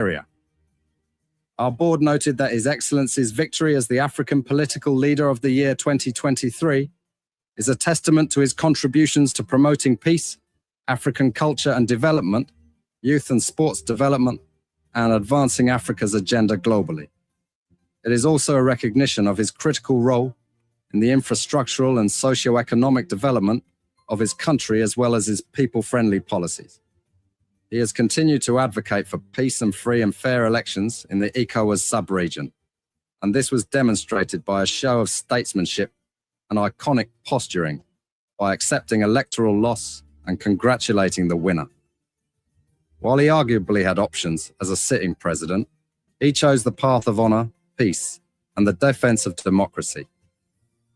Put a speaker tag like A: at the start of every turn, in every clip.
A: area. Our board noted that His Excellency's victory as the African Political Leader of the Year 2023 is a testament to his contributions to promoting peace, African culture and development, youth and sports development, and advancing Africa's agenda globally. It is also a recognition of his critical role in the infrastructural and socio-economic development of his country as well as his people-friendly policies. He has continued to advocate for peace and free and fair elections in the ECOWAS sub-region, and this was demonstrated by a show of statesmanship and iconic posturing by accepting electoral loss and congratulating the winner. While he arguably had options as a sitting president, he chose the path of honor, peace, and the defense of democracy.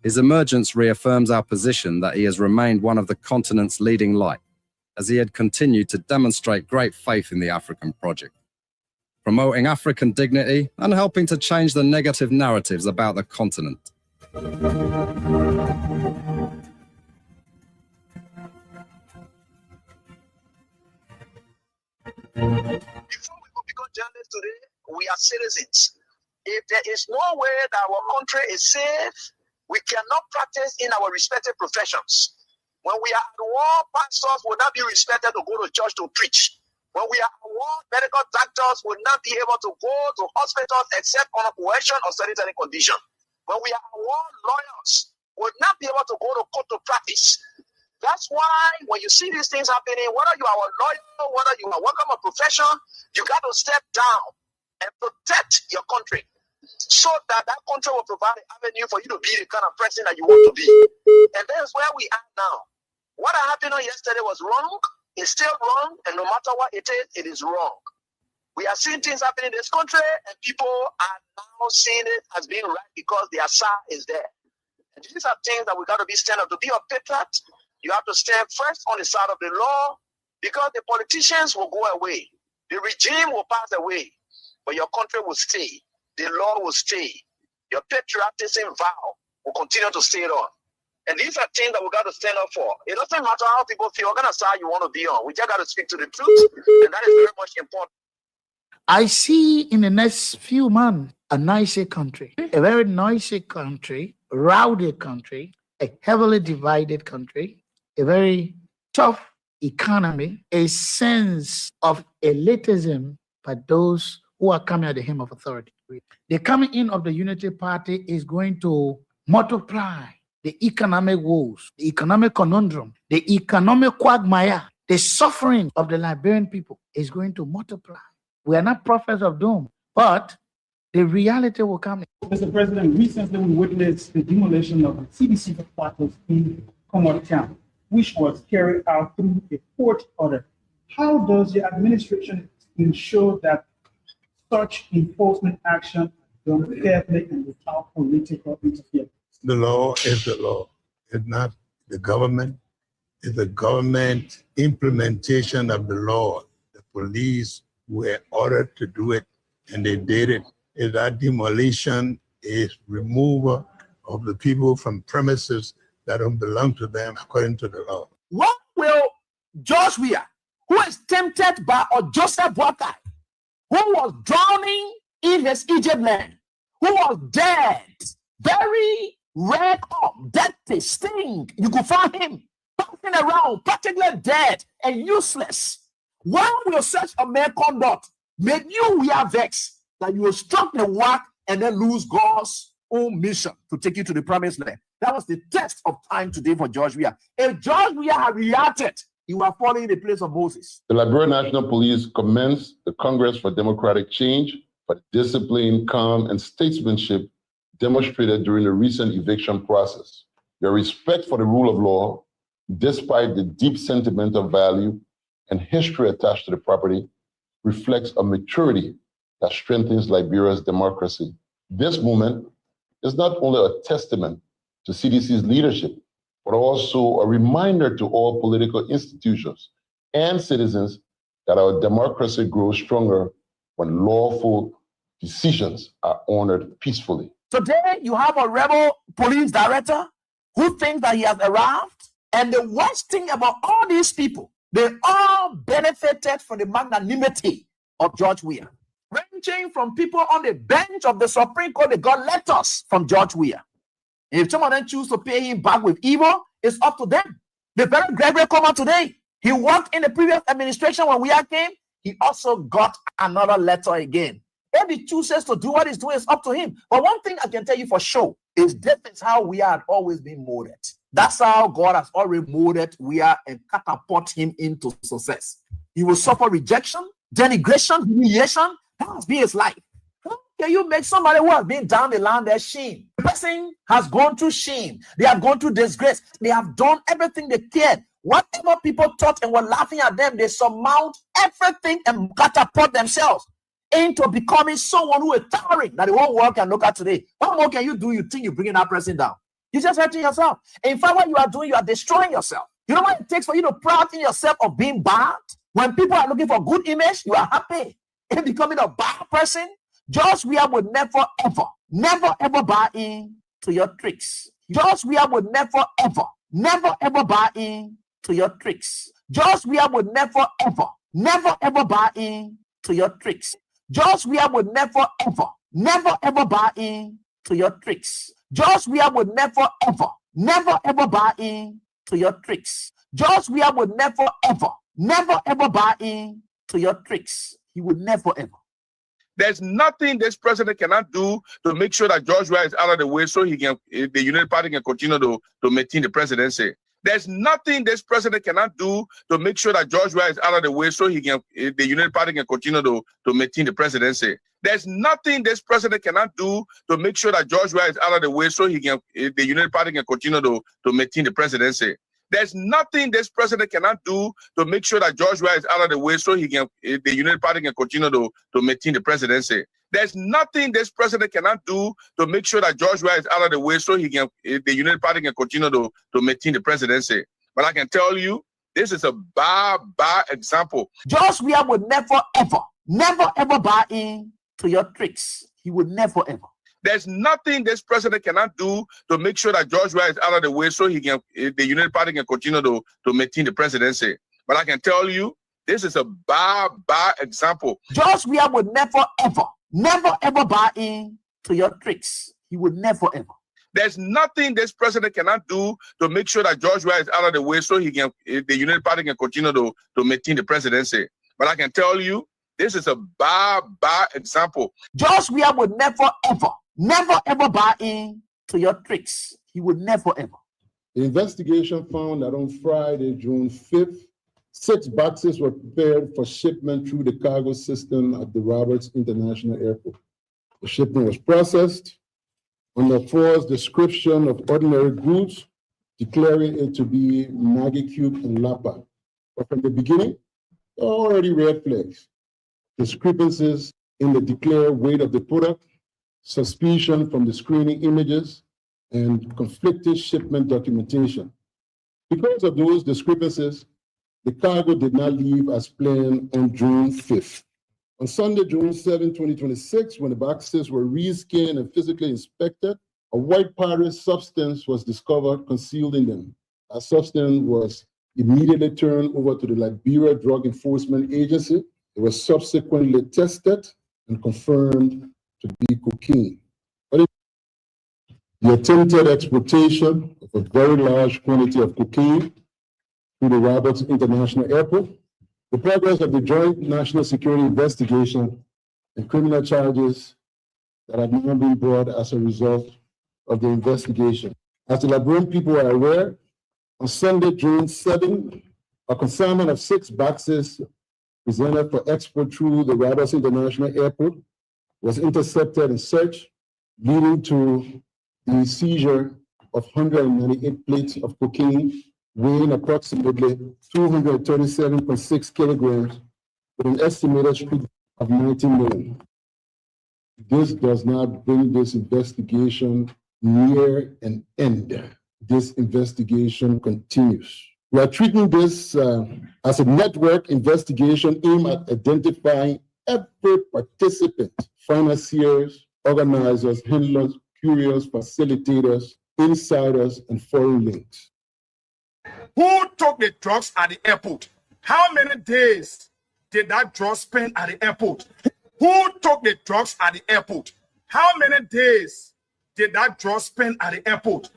A: His emergence reaffirms our position that he has remained one of the continent's leading light, as he had continued to demonstrate great faith in the African project, promoting African dignity and helping to change the negative narratives about the continent.
B: Before we become journalists today, we are citizens. If there is no way that our country is safe, we cannot practice in our respective professions. When we are at war, pastors will not be respected to go to church to preach. When we are at war, medical doctors will not be able to go to hospitals except on a coercion or sanitary condition. When we are at war, lawyers will not be able to go to court to practice. That's why when you see these things happening, whether you are a lawyer, whether you are working a profession, you got to step down and protect your country so that that country will provide an avenue for you to be the kind of person that you want to be. And that's where we are now. What happened yesterday was wrong. It's still wrong. And no matter what it is wrong. We are seeing things happening in this country, and people are now seeing it as being right because the Asa is there. And these are things that we got to be stand up. To be a patriot, you have to stand first on the side of the law, because the politicians will go away. The regime will pass away, but your country will stay. The law will stay. Your patriotism vow will continue to stay on. And these are things that we got to stand up for. It doesn't matter how people feel, what kind of side you want to be on. We just got to speak to the truth, and that is very much important.
C: I see in the next few months a nicer country, a very noisy country, rowdy country, a heavily divided country, a very tough economy, a sense of elitism by those who are coming at the hem of authority. The coming in of the Unity Party is going to multiply the economic woes, the economic conundrum, the economic quagmire, the suffering of the Liberian people is going to multiply. We are not prophets of doom, but the reality will come.
D: Mr. President, recently we witnessed the demolition of the CDC headquarters in Komoro Town, which was carried out through a court order. How does the administration ensure that such enforcement action is done carefully and without political interference?
E: The law is the law. It's not the government. It's the government implementation of the law. The police were ordered to do it, and they did it. If that demolition is removal of the people from premises that don't belong to them according to the law.
F: What will George Weah, who is tempted by Joseph Boakai, who was drowning in his Egypt land, who was dead, very red up, dirty, stink. You could find him passing around, practically dead and useless. Why will such a man conduct make you wear vex that you will struck the work and then lose God's own mission to take you to the promised land? That was the test of time today for George Weah. If George Weah had reacted, he would have fallen in the place of Moses.
G: The Liberian National Police commends the Congress for Democratic Change for the discipline, calm, and statesmanship demonstrated during the recent eviction process. Your respect for the rule of law, despite the deep sentimental value and history attached to the property, reflects a maturity that strengthens Liberia's democracy. This movement is not only a testament to CDC's leadership, but also a reminder to all political institutions and citizens that our democracy grows stronger when lawful decisions are honored peacefully.
F: Today, you have a rebel police director who thinks that he has arrived. And the worst thing about all these people, they all benefited from the magnanimity of George Weah. change from people on the bench of the Supreme Court. They got letters from George Weah. If some of them choose to pay him back with evil, it's up to them. The very Gregory Comer today, he worked in the previous administration when Weah came. He also got another letter again. If he chooses to do what he's doing, it's up to him. But one thing I can tell you for sure is this is how we had always been molded. That's how God has already molded Weah and catapult him into success. He will suffer rejection, denigration, humiliation. That has been his life. How can you make somebody who has been down the line their shame? The person has gone through shame. They have gone through disgrace. They have done everything they can. Whatever people thought and were laughing at them, they surmount everything and catapult themselves into becoming someone who is towering that the whole world can look at today. What more can you do? You think you're bringing that person down? You're just hurting yourself. In fact, what you are doing, you are destroying yourself. You know what it takes for you to proud in yourself of being bad? When people are looking for good image, you are happy. In becoming a bad person, George Weah would never, ever buy in to your tricks. George Weah would never, ever buy in to your tricks. George Weah would never, ever buy in to your tricks. George Weah would never, ever buy in to your tricks. George Weah would never, ever buy in to your tricks. George Weah would never, ever buy in to your tricks. He would never, ever.
H: There's nothing this president cannot do to make sure that George Weah is out of the way so he can, the United Party can continue to maintain the presidency. There's nothing this president cannot do to make sure that George Weah is out of the way so he can, the United Party can continue to maintain the presidency. There's nothing this president cannot do to make sure that George Weah is out of the way so he can, the United Party can continue to maintain the presidency. There's nothing this president cannot do to make sure that George Weah is out of the way so he can, the United Party can continue to maintain the presidency. There's nothing this president cannot do to make sure that George Weah is out of the way so he can, the United Party can continue to maintain the presidency. But I can tell you, this is a bad example.
F: George Weah would never, ever buy in to your tricks. He would never, ever.
H: There's nothing this president cannot do to make sure that George Weah is out of the way so he can, the United Party can continue to maintain the presidency. But I can tell you, this is a bad example.
F: George Weah would never, ever buy in to your tricks. He would never, ever.
H: There's nothing this president cannot do to make sure that George Weah is out of the way so he can, the United Party can continue to maintain the presidency. But I can tell you, this is a bad example.
F: George Weah would never, ever buy in to your tricks. He would never, ever.
G: The investigation found that on Friday, June 5th, 6 boxes were prepared for shipment through the cargo system at the Roberts International Airport. The shipment was processed under FOR's description of ordinary goods, declaring it to be Maggie Cube and Lapa. But from the beginning, there are already red flags. Discrepancies in the declared weight of the product, suspicion from the screening images, and conflicted shipment documentation. Because of those discrepancies, the cargo did not leave as planned on June 5th. On Sunday, June 7, 2026, when the boxes were rescanned and physically inspected, a white powdery substance was discovered concealed in them. That substance was immediately turned over to the Liberia Drug Enforcement Agency. It was subsequently tested and confirmed to be cocaine. But the attempted exportation of a very large quantity of cocaine through the Roberts International Airport, the progress of the Joint National Security Investigation and criminal charges that have now been brought as a result of the investigation. As the Liberian people are aware, on Sunday, June 7, a consignment of 6 boxes presented for export through the Roberts International Airport was intercepted and searched, leading to the seizure of 198 plates of cocaine weighing approximately 237.6 kilograms with an estimated street of 19 million. This does not bring this investigation near an end. This investigation continues. We are treating this as a network investigation aimed at identifying every participant, financiers, organizers, handlers, couriers, facilitators, insiders, and foreign links.
I: Who took the drugs at the airport? How many days did that drug spend at the airport? Who took the drugs at the airport? How many days did that drug spend at the airport?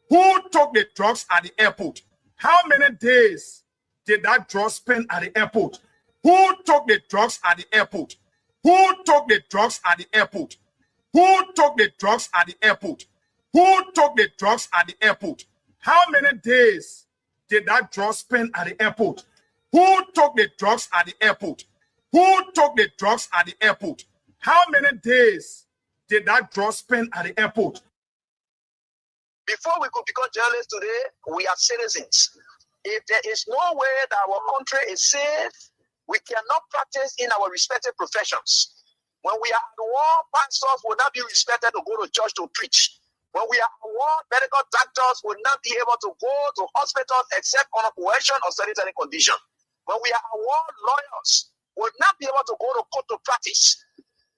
I: Who took the drugs at the airport? How many days did that drug spend at the airport? Who took the drugs at the airport? Who took the drugs at the airport? Who took the drugs at the airport? Who took the drugs at the airport? How many days did that drug spend at the airport? Who took the drugs at the airport? Who took the drugs at the airport? How many days did that drug spend at the airport?
B: Before we could become journalists today, we are citizens. If there is no way that our country is safe, we cannot practice in our respective professions. When we are at war, pastors will not be respected to go to church to preach. When we are at war, medical doctors will not be able to go to hospitals except on a coercion or sanitary condition. When we are at war, lawyers will not be able to go to court to practice.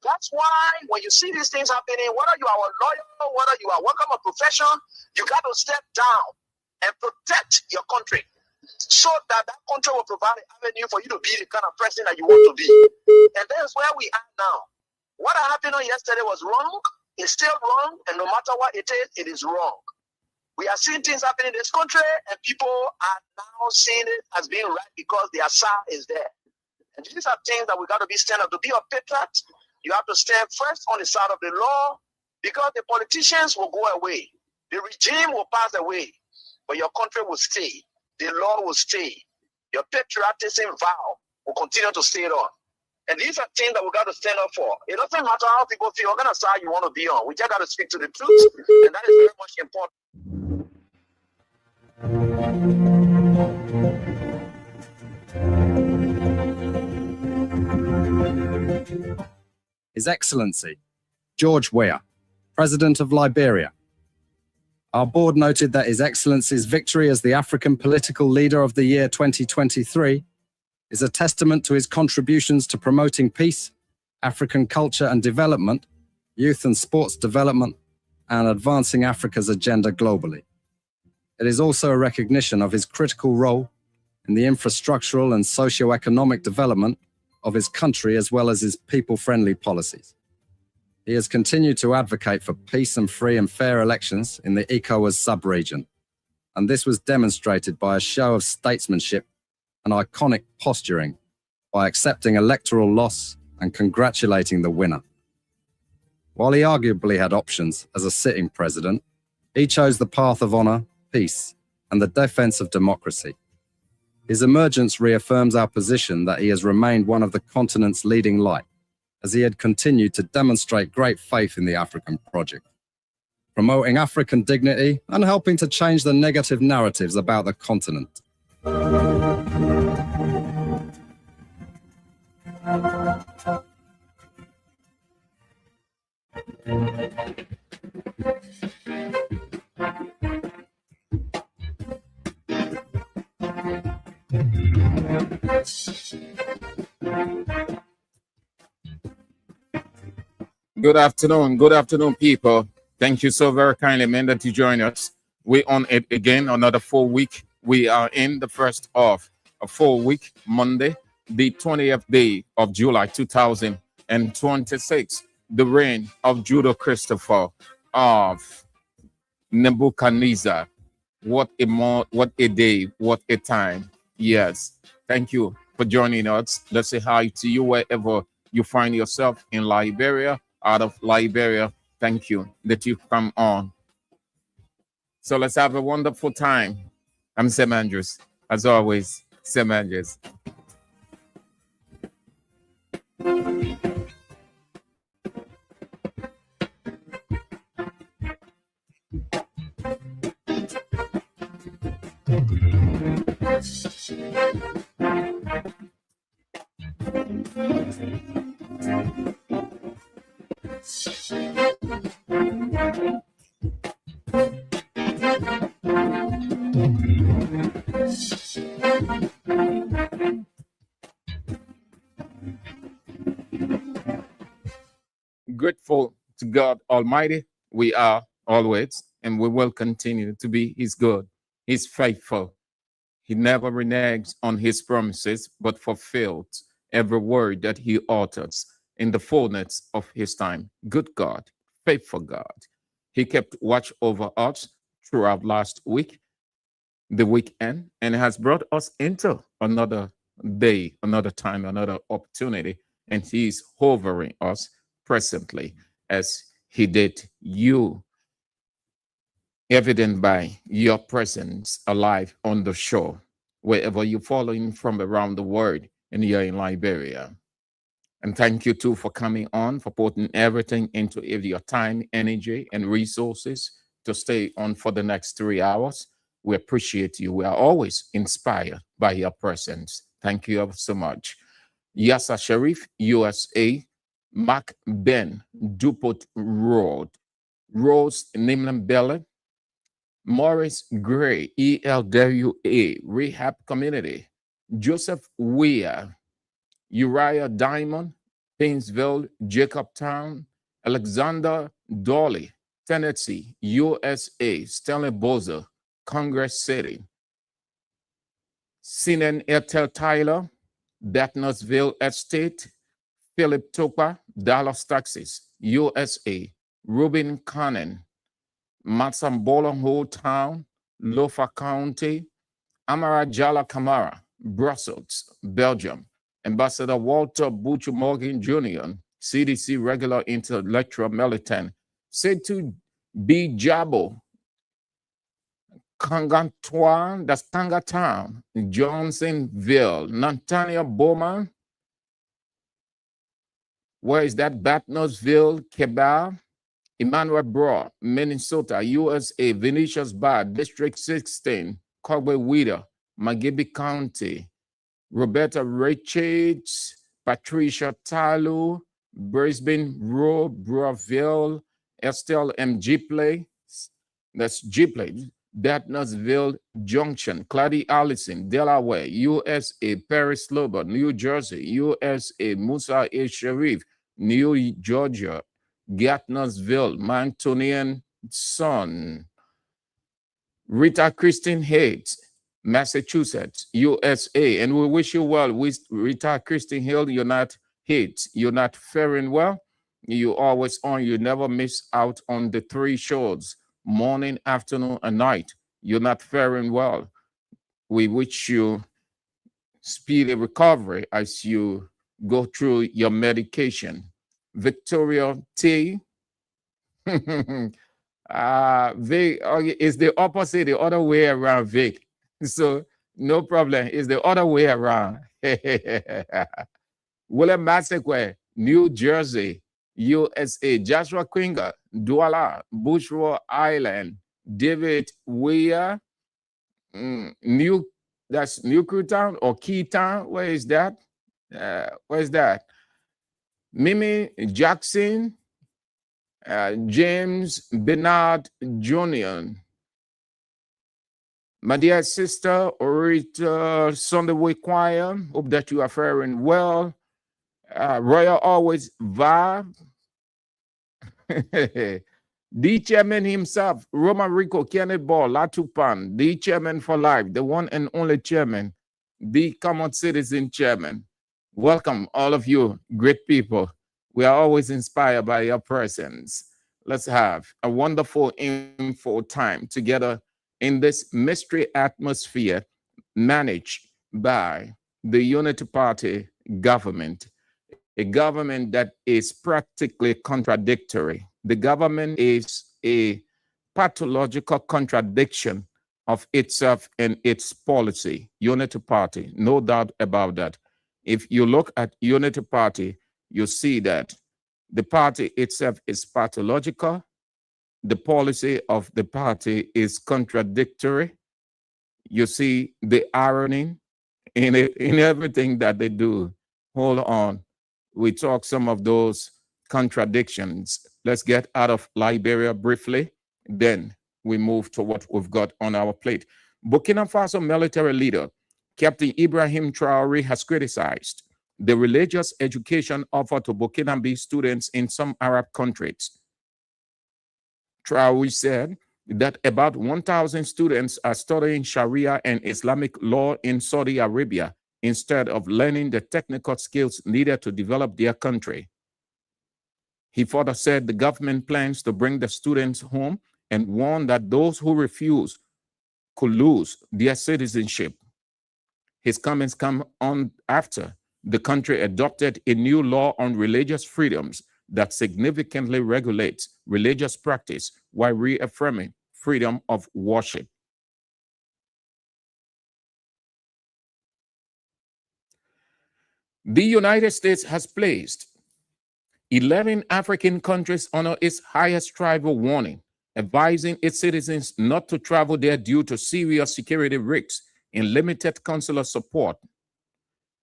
B: That's why when you see these things happening, whether you are a lawyer, whether you are working on a profession, you got to step down and protect your country so that that country will provide an avenue for you to be the kind of person that you want to be. And that's where we are now. What happened on yesterday was wrong. It's still wrong. And no matter what it is wrong. We are seeing things happening in this country, and people are now seeing it as being right because their side is there. And these are things that we got to be stand up. To be a patriot, you have to stand first on the side of the law, because the politicians will go away. The regime will pass away, but your country will stay. The law will stay. Your patriotism vow will continue to stay on. And these are things that we got to stand up for. It doesn't matter how people feel, what kind of side you want to be on. We just got to speak to the truth, and that is very much important.
A: His Excellency, George Weah, President of Liberia. Our board noted that His Excellency's victory as the African Political Leader of the Year 2023 is a testament to his contributions to promoting peace, African culture and development, youth and sports development, and advancing Africa's agenda globally. It is also a recognition of his critical role in the infrastructural and socio-economic development of his country, as well as his people-friendly policies. He has continued to advocate for peace and free and fair elections in the ECOWAS sub-region, and this was demonstrated by a show of statesmanship and iconic posturing by accepting electoral loss and congratulating the winner. While he arguably had options as a sitting president, he chose the path of honor, peace, and the defense of democracy. His emergence reaffirms our position that he has remained one of the continent's leading light, as he had continued to demonstrate great faith in the African project, promoting African dignity and helping to change the negative narratives about the continent.
J: Good afternoon, people. Thank you so very kindly, man, that you join us. We're on it again, another full week. We are in the first of a full week, Monday, the 20th day of July 2026, the reign of Judah Christopher of Nebuchadnezzar. What a day, what a time. Yes, thank you for joining us. Let's say hi to you wherever you find yourself in Liberia, out of Liberia. Thank you that you come on. So let's have a wonderful time. I'm Sam Andrews. As always, Sam Andrews. Grateful to God Almighty, we are always, and we will continue to be. He's good, He's faithful. He never reneges on His promises, but fulfills every word that He utters. in the fullness of his time. Good God, faithful God. He kept watch over us throughout last week, the weekend, and has brought us into another day, another time, another opportunity. And he's hovering us presently as he did you, evident by your presence alive on the shore, wherever you're following from around the world, and you're in Liberia. And thank you too for coming on, for putting everything into your time, energy, and resources to stay on for the next 3 hours. We appreciate you. We are always inspired by your presence. Thank you ever so much. Yasser Sharif, USA, Mark Ben, Dupont Road, Rose Nimlan Bellet, Morris Gray, ELWA, Rehab Community, Joseph Weir, Uriah Diamond, Painesville, Jacobtown, Alexander Dolly, Tennessee, USA, Stanley Boza, Congress City, Sinan Etel Tyler, Batnasville Estate, Philip Topa, Dallas, Texas, USA, Ruben Cannon, Matsambola Whole Town, Lofa County, Amara Jala Kamara, Brussels, Belgium, Ambassador Walter Butcher Morgan Jr., CDC regular intellectual militant, Setu B. Jabo, Kangantois, that's Tangatown, Johnsonville, Nantania Bowman, where is that? Batnosville, Quebec, Emmanuel Broad, Minnesota, USA, Vinicius Bar, District 16, Cogway Weeder, Magibi County, Roberta Richards, Patricia Talu, Brisbane Row, Broadville, Estelle M. Gipley, that's Gipley, Batnasville Junction, Clady Allison, Delaware, USA, Paris Slober, New Jersey, USA, Musa A. Sharif, New Georgia, Gatnosville, Mantonian Son, Rita Christine Hayes, Massachusetts, USA, and we wish you well. With Rita Christine Hill, you're not hit, you're not faring well. You always on, you never miss out on the 3 shows, morning, afternoon, and night. You're not faring well. We wish you speedy recovery as you go through your medication. Victoria T. Vic is the opposite, the other way around, Vic. So no problem. It's the other way around. William Massaquoi, New Jersey, USA. Joshua Kwinger, Douala, Bushra Island. David Weir, that's Newtown or Keytown. Where is that? Where's that? Mimi Jackson, James Bernard Jr. My dear sister, Orita Sunday Way Choir, hope that you are faring well. Royal Always Vibe. The chairman himself, Roman Rico Kenneth Ball, Latupan, the chairman for life, the one and only chairman, the common citizen chairman. Welcome, all of you, great people. We are always inspired by your presence. Let's have a wonderful info time together in this mystery atmosphere managed by the Unity Party government, a government that is practically contradictory. The government is a pathological contradiction of itself and its policy. Unity Party, no doubt about that. If you look at Unity Party, you see that the party itself is pathological. The policy of the party is contradictory. You see the irony in everything that they do. Hold on. We talk some of those contradictions. Let's get out of Liberia briefly. Then we move to what we've got on our plate. Burkina Faso military leader, Captain Ibrahim Traoré, has criticized the religious education offered to Burkinabe students in some Arab countries. Traoré said that about 1,000 students are studying Sharia and Islamic law in Saudi Arabia instead of learning the technical skills needed to develop their country. He further said the government plans to bring the students home and warned that those who refuse could lose their citizenship. His comments come on after the country adopted a new law on religious freedoms that significantly regulates religious practice while reaffirming freedom of worship. The United States has placed 11 African countries under its highest travel warning, advising its citizens not to travel there due to serious security risks and limited consular support.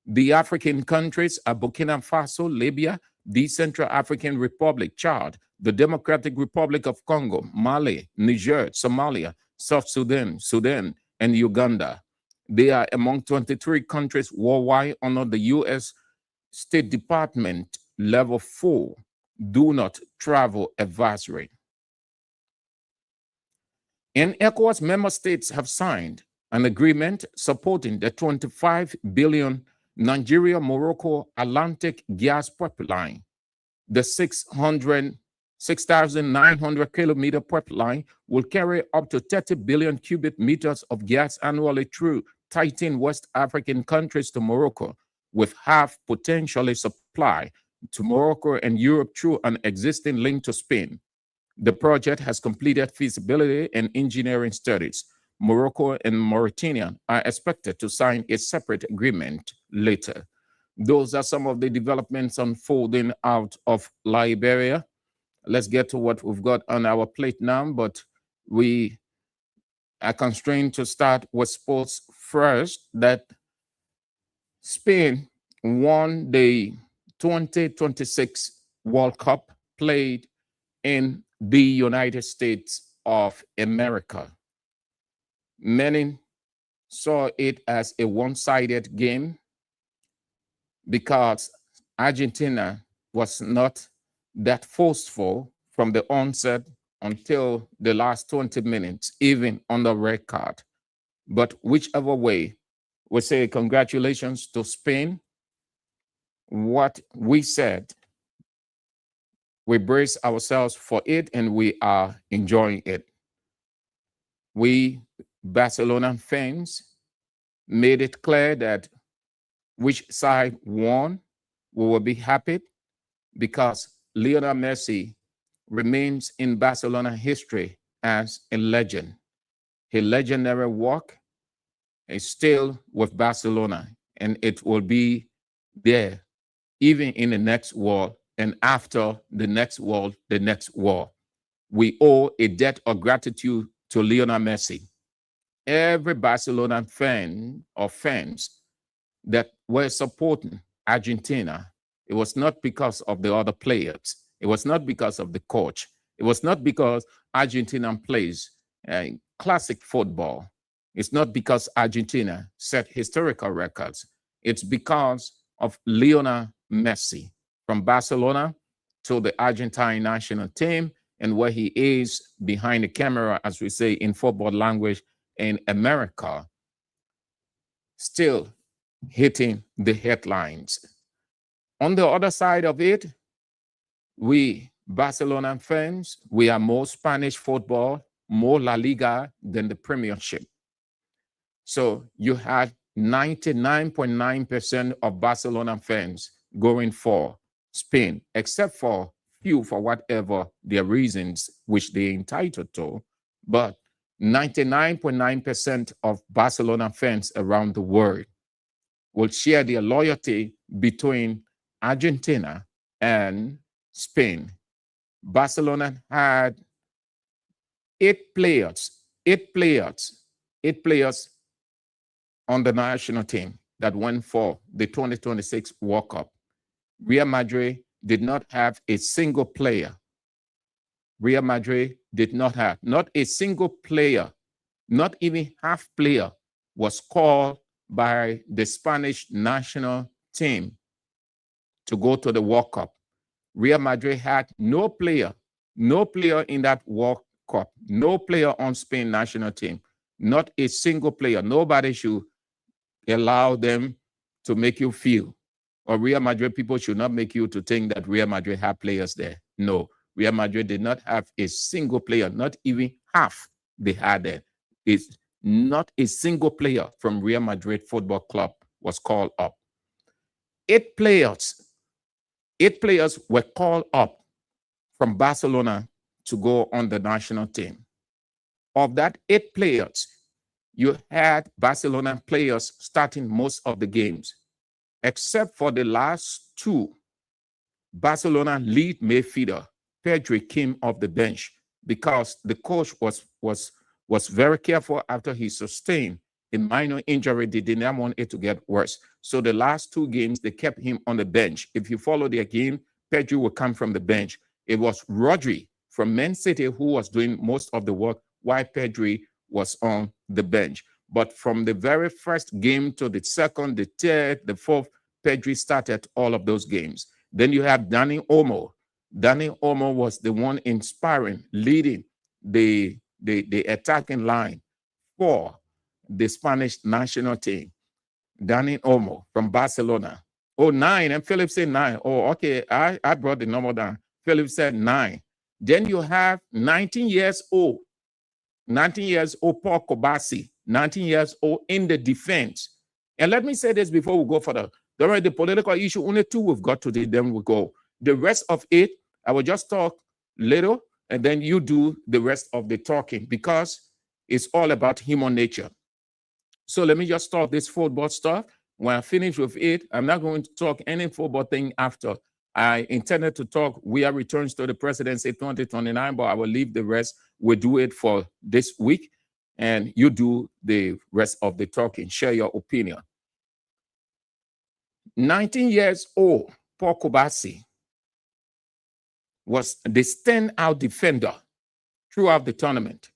J: The African countries are Burkina Faso, Libya, the Central African Republic, Chad, the Democratic Republic of Congo, Mali, Niger, Somalia, South Sudan, Sudan, and Uganda. They are among 23 countries worldwide under the U.S. State Department Level 4 Do Not Travel Advisory. And ECOWAS member states have signed an agreement supporting the 25 billion Nigeria-Morocco Atlantic gas pipeline. The 6,900 kilometer pipeline will carry up to 30 billion cubic meters of gas annually through 13 West African countries to Morocco, with half potentially supply to Morocco and Europe through an existing link to Spain. The project has completed feasibility and engineering studies. Morocco and Mauritania are expected to sign a separate agreement later. Those are some of the developments unfolding out of Liberia. Let's get to what we've got on our plate now, but we are constrained to start with sports first. That Spain won the 2026 World Cup played in the United States of America. Many saw it as a one-sided game because Argentina was not that forceful from the onset until the last 20 minutes, even on the red card. But whichever way, we say congratulations to Spain. What we said, we brace ourselves for it and we are enjoying it. We Barcelona fans made it clear that which side won, we will be happy because Lionel Messi remains in Barcelona history as a legend. His legendary work is still with Barcelona, and it will be there even in the next war and after the next war, the next war. We owe a debt of gratitude to Lionel Messi. Every Barcelona fan or fans that were supporting Argentina, it was not because of the other players. It was not because of the coach. It was not because Argentina plays classic football. It's not because Argentina set historical records. It's because of Lionel Messi, from Barcelona to the Argentine national team, and where he is behind the camera, as we say in football language, in America, still hitting the headlines. On the other side of it, we Barcelona fans, we are more Spanish football, more La Liga than the Premiership. So you had 99.9% of Barcelona fans going for Spain, except for few for whatever their reasons, which they're entitled to. But 99.9% of Barcelona fans around the world will share their loyalty between Argentina and Spain. Barcelona had eight players on the national team that went for the 2026 World Cup. Real Madrid did not have a single player. Real Madrid did not have, not a single player, not even half player was called by the Spanish national team to go to the World Cup. Real Madrid had no player in that World Cup, no player on Spain national team, not a single player. Nobody should allow them to make you feel, or Real Madrid people should not make you to think that Real Madrid have players there. No, Real Madrid did not have a single player, not even half they had there. It's not a single player from Real Madrid Football Club was called up. 8 players were called up from Barcelona to go on the national team. Of that 8 players, you had Barcelona players starting most of the games, except for the last 2. Barcelona lead midfielder Pedri came off the bench because the coach was very careful after he sustained a minor injury. They did not want it to get worse. So the last 2 games, they kept him on the bench. If you follow their game, Pedri will come from the bench. It was Rodri from Man City who was doing most of the work while Pedri was on the bench. But from the very first game to the second, the third, the fourth, Pedri started all of those games. Then you have Dani Olmo. Dani Olmo was the one inspiring, leading the attacking line for the Spanish national team. Dani Olmo from Barcelona. Oh, 9. And Philip said 9. Oh, okay. I brought the number down. Philip said 9. Then you have 19 years old. 19 years old Paul Kobasi. 19 years old in the defense. And let me say this before we go further. Don't worry, the political issue, only 2 we've got today, then we go. The rest of it, I will just talk little, and then you do the rest of the talking, because it's all about human nature. So let me just start this football stuff. When I finish with it, I'm not going to talk any football thing after. I intended to talk Weah returns to the presidency 2029, but I will leave the rest. We'll do it for this week, and you do the rest of the talking. Share your opinion. 19 years old, Paul Kobasi was the standout defender throughout the tournament.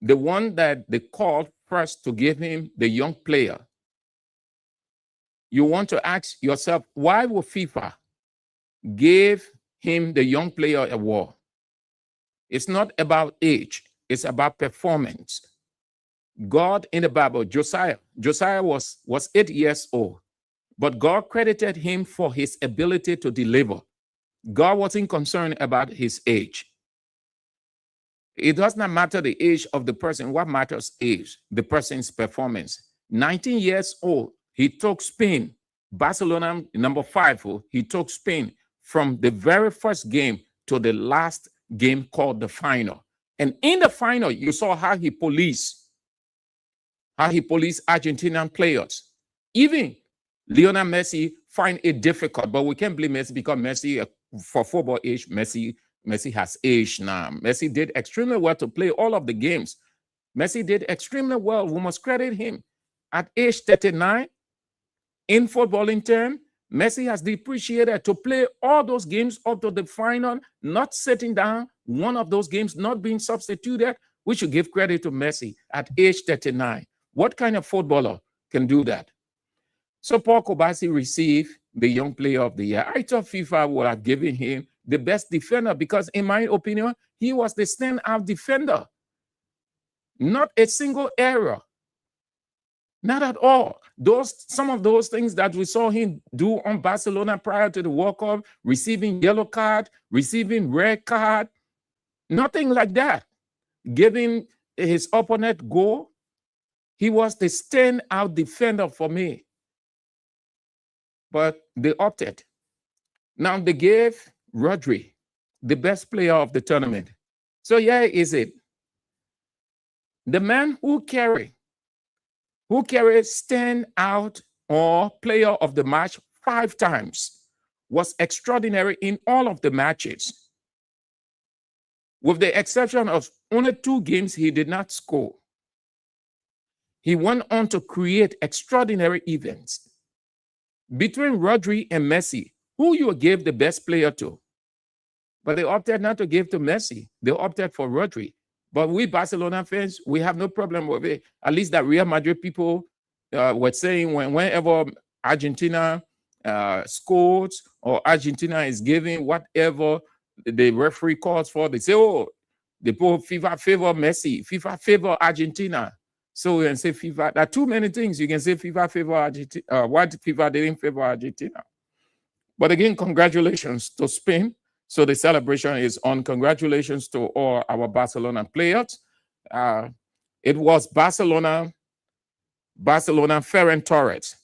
J: The one that they called first to give him the young player. You want to ask yourself, why would FIFA give him the young player award? It's not about age, it's about performance. God in the Bible, Josiah was 8 years old, but God credited him for his ability to deliver. God wasn't concerned about his age. It does not matter the age of the person. What matters is the person's performance. 19 years old, he took Spain, Barcelona number 5, he took Spain from the very first game to the last game called the final. And in the final, you saw how he policed Argentinian players. Even Lionel Messi find it difficult, but we can't blame Messi because Messi, for football age, Messi has aged now. Messi did extremely well to play all of the games. Messi did extremely well. We must credit him. At age 39, in footballing term, Messi has depreciated to play all those games up to the final, not sitting down, one of those games not being substituted. We should give credit to Messi at age 39. What kind of footballer can do that? So Paul Kobasi received the Young Player of the Year. I thought FIFA would have given him the best defender because, in my opinion, he was the standout defender. Not a single error. Not at all. Some of those things that we saw him do on Barcelona prior to the World Cup, receiving yellow card, receiving red card, nothing like that. Giving his opponent goal, he was the standout defender for me. But they opted. Now they gave Rodri the best player of the tournament. So here is it. The man who carried standout or player of the match 5 times was extraordinary in all of the matches. With the exception of only 2 games he did not score. He went on to create extraordinary events. Between Rodri and Messi, who you gave the best player to? But they opted not to give to Messi. They opted for Rodri. But we Barcelona fans, we have no problem with it. At least that Real Madrid people were saying whenever Argentina scores or Argentina is giving whatever the referee calls for, they say, oh, the FIFA favor Messi, FIFA favor Argentina. So you can say FIFA, there are too many things. You can say FIFA favor Argentina, what FIFA didn't favor Argentina. But again, congratulations to Spain. So the celebration is on. Congratulations to all our Barcelona players. It was Barcelona Ferran Torres.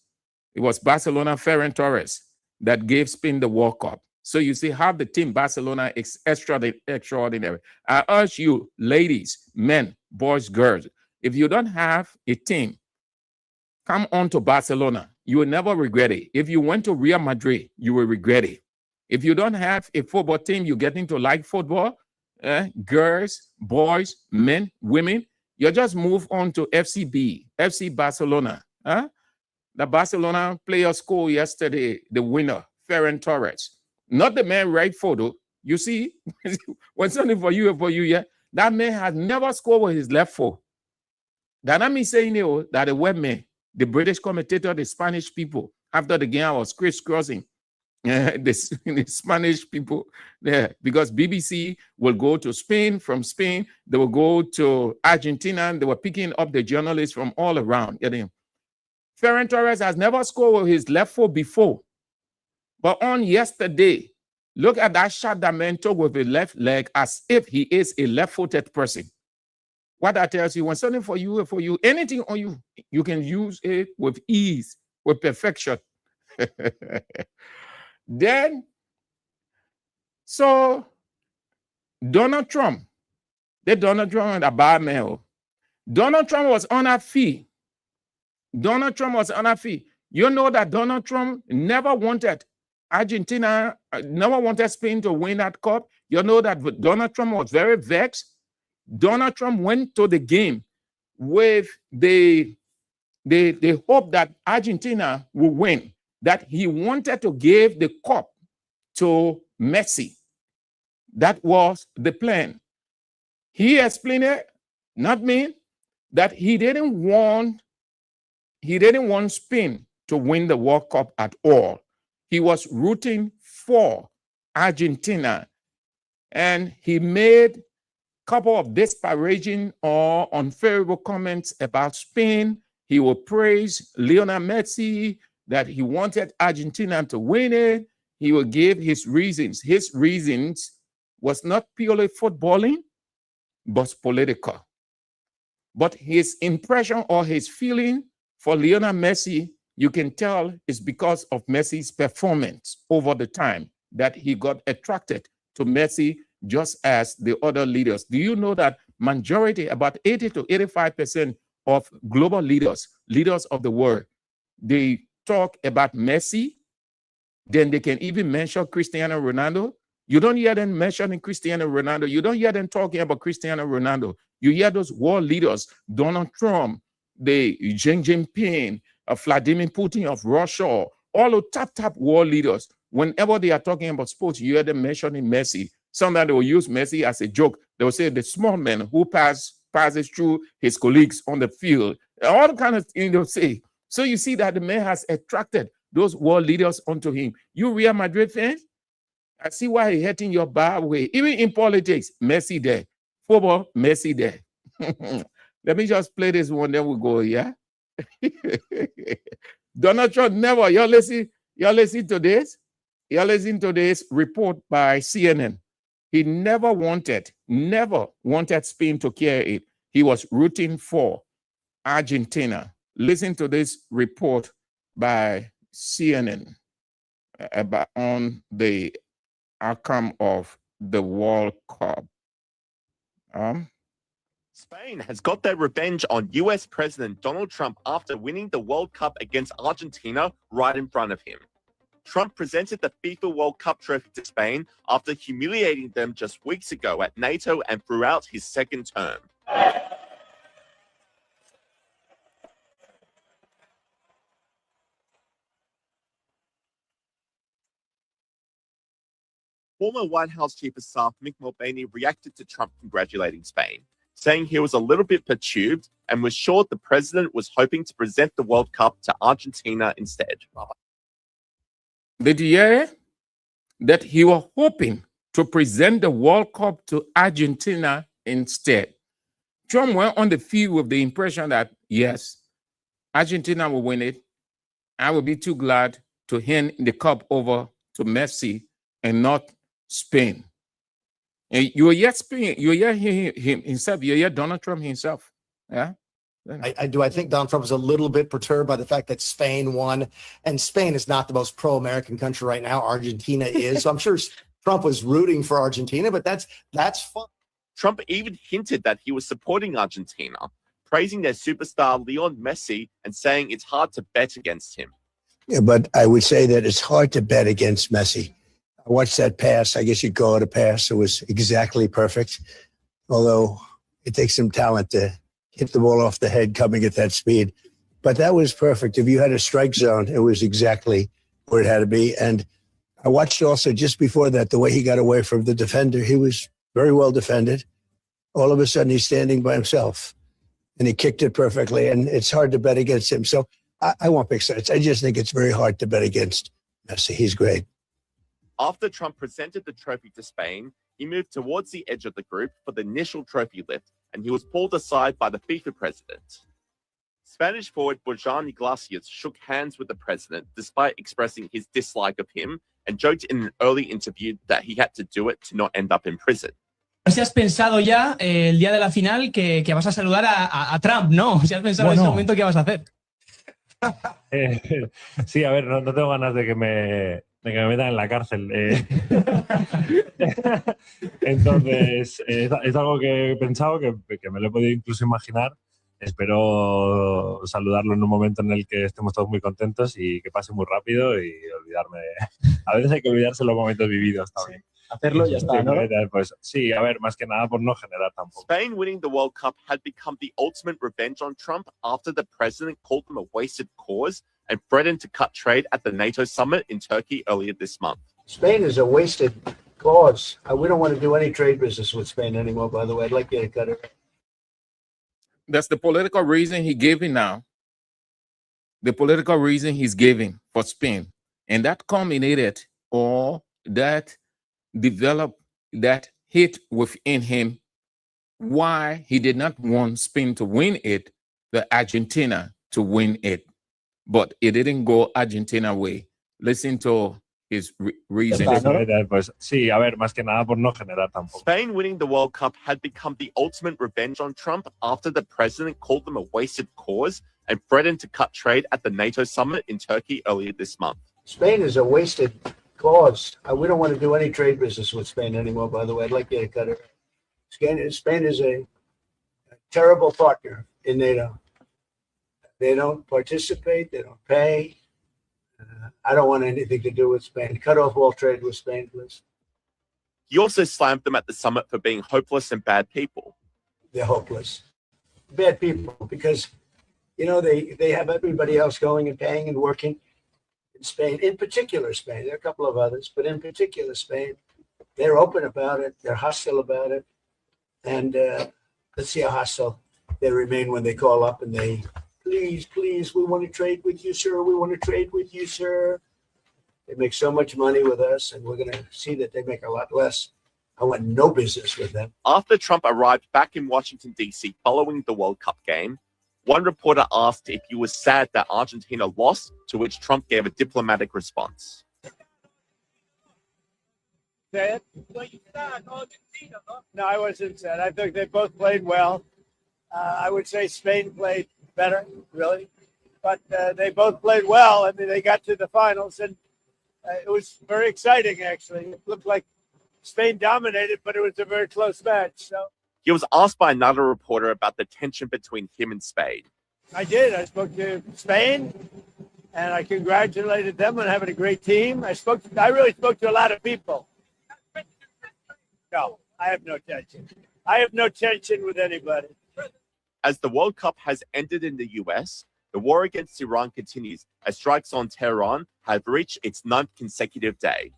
J: It was Barcelona Ferran Torres that gave Spain the World Cup. So you see how the team Barcelona is extraordinary. I urge you, ladies, men, boys, girls, if you don't have a team, come on to Barcelona. You will never regret it. If you went to Real Madrid, you will regret it. If you don't have a football team, you're getting to like football, girls, boys, men, women, you just move on to FC Barcelona. The Barcelona player scored yesterday, the winner, Ferran Torres. Not the man right photo. You see, when something for you, yeah, that man has never scored with his left foot. That not me saying that the webman, the British commentator, the Spanish people, after the game, I was crisscrossing the Spanish people there, because BBC will go to Spain. From Spain, they will go to Argentina, and they were picking up the journalists from all around. Ferran Torres has never scored with his left foot before. But on yesterday, look at that shot that man took with his left leg as if he is a left-footed person. What that tells you, when something for you, anything on you, you can use it with ease, with perfection. Then, so Donald Trump, Donald Trump was on a fee. Donald Trump was on a fee. You know that Donald Trump never wanted Argentina, never wanted Spain to win that cup. You know that Donald Trump was very vexed. Donald Trump went to the game with the hope that Argentina will win, that he wanted to give the cup to Messi. That was the plan. He explained it, not me, that he didn't want Spain to win the World Cup at all. He was rooting for Argentina, and he made a couple of disparaging or unfavorable comments about Spain. He will praise Lionel Messi, that he wanted Argentina to win it. He will give his reasons. His reasons was not purely footballing, but political. But his impression or his feeling for Lionel Messi, you can tell, is because of Messi's performance over the time, that he got attracted to Messi just as the other leaders. Do you know that majority, about 80 to 85% of global leaders of the world, they talk about Messi, then they can even mention Cristiano Ronaldo. You don't hear them mentioning Cristiano Ronaldo. You don't hear them talking about Cristiano Ronaldo. You hear those world leaders, Donald Trump, the Xi Jinping, Vladimir Putin of Russia, all the top world leaders. Whenever they are talking about sports, you hear them mentioning Messi. Sometimes they will use Messi as a joke. They will say the small man who passes through his colleagues on the field. All kind of things they'll say. So you see that the man has attracted those world leaders onto him. You Real Madrid fans, I see why he's hitting your bar way. Even in politics, Messi there. Football, Messi there. Let me just play this one, then we'll go, yeah? Donald Trump never, y'all listen to this? Y'all listen to this report by CNN. He never wanted Spain to carry it. He was rooting for Argentina. Listen to this report by CNN about on the outcome of the World Cup.
K: Spain has got their revenge on US President Donald Trump after winning the World Cup against Argentina right in front of him. Trump presented the FIFA World Cup trophy to Spain after humiliating them just weeks ago at NATO and throughout his second term. Former White House Chief of Staff Mick Mulvaney reacted to Trump congratulating Spain, saying he was a little bit perturbed and was sure the president was hoping to present the World Cup to Argentina instead.
J: Did you hear that he was hoping to present the World Cup to Argentina instead? Trump went on the field with the impression that, yes, Argentina will win it. I will be too glad to hand the cup over to Messi and not Spain. And you hear Spain, you hear him himself, you hear Donald Trump himself. Yeah.
L: I do. I think Donald Trump is a little bit perturbed by the fact that Spain won, and Spain is not the most pro-American country right now. Argentina is. So I'm sure Trump was rooting for Argentina, but that's fun.
K: Trump even hinted that he was supporting Argentina, praising their superstar Lionel Messi and saying it's hard to bet against him.
M: Yeah, but I would say that it's hard to bet against Messi. I watched that pass. I guess you'd call it a pass. It was exactly perfect, although it takes some talent to hit the ball off the head coming at that speed. But that was perfect. If you had a strike zone, it was exactly where it had to be. And I watched also just before that, the way he got away from the defender. He was very well defended. All of a sudden, he's standing by himself, and he kicked it perfectly. And it's hard to bet against him. So I won't pick sides. I just think it's very hard to bet against Messi. He's great.
K: After Trump presented the trophy to Spain, he moved towards the edge of the group for the initial trophy lift, and he was pulled aside by the FIFA president. Spanish forward Borjan Iglesias shook hands with the president despite expressing his dislike of him and joked in an early interview that he had to do it to not end up in prison.
N: Si has pensado ya el día de la final que vas a saludar a Trump, ¿no? Si has pensado en ese momento qué vas a hacer.
O: Sí, a ver, no tengo ganas de que me metan en la cárcel. Entonces, es algo que he pensado, que me lo he podido incluso imaginar. Espero saludarlo en un momento en el que estemos todos muy contentos y que pase muy rápido y olvidarme. A veces hay que olvidarse los momentos vividos también.
N: Sí. Hacerlo y ya está, ¿no?
O: Pues, sí, a ver, más que nada por no generar tampoco.
K: Spain winning the World Cup had become the ultimate revenge on Trump after the president called them a wasted cause and threatened to cut trade at the NATO summit in Turkey earlier this month.
M: Spain is a wasted cause. We don't want to do any trade business with Spain anymore, by the way. I'd like you to cut it.
J: That's the political reason he gave it now. The political reason he's giving for Spain. And that culminated or that developed that hit within him why he did not want Spain to win it, the Argentina to win it. But it didn't go Argentina way. Listen to his reason.
O: Pues, sí, a ver, más que nada por no generar tampoco.
K: Spain winning the World Cup had become the ultimate revenge on Trump after the president called them a wasted cause and threatened to cut trade at the NATO summit in Turkey earlier this month.
M: Spain is a wasted cause. We don't want to do any trade business with Spain anymore, by the way. I'd like you to cut it. Spain is a terrible partner in NATO. They don't participate. They don't pay. I don't want anything to do with Spain. Cut off all trade with Spain, please.
K: He also slammed them at the summit for being hopeless and bad people.
M: They're hopeless. Bad people because, you know, they have everybody else going and paying and working in Spain, in particular Spain. There are a couple of others, but in particular Spain. They're open about it. They're hostile about it. And let's see how hostile they remain when they call up and they, please, we want to trade with you, sir. We want to trade with you, sir. They make so much money with us, and we're going to see that they make a lot less. I want no business with them.
K: After Trump arrived back in Washington, D.C. following the World Cup game, one reporter asked if he was sad that Argentina lost, to which Trump gave a diplomatic response.
P: Sad? No, I wasn't sad. I think they both played well. I would say Spain played better, really. But they both played well. I mean, they got to the finals, and it was very exciting, actually. It looked like Spain dominated, but it was a very close match. So
K: He was asked by another reporter about the tension between him and Spain.
P: I did. I spoke to Spain, and I congratulated them on having a great team. I really spoke to a lot of people. No, I have no tension. I have no tension with anybody.
K: As the World Cup has ended in the US, the war against Iran continues as strikes on Tehran have reached its 9th consecutive day.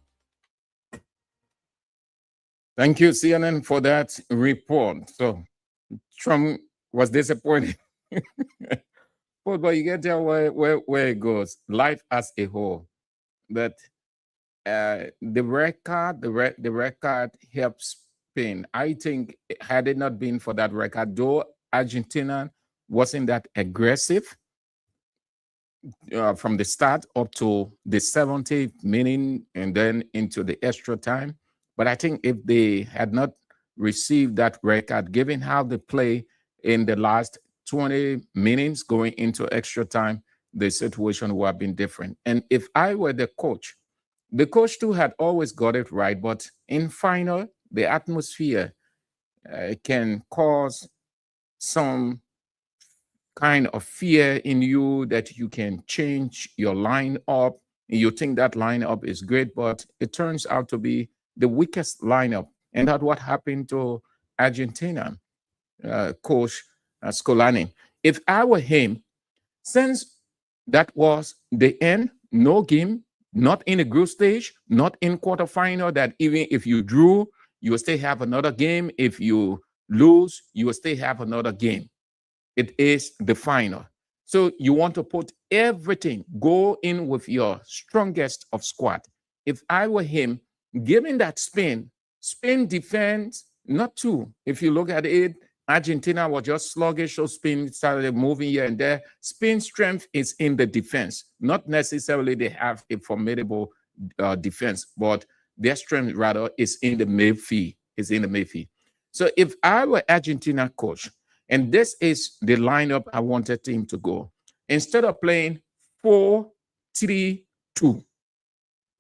J: Thank you, CNN, for that report. So Trump was disappointed. But you can tell where it goes. Life as a whole. But the record helps Spain. I think had it not been for that record, though Argentina wasn't that aggressive from the start up to the 70th minute and then into the extra time, But I think if they had not received that red card, given how they play in the last 20 minutes going into extra time, the situation would have been different. And if I were the coach too had always got it right, but in final, the atmosphere can cause some kind of fear in you that you can change your lineup. You think that lineup is great, but it turns out to be the weakest lineup. And that's what happened to Argentina coach Scolani. If I were him, since that was the end, no game, not in the group stage, not in quarterfinal, that even if you drew, you will still have another game. If you lose, you will still have another game. It is the final. So you want to put everything, go in with your strongest of squad. If I were him, given that Spain defense, not too. If you look at it, Argentina was just sluggish, so Spain started moving here and there. Spain's strength is in the defense. Not necessarily they have a formidable defense, but their strength rather is in the midfield. So if I were Argentina coach, and this is the lineup I wanted him to go, instead of playing 4-3-2,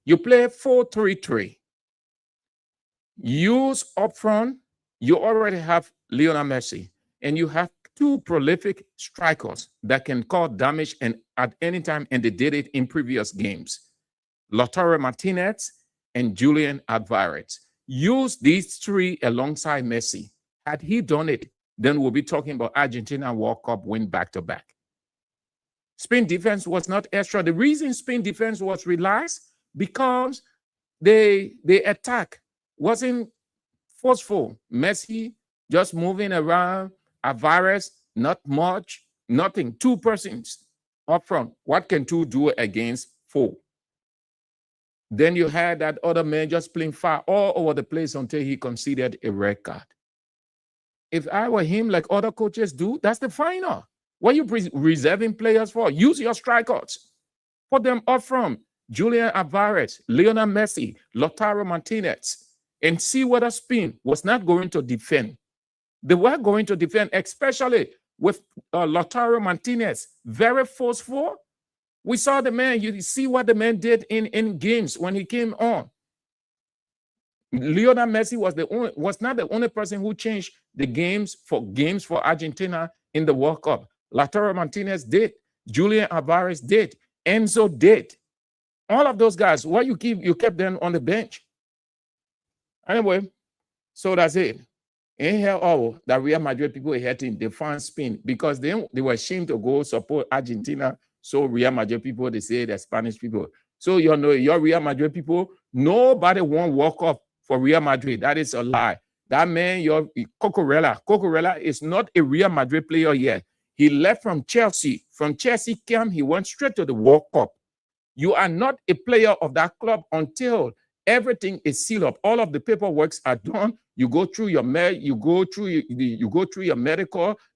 J: you play 4-3-3. Use up front. You already have Lionel Messi, and you have two prolific strikers that can cause damage and at any time, and they did it in previous games. Lautaro Martinez and Julian Alvarez. Use these three alongside Messi. Had he done it, then we'll be talking about Argentina World Cup win back-to-back. Spain defense was not extra. The reason Spain defense was relaxed because the attack wasn't forceful. Messi just moving around. Alvarez, not much, nothing. 2 persons up front. What can 2 do against 4? Then you had that other man just playing far all over the place until he conceded a red card. If I were him, like other coaches do, that's the final. What are you reserving players for? Use your strikers. Put them up front. Julian Alvarez, Lionel Messi, Lautaro Martinez, and see whether Spain was not going to defend. They were going to defend, especially with Lautaro Martinez, very forceful. We saw the man, you see what the man did in games when he came on. Lionel Messi was not the only person who changed the games for Argentina in the World Cup. Lautaro Martinez did. Julian Alvarez did. Enzo did. All of those guys, why you kept them on the bench? Anyway, so that's it. In here, all that Real Madrid people are hating, they found Spain because they were ashamed to go support Argentina. So Real Madrid people, they say they're Spanish people. So you know, your Real Madrid people, nobody won't walk up for Real Madrid. That is a lie. That man, your Cucurella is not a Real Madrid player yet. He left from Chelsea. From Chelsea camp, he went straight to the World Cup. You are not a player of that club until everything is sealed up. All of the paperwork are done. You go through your medical.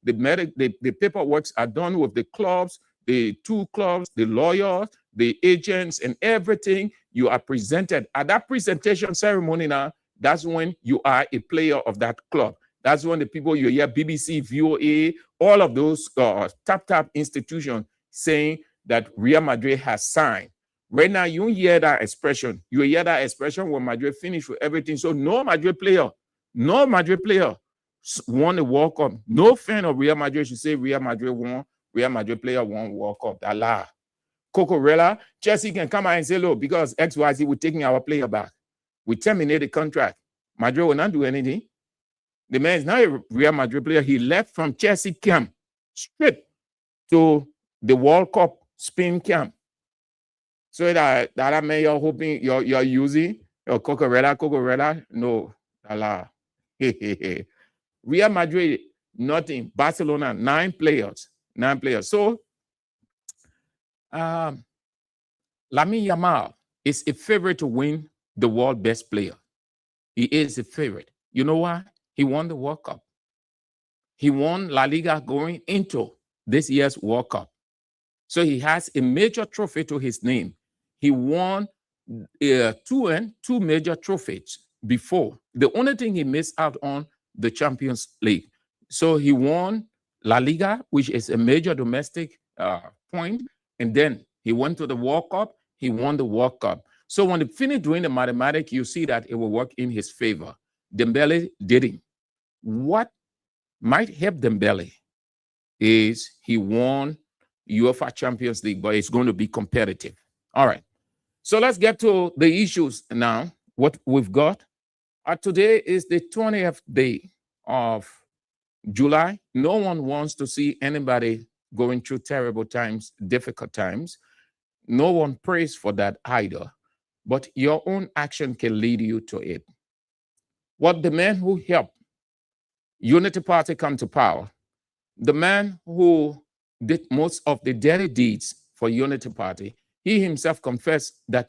J: The paperwork are done with the clubs, the 2 clubs, the lawyers, the agents, and everything. You are presented at that presentation ceremony. Now, that's when you are a player of that club. That's when the people you hear, BBC, VOA, all of those tap institutions saying that Real Madrid has signed. Right now, you hear that expression. You hear that expression when Madrid finished with everything. So no Madrid player won the World Cup. No fan of Real Madrid should say Real Madrid won. Real Madrid player won World Cup. That lie. Cucurella, Chelsea can come out and say, look, because XYZ, we're taking our player back. We terminate the contract. Madrid will not do anything. The man is not a Real Madrid player. He left from Chelsea camp straight to the World Cup Spain camp. So that man you're hoping you're using your Cucurella, no, Allah. Real Madrid, nothing. Barcelona, 9 players. So Lamine Yamal is a favorite to win the world best player. He is a favorite. You know why? He won the World Cup. He won La Liga going into this year's World Cup. So he has a major trophy to his name. He won 2 major trophies before. The only thing he missed out on, the Champions League. So he won La Liga, which is a major domestic point, and then he went to the World Cup. He won the World Cup. So when he finished doing the mathematics, you see that it will work in his favor. Dembele didn't. What might help Dembele is he won UEFA Champions League, but it's going to be competitive. All right. So let's get to the issues now. What we've got. Today is the 20th day of July. No one wants to see anybody going through terrible times, difficult times. No one prays for that either. But your own action can lead you to it. What the man who helped Unity Party come to power, the man who did most of the dirty deeds for Unity Party, he himself confessed that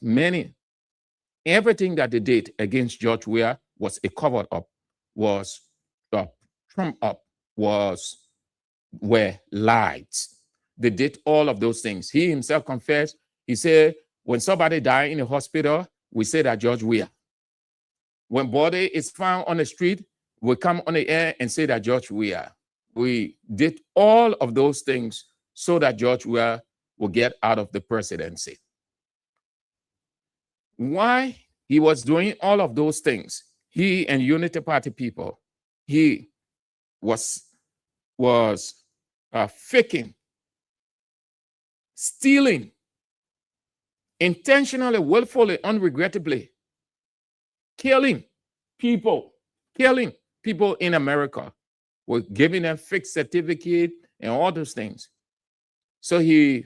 J: everything that they did against George Weah was a cover up, was trump up, were lies. They did all of those things. He himself confessed. He said, when somebody died in a hospital, we say that George Weah. When body is found on the street, we come on the air and say that George Weah. We did all of those things so that George Weah will get out of the presidency. Why he was doing all of those things, he and Unity Party people, he was faking, stealing, intentionally, willfully, unregrettably, killing people in America. We're giving them fake certificate and all those things. So he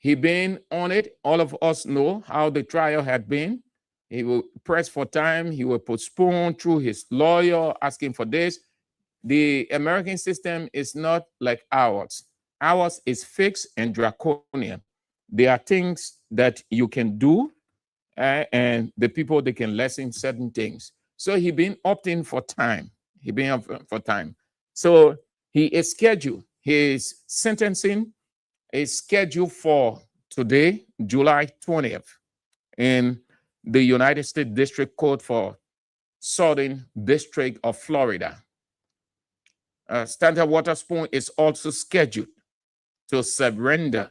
J: been on it. All of us know how the trial had been. He will press for time. He will postpone through his lawyer, asking for this. The American system is not like ours. Ours is fixed and draconian. There are things that you can do, and the people, they can lessen certain things. So he been opting for time. So he is scheduled. His sentencing is scheduled for today, July 20th, in the United States District Court for Southern District of Florida. Standard Waterspoon is also scheduled to surrender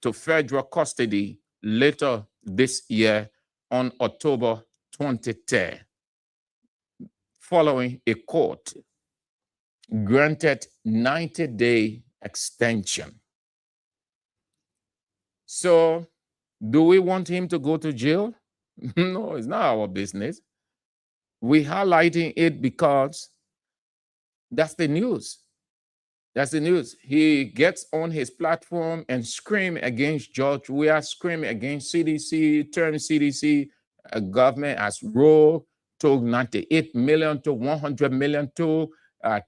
J: to federal custody later this year on October 23rd, following a court granted 90-day extension. So, do we want him to go to jail? No, it's not our business. We're highlighting it because that's the news. That's the news. He gets on his platform and scream against George Weah, scream against CDC, turn CDC government as rogue, took 98 million to 100 million to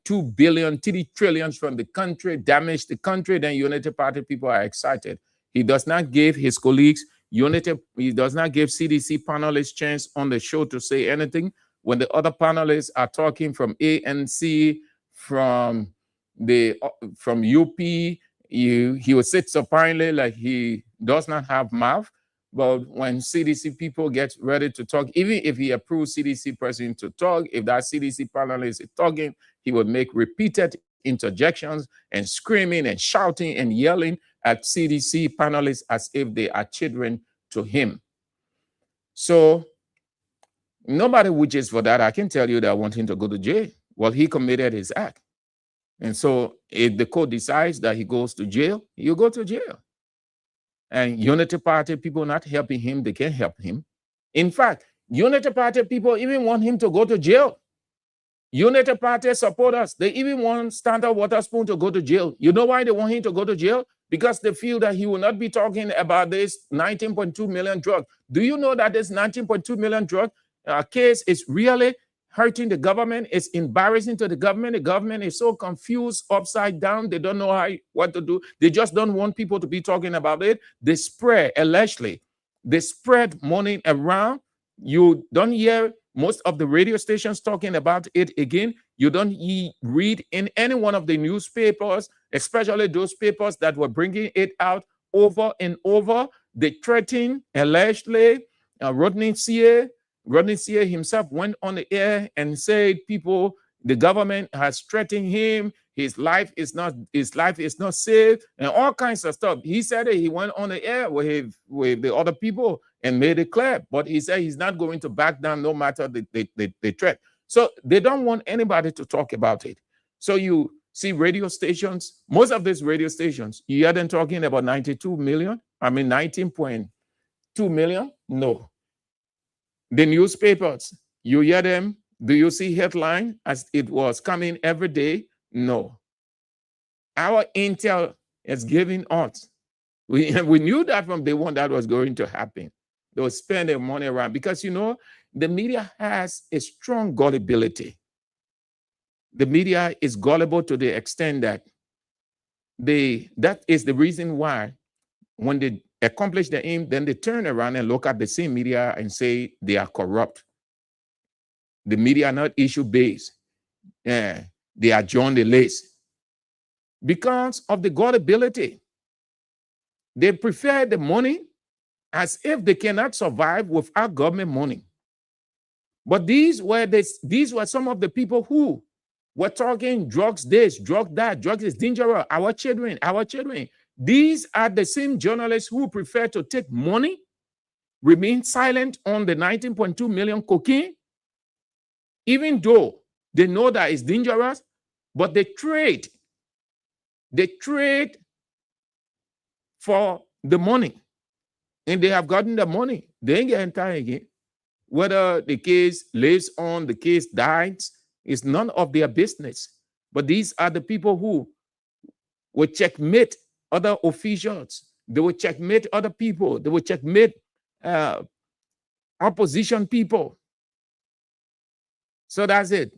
J: 2 billion, 3 trillion from the country, damaged the country. Then Unity Party people are excited. He does not give his colleagues, he does not give CDC panelists chance on the show to say anything. When the other panelists are talking from ANC, from UP, he will sit supinely like he does not have mouth. But when CDC people get ready to talk, even if he approves CDC president to talk, if that CDC panelist is talking, he will make repeated interjections and screaming and shouting and yelling at CDC panelists as if they are children to him. So nobody wishes for that. I can tell you that I want him to go to jail. Well, he committed his act. And so if the court decides that he goes to jail, you go to jail. And Unity Party people not helping him, they can't help him. In fact, Unity Party people even want him to go to jail. Unity Party supporters, they even want Standard Waterspoon to go to jail. You know why they want him to go to jail? Because they feel that he will not be talking about this 19.2 million drug. Do you know that this 19.2 million drug case is really hurting the government? It's embarrassing to the government. The government is so confused, upside down. They don't know what to do. They just don't want people to be talking about it. They spread, allegedly, they spread money around. You don't hear most of the radio stations talking about it again. You don't read in any one of the newspapers, especially those papers that were bringing it out over and over. They threaten, allegedly, Rodney Sier himself went on the air and said, the government has threatened him. His life is not safe, and all kinds of stuff. He said it. He went on the air with the other people and made it clear. But he said he's not going to back down no matter the threat. So they don't want anybody to talk about it. So you see radio stations, most of these radio stations, you hear them talking about 19.2 million. No. The newspapers, you hear them. Do you see headline as it was coming every day? No. Our intel is giving us. We knew that from day one that was going to happen. They will spend their money around because, the media has a strong gullibility. The media is gullible to the extent that that is the reason why when they accomplish their aim, then they turn around and look at the same media and say they are corrupt. The media are not issue-based. They are John the Lace. Because of the gullibility, they prefer the money as if they cannot survive without government money. But these were some of the people who were talking drugs this, drug that, drugs is dangerous, our children. These are the same journalists who prefer to take money, remain silent on the 19.2 million cocaine, even though they know that it's dangerous, but they trade. They trade for the money, and they have gotten the money. They ain't getting tired again. Whether the case lives on, the case dies, is none of their business. But these are the people who will checkmate other officials. They will checkmate other people. They will checkmate opposition people. So that's it.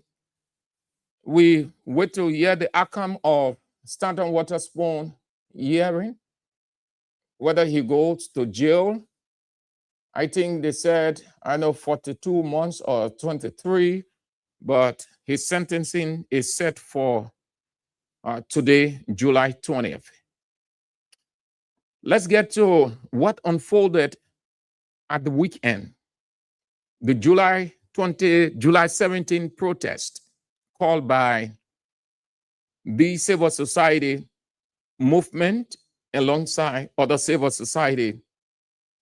J: We wait to hear the outcome of Stanton Waterspoon hearing, whether he goes to jail. I think they said, 42 months or 23, but his sentencing is set for today, July 20th. Let's get to what unfolded at the weekend. The July 17 protest called by the civil society movement alongside other civil society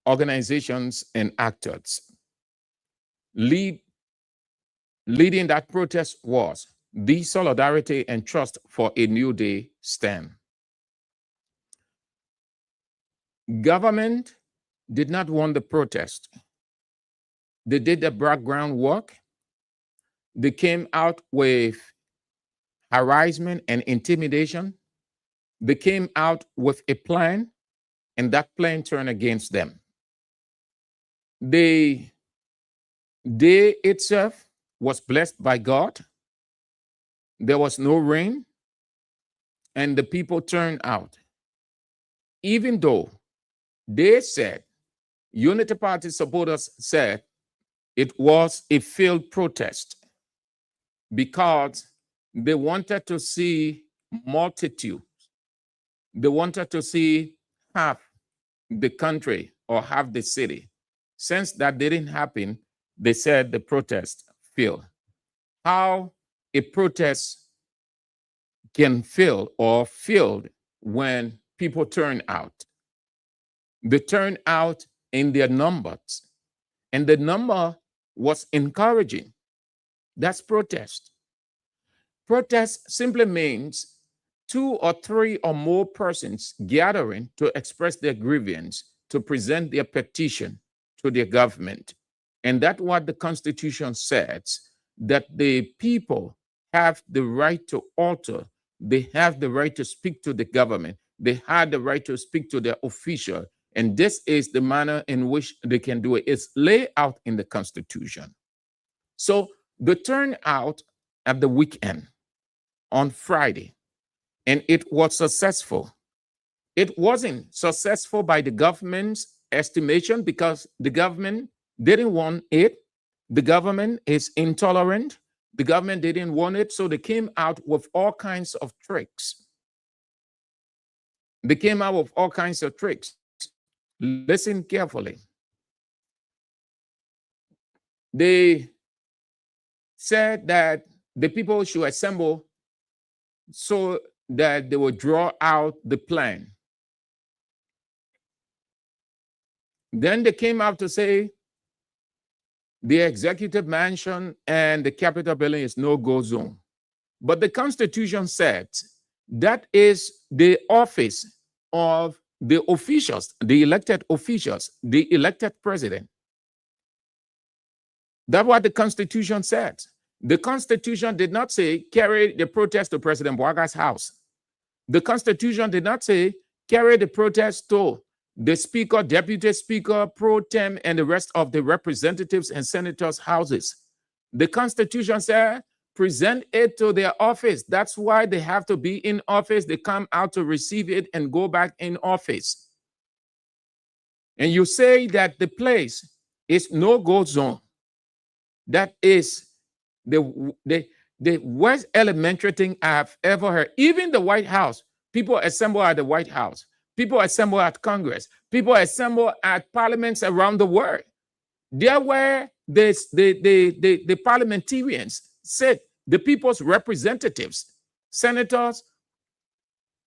J: organizations and actors. Leading that protest was the Solidarity and Trust for a New Day stand. Government did not want the protest. They did the background work. They came out with harassment and intimidation. They came out with a plan, and that plan turned against them. The day itself was blessed by God. There was no rain, and the people turned out. Even though they said, Unity Party supporters said it was a failed protest because they wanted to see multitudes. They wanted to see half the country or half the city. Since that didn't happen, they said the protest failed. How a protest can fail or failed when people turn out. They turn out in their numbers, and the number was encouraging. That's protest. Protest simply means 2 or 3 or more persons gathering to express their grievance, to present their petition to their government. And that's what the Constitution says, that the people have the right to alter, they have the right to speak to the government, they have the right to speak to their official. And this is the manner in which they can do it. It's laid out in the Constitution. So the turnout at the weekend on Friday, and it was successful. It wasn't successful by the government's estimation because the government didn't want it. The government is intolerant. The government didn't want it, so they came out with all kinds of tricks. They came out with all kinds of tricks. Listen carefully. they said that the people should assemble so that they will draw out the plan. Then they came out to say the executive mansion and the Capitol building is no-go zone. But the Constitution said that is the office of the officials, the elected officials, the elected president. That's what the Constitution said. The Constitution did not say carry the protest to President Bouaga's house. The Constitution did not say carry the protest to the Speaker, Deputy Speaker, Pro Tem, and the rest of the representatives and senators' houses. The Constitution said present it to their office. That's why they have to be in office. They come out to receive it and go back in office. And you say that the place is no-go zone. That is the worst elementary thing I've ever heard. Even the White House, people assemble at the White House. People assemble at Congress. People assemble at parliaments around the world. There where the parliamentarians sit, the people's representatives, senators,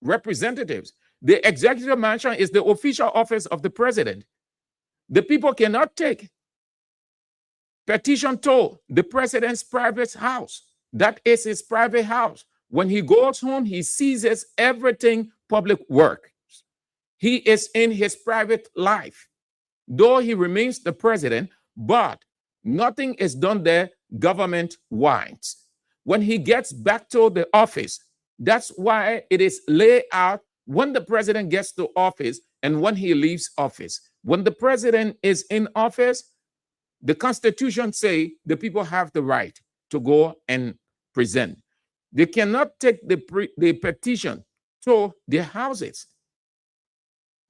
J: representatives. The executive mansion is the official office of the president. The people cannot take petition to the president's private house. That is his private house. When he goes home, he seizes everything public work. He is in his private life. Though he remains the president, but nothing is done there government-wide. When he gets back to the office, that's why it is laid out when the president gets to office and when he leaves office. When the president is in office, the Constitution says the people have the right to go and present. They cannot take the petition to their houses.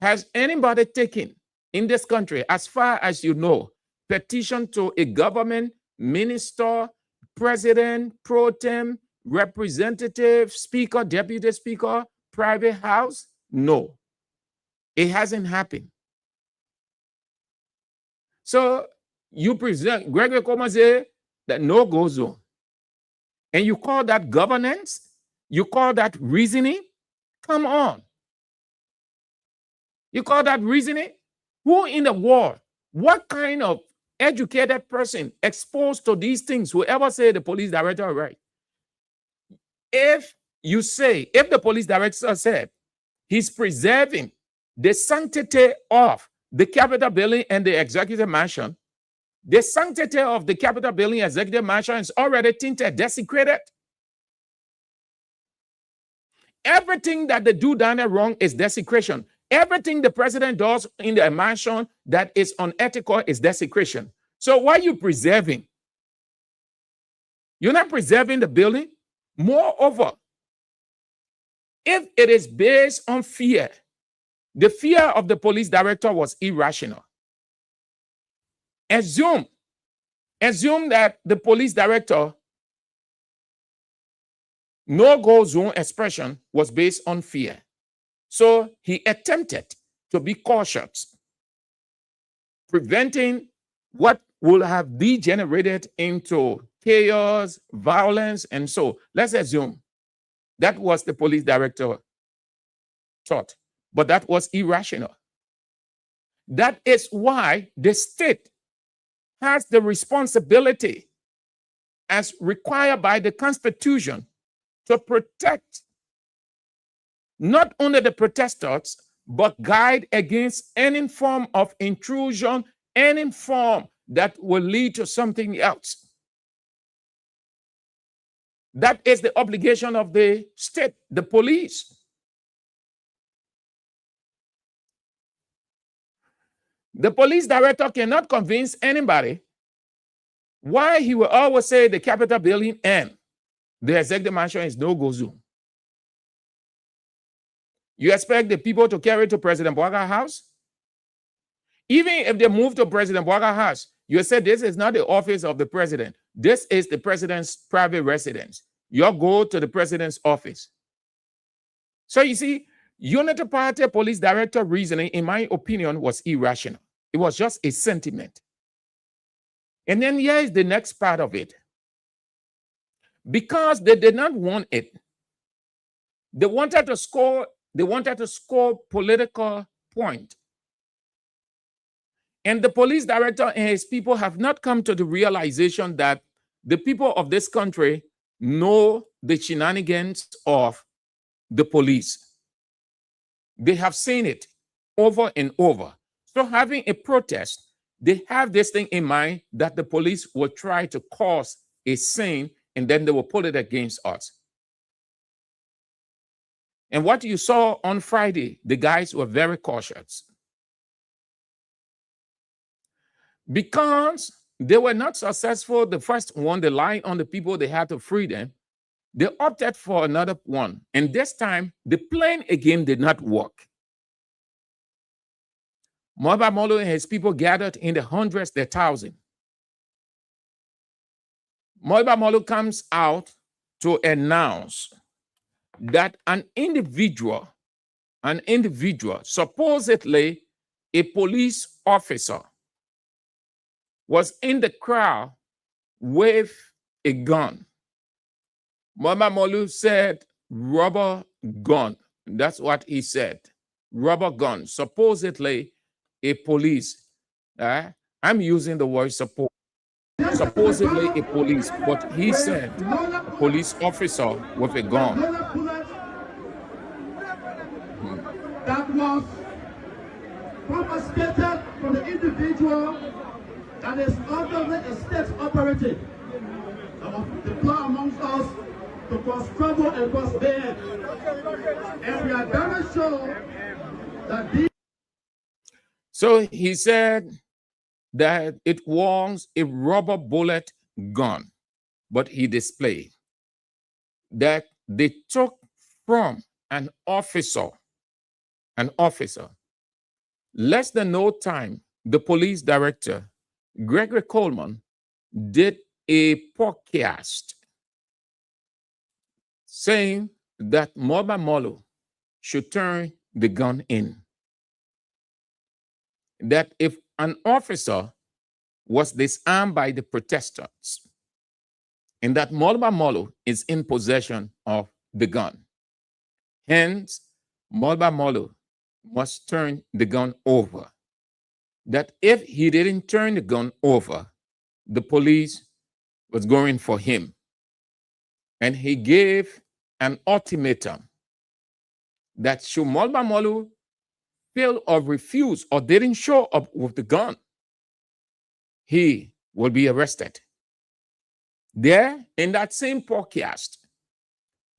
J: Has anybody taken in this country, as far as you know, petition to a government, minister, president, pro tem, representative, speaker, deputy speaker, private house? No, it hasn't happened. So you present Gregory Komaze that no-go zone, and you call that governance? You call that reasoning? Come on. You call that reasoning? Who in the world, what kind of educated person exposed to these things, whoever say the police director are right? If the police director said he's preserving the sanctity of the Capitol building and the executive mansion, the sanctity of the Capitol building, executive mansion is already tainted, desecrated. Everything that they do down there wrong is desecration. Everything the president does in the mansion that is unethical is desecration. So why are you preserving? You're not preserving the building. Moreover, if it is based on fear, the fear of the police director was irrational. Assume that the police director no-go zone expression was based on fear. So he attempted to be cautious, preventing what would have degenerated into chaos, violence, and so let's assume that was the police director thought, but that was irrational. That is why the state has the responsibility, as required by the Constitution, to protect not only the protesters, but guide against any form of intrusion, any form that will lead to something else. That is the obligation of the state, the police. The police director cannot convince anybody why he will always say the Capitol building and the executive mansion is no-go zone. You expect the people to carry to President Bouaga's house? Even if they move to President Bouaga's house, you say this is not the office of the president. This is the president's private residence. You go to the president's office. So you see, Unity Party police director reasoning, in my opinion, was irrational. It was just a sentiment. And then here is the next part of it. Because they did not want it, they wanted to score political point. And the police director and his people have not come to the realization that the people of this country know the shenanigans of the police. They have seen it over and over. So having a protest, they have this thing in mind that the police will try to cause a scene and then they will put it against us. And what you saw on Friday, the guys were very cautious. Because they were not successful, the first one, they lied on the people, they had to free them. They opted for another one. And this time, the plan again did not work. Mulbah Molo and his people gathered in the hundreds, the thousands. Mulbah Molo comes out to announce that an individual, supposedly a police officer, was in the crowd with a gun. Mulbah Molo said, rubber gun. That's what he said. Rubber gun. Supposedly a police. I'm using the word supposedly a police, but he said a police officer with a gun.
Q: That was confiscated from the individual that is under a state operative that was deployed amongst us to cause trouble and cause bad. And we are very sure that these.
J: So he said that it was a rubber bullet gun, but he displayed that they took from an officer. Less than no time, the police director, Gregory Coleman, did a podcast saying that Mulbah Molo should turn the gun in. That if an officer was disarmed by the protesters, and that Mulbah Molo is in possession of the gun. Hence, Mulbah Molo must turn the gun over. That if he didn't turn the gun over, the police was going for him. And he gave an ultimatum that should Mulbah Molo fail or refuse or didn't show up with the gun, he will be arrested. There, in that same podcast,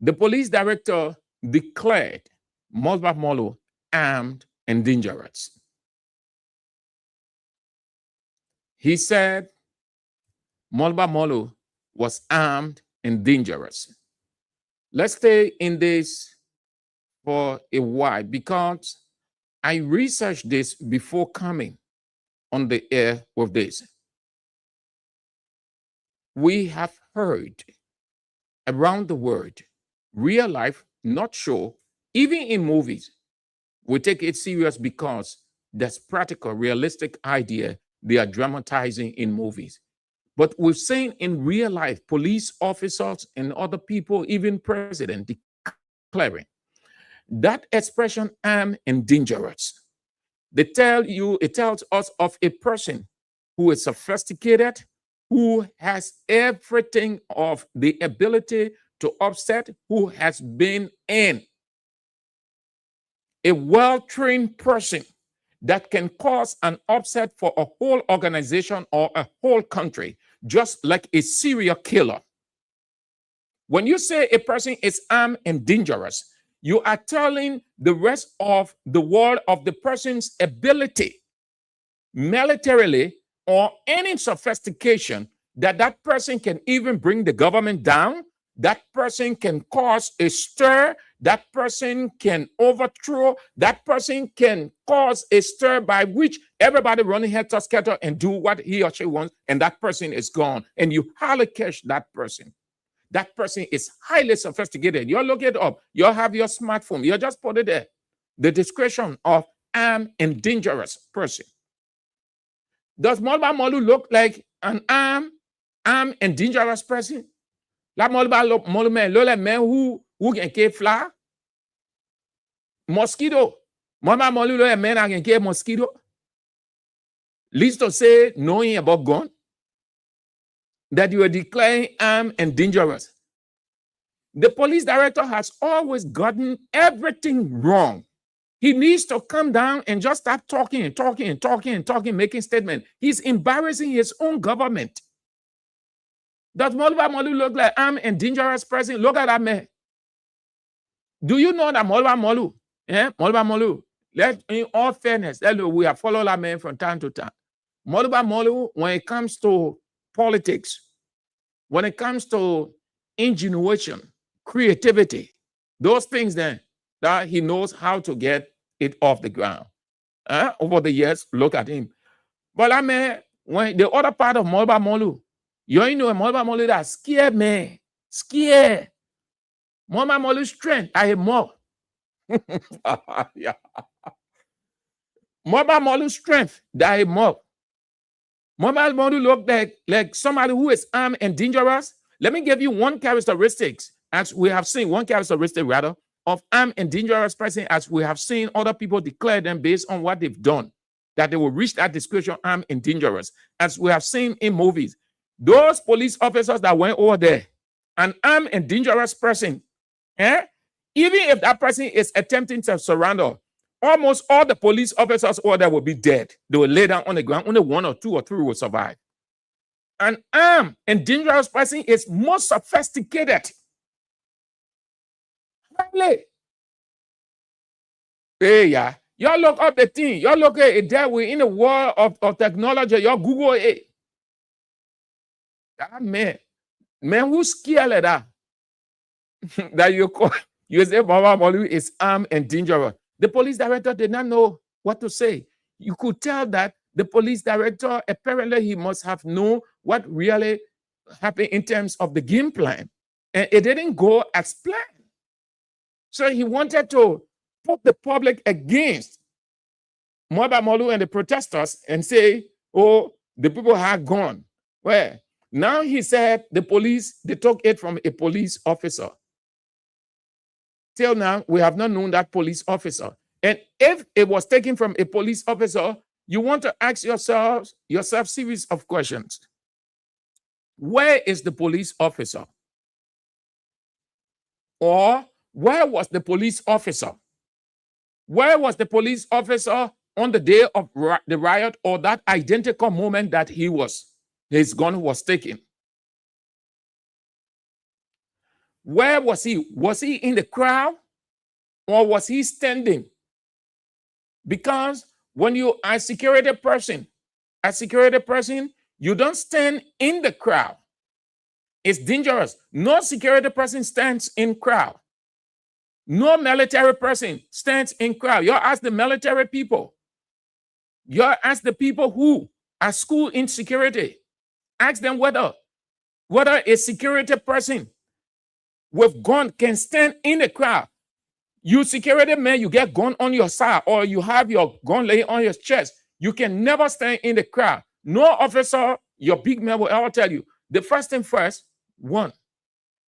J: the police director declared Mulbah Molo armed and dangerous. He said Mulbah Molo was armed and dangerous. Let's stay in this for a while because I researched this before coming on the air with this. We have heard around the world, real life, not show, even in movies. We take it serious because that's practical, realistic idea they are dramatizing in movies. But we've seen in real life, police officers and other people, even president, declaring that expression armed and dangerous. It tells us of a person who is sophisticated, who has everything of the ability to upset, who has been in a well-trained person that can cause an upset for a whole organization or a whole country, just like a serial killer. When you say a person is armed and dangerous, you are telling the rest of the world of the person's ability, militarily or any sophistication, that that person can even bring the government down, that person can cause a stir, that person can overthrow, that person can cause a stir by which everybody running helter-skelter and do what he or she wants, and that person is gone. And you hardly catch that person. That person is highly sophisticated. You look it up. You have your smartphone. You just put it there. The description of armed and dangerous person. Does Mulbah Molo look like an armed and dangerous person. La man who can kill fly. Mosquito. Mama molu man I can kill mosquito. Least to say knowing about gun. That you are declaring armed and dangerous. The police director has always gotten everything wrong. He needs to come down and just start talking, making statements. He's embarrassing his own government. Does Moluba Molu look like armed and dangerous person? Look at that man. Do you know that Moluba Molu? Moluba Molu. In all fairness, we have followed that man from time to time. Moluba Molu, when it comes to politics, when it comes to ingenuity, creativity, those things then that he knows how to get it off the ground. Over the years, look at him. But I mean, when the other part of Moluba Molu, you know Moluba Molu that scared man, scared. Moluba Molu's strength, I have more. Yeah. Moluba Molu's strength, that I more. Moluba Molu look like somebody who is armed and dangerous. Let me give you one characteristics, as we have seen, one characteristic rather, of armed and dangerous person, as we have seen other people declare them based on what they've done, that they will reach that description, armed and dangerous, as we have seen in movies. Those police officers that went over there, an armed and dangerous person, even if that person is attempting to surrender, almost all the police officers over there will be dead. They will lay down on the ground. Only 1 or 2 or 3 will survive. An armed and dangerous person is more sophisticated. Really? Hey, yeah. Y'all look up the thing. Y'all look at it there. We're in a world of technology. Y'all Google it. That man who's scared of that? That you say Moluba Molu is armed and dangerous. The police director did not know what to say. You could tell that the police director, apparently he must have known what really happened in terms of the game plan. And it didn't go as planned. So he wanted to put the public against Moluba Molu and the protesters and say, oh, the people have gone. Well, now he said the police, they took it from a police officer. Till now, we have not known that police officer. And if it was taken from a police officer, you want to ask yourself series of questions. Where is the police officer? Or where was the police officer? Where was the police officer on the day of the riot or that identical moment that his gun was taken? Where was he? Was he in the crowd or was he standing? Because when you are a security person, you don't stand in the crowd. It's dangerous. No security person stands in crowd. No military person stands in crowd. You ask the military people. You ask the people who are schooled in security. Ask them whether a security person with gun can stand in the crowd. You security man, you get gun on your side or you have your gun laying on your chest. You can never stand in the crowd. No officer, your big man will ever tell you. The first thing first, one.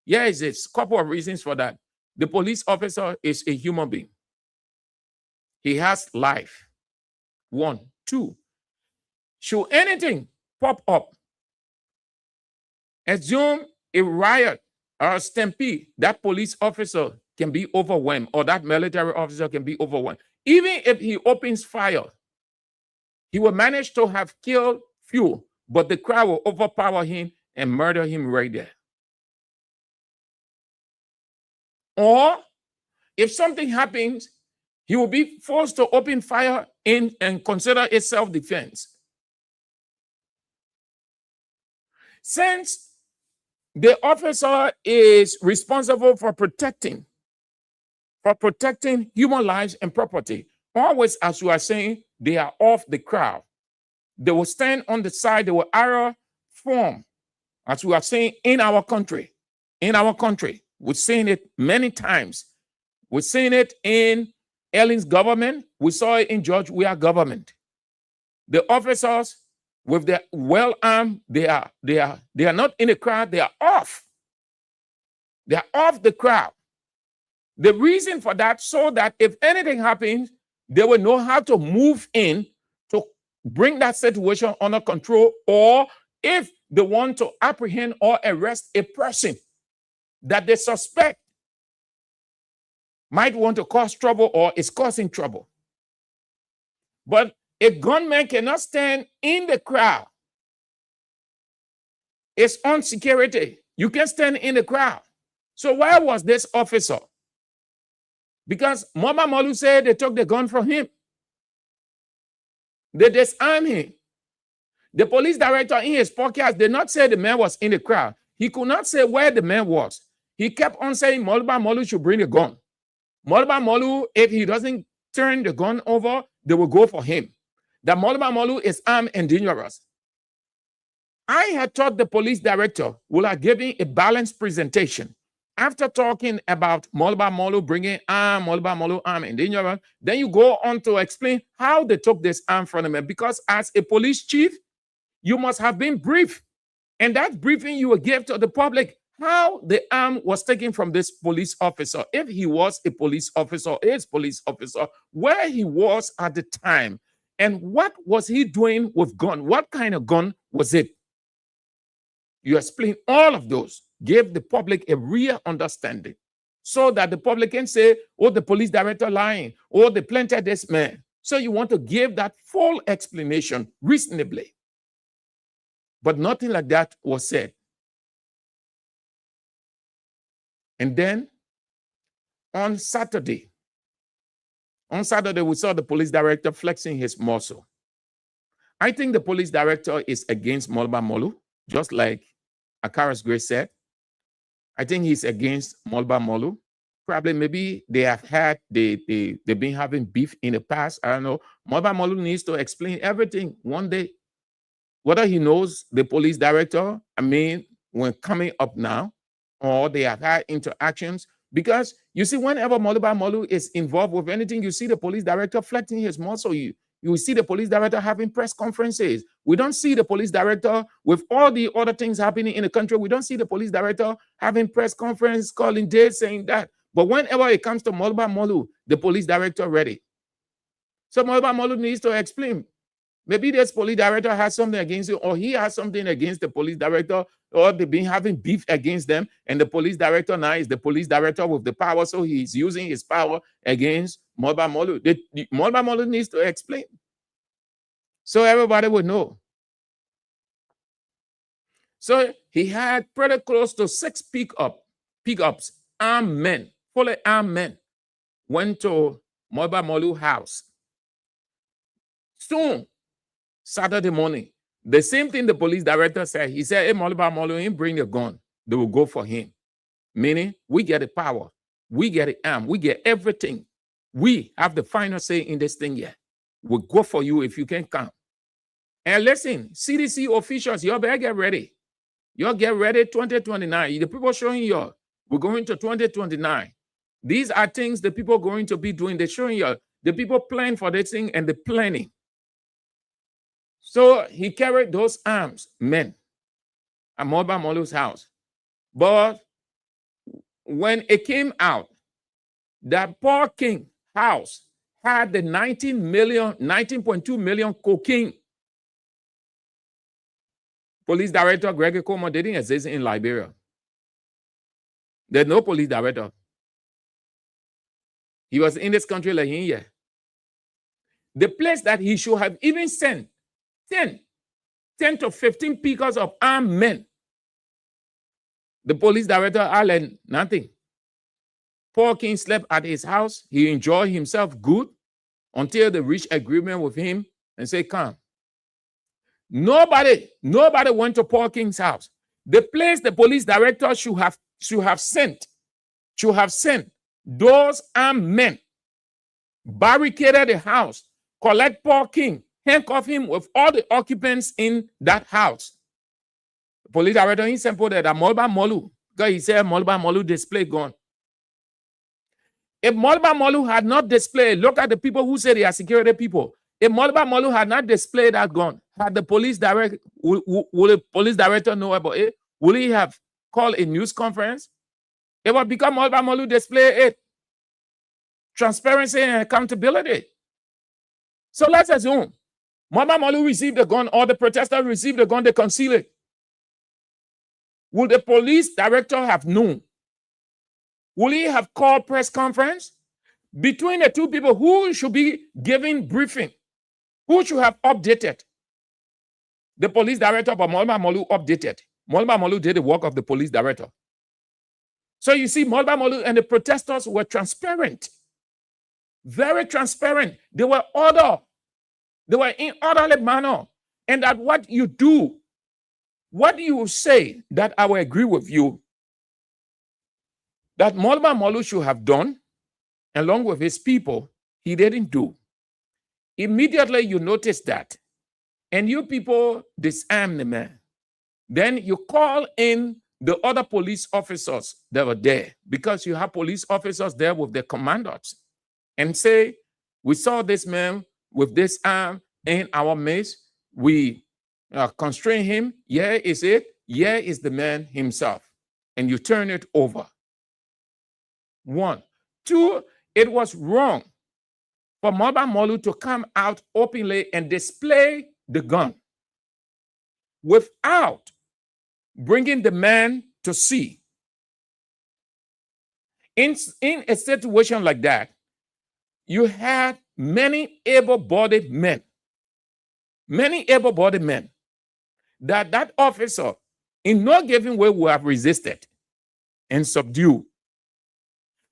J: Yes, it's a couple of reasons for that. The police officer is a human being. He has life. 1, 2. Should anything pop up, assume a riot or a stampede, that police officer can be overwhelmed or that military officer can be overwhelmed. Even if he opens fire, he will manage to have killed few, but the crowd will overpower him and murder him right there. Or if something happens, he will be forced to open fire and consider it self-defense. Since the officer is responsible for protecting human lives and property, always, as we are saying, they are off the crowd. They will stand on the side, they will arrow form, as we are saying in our country. We've seen it many times. We've seen it in Ellen's government. We saw it in George Weah government. The officers with their well armed, they are not in the crowd, they are off. They are off the crowd. The reason for that, so that if anything happens, they will know how to move in to bring that situation under control, or if they want to apprehend or arrest a person that they suspect might want to cause trouble or is causing trouble. But a gunman cannot stand in the crowd. It's on security. You can stand in the crowd. So where was this officer? Because Mulbah Molu said they took the gun from him. They disarmed him. The police director in his podcast did not say the man was in the crowd. He could not say where the man was. He kept on saying Mulbah Molu should bring the gun. Mulbah Molu, if he doesn't turn the gun over, they will go for him. That Mulbah Molu is armed and dangerous. I had thought the police director would have given a balanced presentation. After talking about Mulbah Molu bringing arm, Mulbah Molu armed and dangerous, then you go on to explain how they took this arm from him. Because as a police chief, you must have been briefed. And that briefing you will give to the public how the arm was taken from this police officer. If he was a police officer, where he was at the time, and what was he doing with gun? What kind of gun was it? You explain all of those. Give the public a real understanding so that the public can say, oh, the police director lying, or they planted this man. So you want to give that full explanation reasonably. But nothing like that was said. And then on Saturday, we saw the police director flexing his muscle. I think the police director is against Mulbah Molu, just like Akaras Grace said. I think he's against Mulbah Molu. Probably maybe they have had, they've been having beef in the past. I don't know. Mulbah Molu needs to explain everything one day. Whether he knows the police director, when coming up now, or they have had interactions. Because you see, whenever Mulbah Molu is involved with anything, you see the police director flexing his muscle. You see the police director having press conferences. We don't see the police director with all the other things happening in the country. We don't see the police director having press conferences, calling dates, saying that. But whenever it comes to Mulbah Molu, the police director ready. So Mulbah Molu needs to explain. Maybe this police director has something against you, or he has something against the police director, or they've been having beef against them, and the police director now is the police director with the power, so he's using his power against Mulbah Molu. Mulbah Molu needs to explain, so everybody would know. So he had pretty close to 6 pickups, armed men, fully armed men, went to Mulbah Molu's house. Soon, Saturday morning, the same thing the police director said. He said, hey, Mulbah Molu, he bring a gun. They will go for him. Meaning, we get the power. We get the arm. We get everything. We have the final say in this thing yet. We'll go for you if you can come. And listen, CDC officials, you better get ready. You get ready 2029. The people showing you, we're going to 2029. These are things the people are going to be doing. They're showing you, the people plan for this thing and the planning. So he carried those arms, men, at Mulbah Molu's house. But when it came out that Paul King house had the 19.2 million cocaine, police director Gregory Coleman didn't exist in Liberia. There's no police director. He was in this country like here. The place that he should have even sent 10 to 15 pickers of armed men. The police director, Allen, nothing. Paul King slept at his house. He enjoyed himself good until they reached agreement with him and say, come. Nobody went to Paul King's house. The place the police director should have sent those armed men, barricaded the house, collect Paul King, handcuff him with all the occupants in that house. The police director, he simple that Mulbah Molu, because he said Mulbah Molu display gun. If Mulbah Molu had not displayed, look at the people who say they are security people. If Mulbah Molu had not displayed that gun, Had the police director, will the police director know about it? Will he have called a news conference? It will become Molba Molu display it. Transparency and accountability. So let's assume Molba Molu received the gun, or the protesters received the gun, they conceal it. Will the police director have known? Will he have called press conference? Between the two people, who should be giving briefing? Who should have updated? The police director, but Molba Molu updated. Molba Molu did the work of the police director. So you see, Molba Molu and the protesters were transparent. Very transparent. They were order. They were in orderly manner. And that what you do, what you say that I will agree with you, that Molba Molu should have done, along with his people, he didn't do. Immediately you notice that, and you people disarm the man. Then you call in the other police officers that were there, because you have police officers there with their commanders, and say, we saw this man with this arm in our midst. We constrain him. Here is it. Here is the man himself. And you turn it over. 1. 2, it was wrong for Molba Molu to come out openly and display the gun without bringing the man to see. In a situation like that, you had many able-bodied men, that officer in no given way would have resisted and subdued.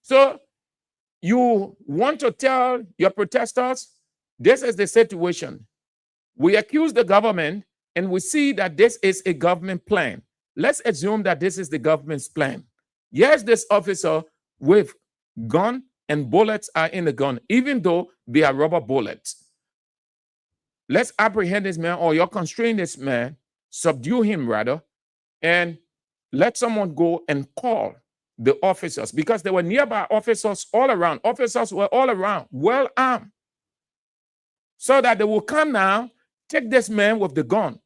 J: So you want to tell your protesters, this is the situation. We accuse the government and we see that this is a government plan. Let's assume that this is the government's plan. Yes, this officer with gun and bullets are in the gun, even though they are rubber bullets. Let's apprehend this man, or you're constrain this man, subdue him rather, and let someone go and call the officers, because there were nearby officers all around. Officers were all around, well armed, so that they will come now, take this man with the gun.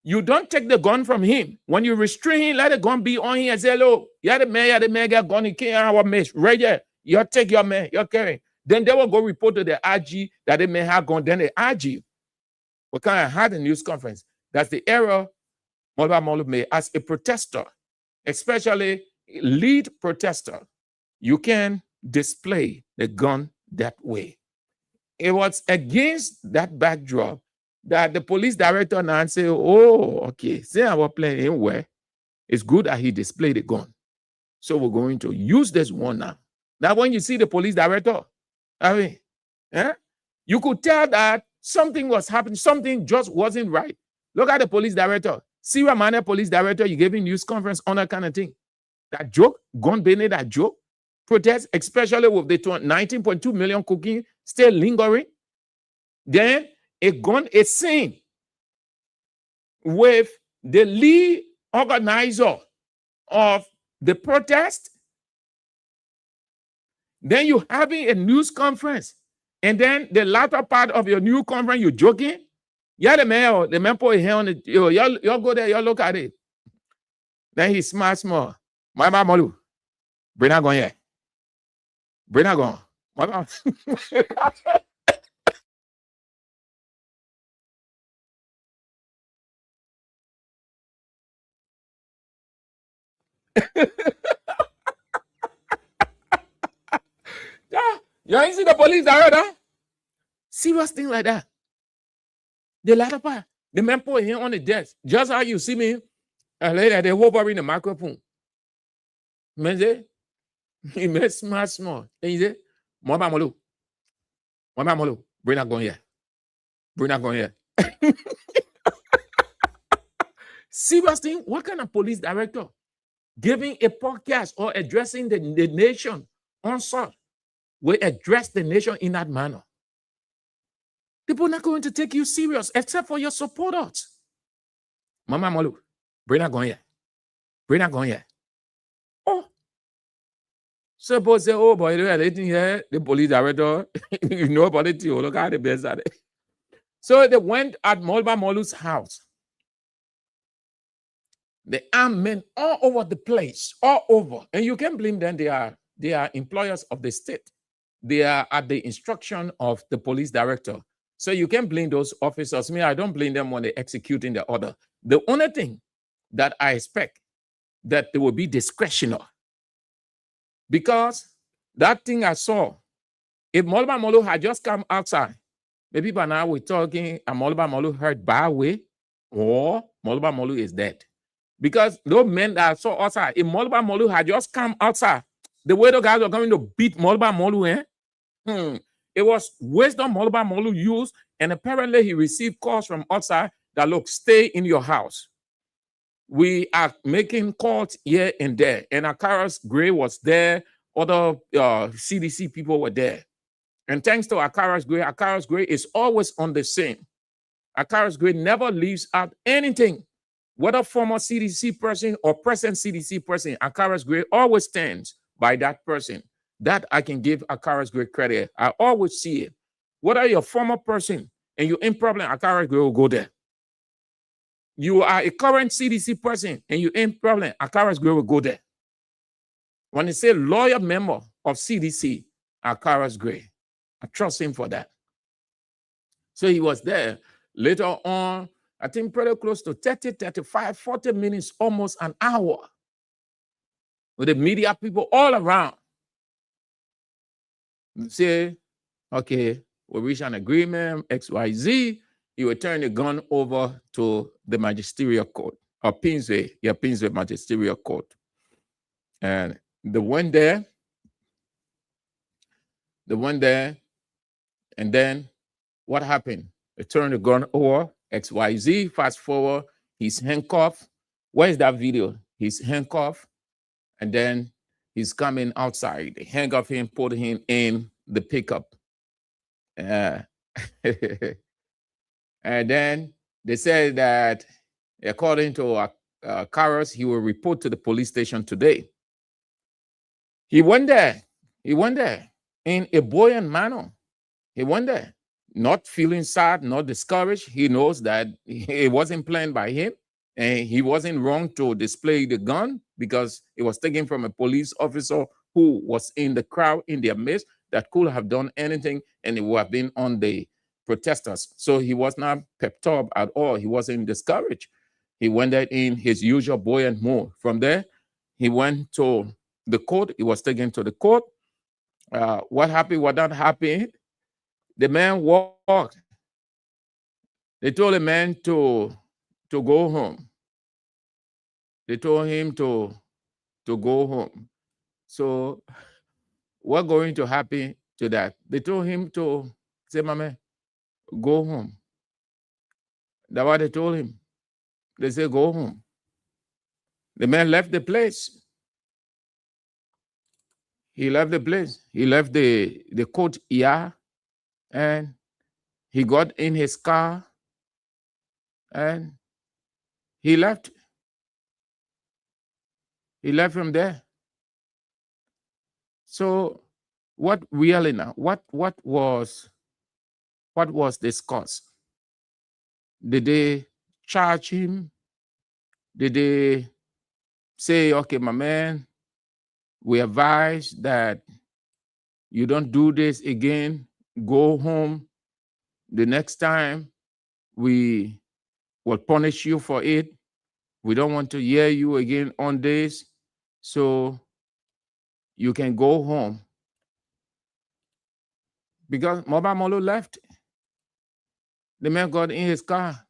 J: You don't take the gun from him. When you restrain him, let the gun be on him and say, hello, you're the man got gun, he can't have our mess. Right there, you take your man, you're carrying. Then they will go report to the IG that they may have gone. Then the IG will kind of have a news conference. That's the error Molba Molu made as a protester, especially lead protester. You can display the gun that way. It was against that backdrop that the police director now say, oh, okay, say I was playing him where it's good that he displayed the gun. So we're going to use this one now. Now, when you see the police director, I mean, you could tell that something was happening, something just wasn't right. Look at the police director. See what manner police director, you gave him news conference on that kind of thing. That joke, gun banning, that joke, protest, especially with the 19.2 million cooking still lingering. Then a gun is seen with the lead organizer of the protest. Then you having a news conference, and then the latter part of your news conference, you're joking. Yeah, the man put his hand on it. Y'all go there, y'all look at it. Then he smiles small. My mama Molu, bring her gun here. Bring her gun. My mama. Yeah, you ain't see the police director? Serious thing like that. The latter part, the man put him on the desk. Just how you see me, later they hover in the microphone. Man say, he made small. And he said, Molba Molu, bring that gun here. Bring that gun here. Serious thing, what kind of police director giving a podcast or addressing the nation on such will address the nation in that manner? People are not going to take you serious except for your supporters. Mama Molu, bring that gun here. Bring that gun here. Oh. Suppose say, oh boy, they're letting here the police director, you know about it too. Look at the best at it. So they went at Molba Molu's house. The armed men all over the place, all over. And you can't blame them. They are employers of the state. They are at the instruction of the police director. So you can't blame those officers. Me, I don't blame them when they're executing the order. The only thing that I expect that they will be discretionary. Because that thing I saw, if Molba Molu had just come outside, maybe by now we're talking, and Molba Molu heard by way, or Molba Molu is dead. Because those men that I saw outside, if Molba Molu had just come outside, the way the guys were going to beat Molba Molu, it was wisdom Molba Molu used, and apparently he received calls from outside that, look, stay in your house. We are making calls here and there, and Akaras Gray was there, other CDC people were there. And thanks to Akaras Gray is always on the scene. Akaras Gray never leaves out anything. Whether former CDC person or present CDC person, Akaras Gray always stands by that person. That I can give Akaras Gray credit. I always see it. Whether you're a former person and you're in problem, Akaras Gray will go there. You are a current CDC person and you're in problem, Akaras Gray will go there. When they say lawyer member of CDC, Akaras Gray, I trust him for that. So he was there. Later on, I think pretty close to 30, 35, 40 minutes, almost an hour, with the media people all around. Say, okay, we reach an agreement, XYZ, you will turn the gun over to the magisterial court, or Pinsway magisterial court. And they went there, and then what happened? They turned the gun over, XYZ, fast forward, he's handcuffed. Where is that video? He's handcuffed, and then he's coming outside. They handcuff him, put him in the pickup. And then they said that according to Karas, he will report to the police station today. He went there in a buoyant manner. He went there, not feeling sad, not discouraged. He knows that it wasn't planned by him, and he wasn't wrong to display the gun because it was taken from a police officer who was in the crowd, in their midst, that could have done anything, and it would have been on the protesters. So he was not perturbed at all. He wasn't discouraged. He went there in his usual buoyant mood. From there, he went to the court. He was taken to the court. What happened? What not happened? The man walked. They told the man to go home. They told him to go home. So what's going to happen to that? They told him to say, my man, go home. That's what they told him. They said, go home. The man left the place. He left the place. He left the court here, and he got in his car, and he left. He left from there. So what really now? What was discussed? Did they charge him? Did they say, okay, my man, we advise that you don't do this again, go home. The next time we will punish you for it. We don't want to hear you again on this, so you can go home. Because Molba Molu left. The man got in his car.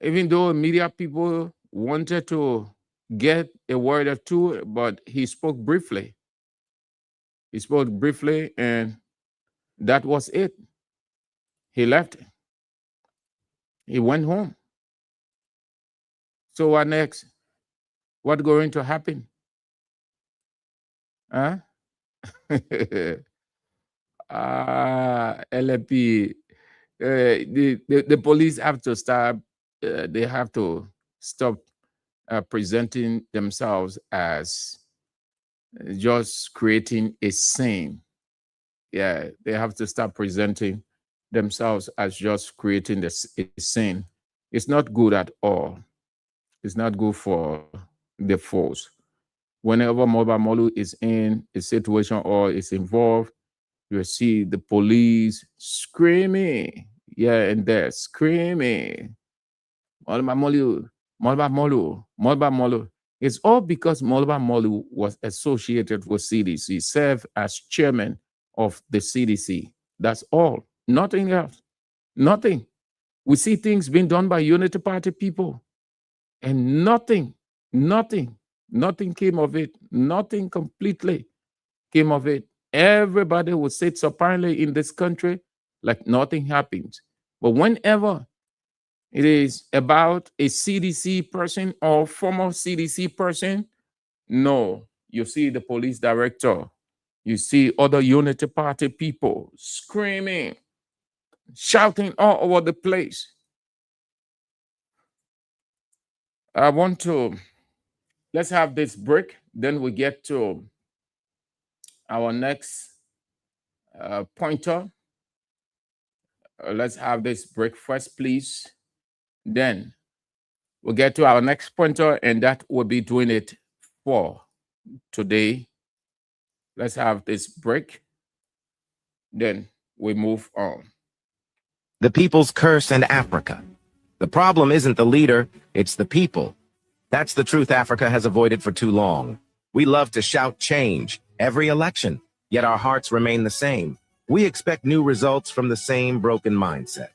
J: Even though media people wanted to get a word or two, but he spoke briefly. He spoke briefly, and that was it. He left. He went home. So what next? What's going to happen? Huh? LFP. The police have to start. They have to stop presenting themselves as just creating a scene. Yeah, they have to start presenting themselves as just creating a scene. It's not good at all. It's not good for the force. Whenever Mobile Molu is in a situation or is involved, you see the police screaming, and they're screaming, Molu, Molu, Molu. It's all because Molu Molu was associated with CDC, served as chairman of the CDC. That's all. Nothing else. Nothing. We see things being done by Unity Party people, and nothing came of it. Nothing completely came of it. Everybody would sit supinely in this country like nothing happened. But whenever it is about a CDC person or former CDC person, no, you see the police director, you see other Unity Party people screaming, shouting all over the place. Let's have this break, then we get to our next pointer. Let's have this break first, please. Then we'll get to our next pointer, and that will be doing it for today. Let's have this break, then we move on.
R: The people's curse in Africa. The problem isn't the leader, it's the people. That's the truth Africa has avoided for too long. We love to shout change every election, yet our hearts remain the same. We expect new results from the same broken mindset.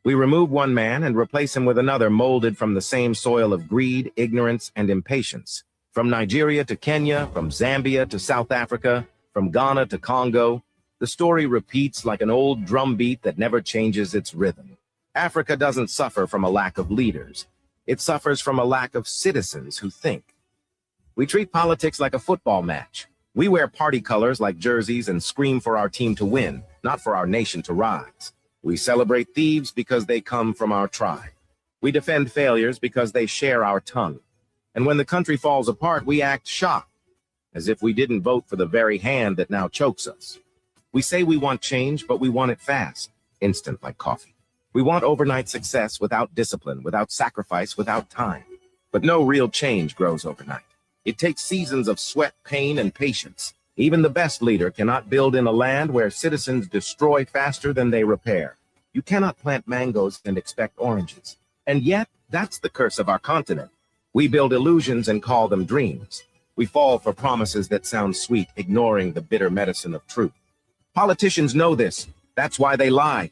R: We remove one man and replace him with another molded from the same soil of greed, ignorance, and impatience. From Nigeria to Kenya, from Zambia to South Africa, from Ghana to Congo, the story repeats like an old drumbeat that never changes its rhythm. Africa doesn't suffer from a lack of leaders. It suffers from a lack of citizens who think. We treat politics like a football match. We wear party colors like jerseys and scream for our team to win, not for our nation to rise. We celebrate thieves because they come from our tribe. We defend failures because they share our tongue. And when the country falls apart, we act shocked, as if we didn't vote for the very hand that now chokes us. We say we want change, but we want it fast, instant like coffee. We want overnight success without discipline, without sacrifice, without time. But no real change grows overnight. It takes seasons of sweat, pain, and patience. Even the best leader cannot build in a land where citizens destroy faster than they repair. You cannot plant mangoes and expect oranges. And yet, that's the curse of our continent. We build illusions and call them dreams. We fall for promises that sound sweet, ignoring the bitter medicine of truth. Politicians know this. That's why they lie.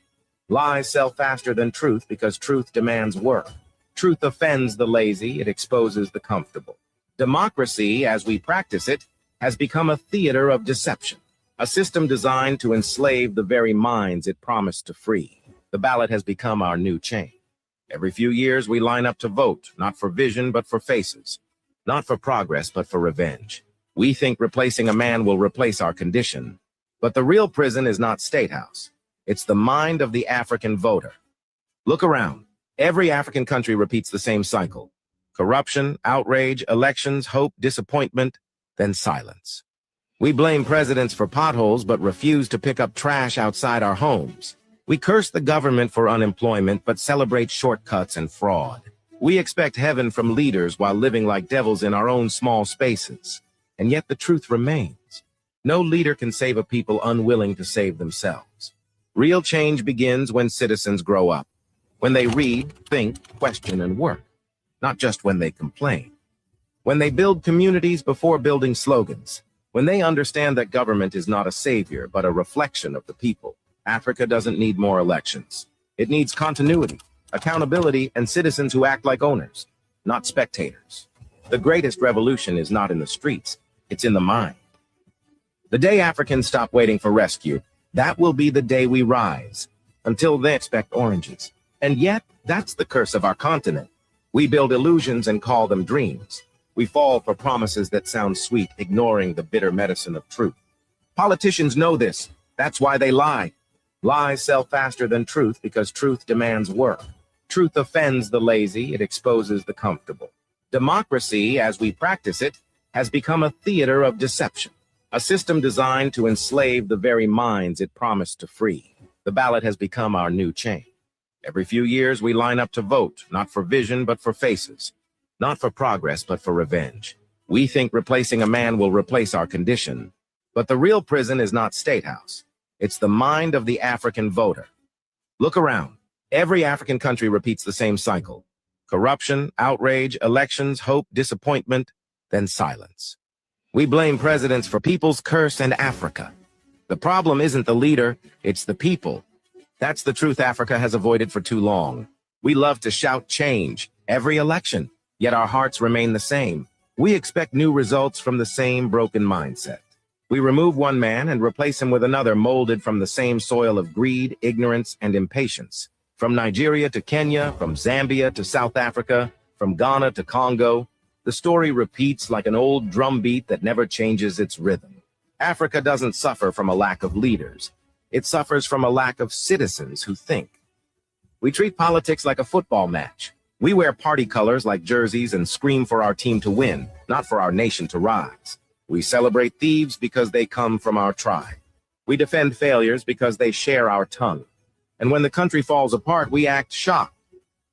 R: Lies sell faster than truth because truth demands work. Truth offends the lazy, it exposes the comfortable. Democracy, as we practice it, has become a theater of deception, a system designed to enslave the very minds it promised to free. The ballot has become our new chain. Every few years, we line up to vote, not for vision, but for faces. Not for progress, but for revenge. We think replacing a man will replace our condition. But the real prison is not State House. It's the mind of the African voter. Look around. Every African country repeats the same cycle. Corruption, outrage, elections, hope, disappointment, then silence. We blame presidents for potholes, but refuse to pick up trash outside our homes. We curse the government for unemployment, but celebrate shortcuts and fraud. We expect heaven from leaders while living like devils in our own small spaces. And yet the truth remains. No leader can save a people unwilling to save themselves. Real change begins when citizens grow up, when they read, think, question, and work, not just when they complain. When they build communities before building slogans, when they understand that government is not a savior, but a reflection of the people. Africa doesn't need more elections. It needs continuity, accountability, and citizens who act like owners, not spectators. The greatest revolution is not in the streets, it's in the mind. The day Africans stop waiting for rescue, that will be the day we rise. Until then, expect oranges. And yet, that's the curse of our continent. We build illusions and call them dreams. We fall for promises that sound sweet, ignoring the bitter medicine of truth. Politicians know this. That's why they lie. Lies sell faster than truth because truth demands work. Truth offends the lazy, it exposes the comfortable. Democracy, as we practice it, has become a theater of deception, a system designed to enslave the very minds it promised to free. The ballot has become our new chain. Every few years, we line up to vote, not for vision, but for faces. Not for progress, but for revenge. We think replacing a man will replace our condition. But the real prison is not State House. It's the mind of the African voter. Look around. Every African country repeats the same cycle. Corruption, outrage, elections, hope, disappointment, then silence. We blame presidents for people's curse and Africa. The problem isn't the leader, it's the people. That's the truth Africa has avoided for too long. We love to shout change every election, yet our hearts remain the same. We expect new results from the same broken mindset. We remove one man and replace him with another molded from the same soil of greed, ignorance, and impatience. From Nigeria to Kenya, from Zambia to South Africa, from Ghana to Congo, the story repeats like an old drumbeat that never changes its rhythm. Africa doesn't suffer from a lack of leaders. It suffers from a lack of citizens who think. We treat politics like a football match. We wear party colors like jerseys and scream for our team to win, not for our nation to rise. We celebrate thieves because they come from our tribe. We defend failures because they share our tongue. And when the country falls apart, we act shocked,